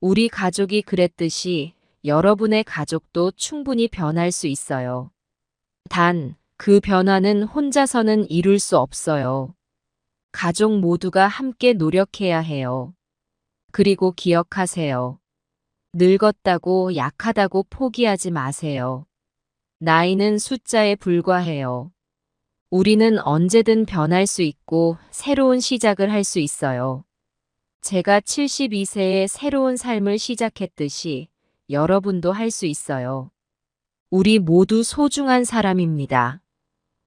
우리 가족이 그랬듯이 여러분의 가족도 충분히 변할 수 있어요. 단, 그 변화는 혼자서는 이룰 수 없어요. 가족 모두가 함께 노력해야 해요. 그리고 기억하세요. 늙었다고 약하다고 포기하지 마세요. 나이는 숫자에 불과해요. 우리는 언제든 변할 수 있고 새로운 시작을 할 수 있어요. 제가 72세에 새로운 삶을 시작했듯이 여러분도 할 수 있어요. 우리 모두 소중한 사람입니다.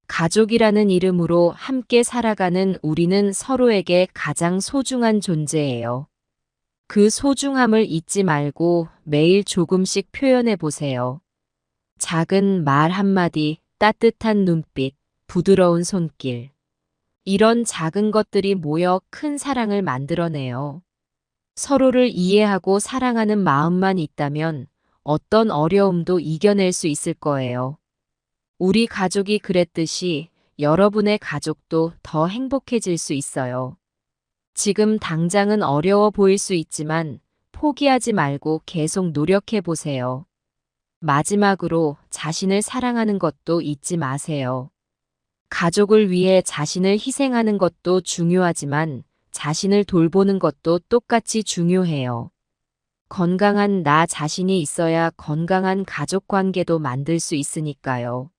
가족이라는 이름으로 함께 살아가는 우리는 서로에게 가장 소중한 존재예요. 그 소중함을 잊지 말고 매일 조금씩 표현해 보세요. 작은 말 한마디, 따뜻한 눈빛, 부드러운 손길. 이런 작은 것들이 모여 큰 사랑을 만들어내요. 서로를 이해하고 사랑하는 마음만 있다면 어떤 어려움도 이겨낼 수 있을 거예요. 우리 가족이 그랬듯이 여러분의 가족도 더 행복해질 수 있어요. 지금 당장은 어려워 보일 수 있지만 포기하지 말고 계속 노력해 보세요. 마지막으로 자신을 사랑하는 것도 잊지 마세요. 가족을 위해 자신을 희생하는 것도 중요하지만 자신을 돌보는 것도 똑같이 중요해요. 건강한 나 자신이 있어야 건강한 가족 관계도 만들 수 있으니까요.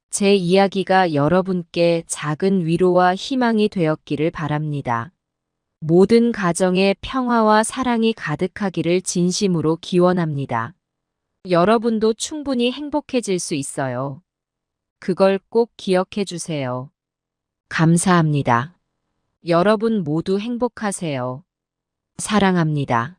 제 이야기가 여러분께 작은 위로와 희망이 되었기를 바랍니다. 모든 가정에 평화와 사랑이 가득하기를 진심으로 기원합니다. 여러분도 충분히 행복해질 수 있어요. 그걸 꼭 기억해 주세요. 감사합니다. 여러분 모두 행복하세요. 사랑합니다.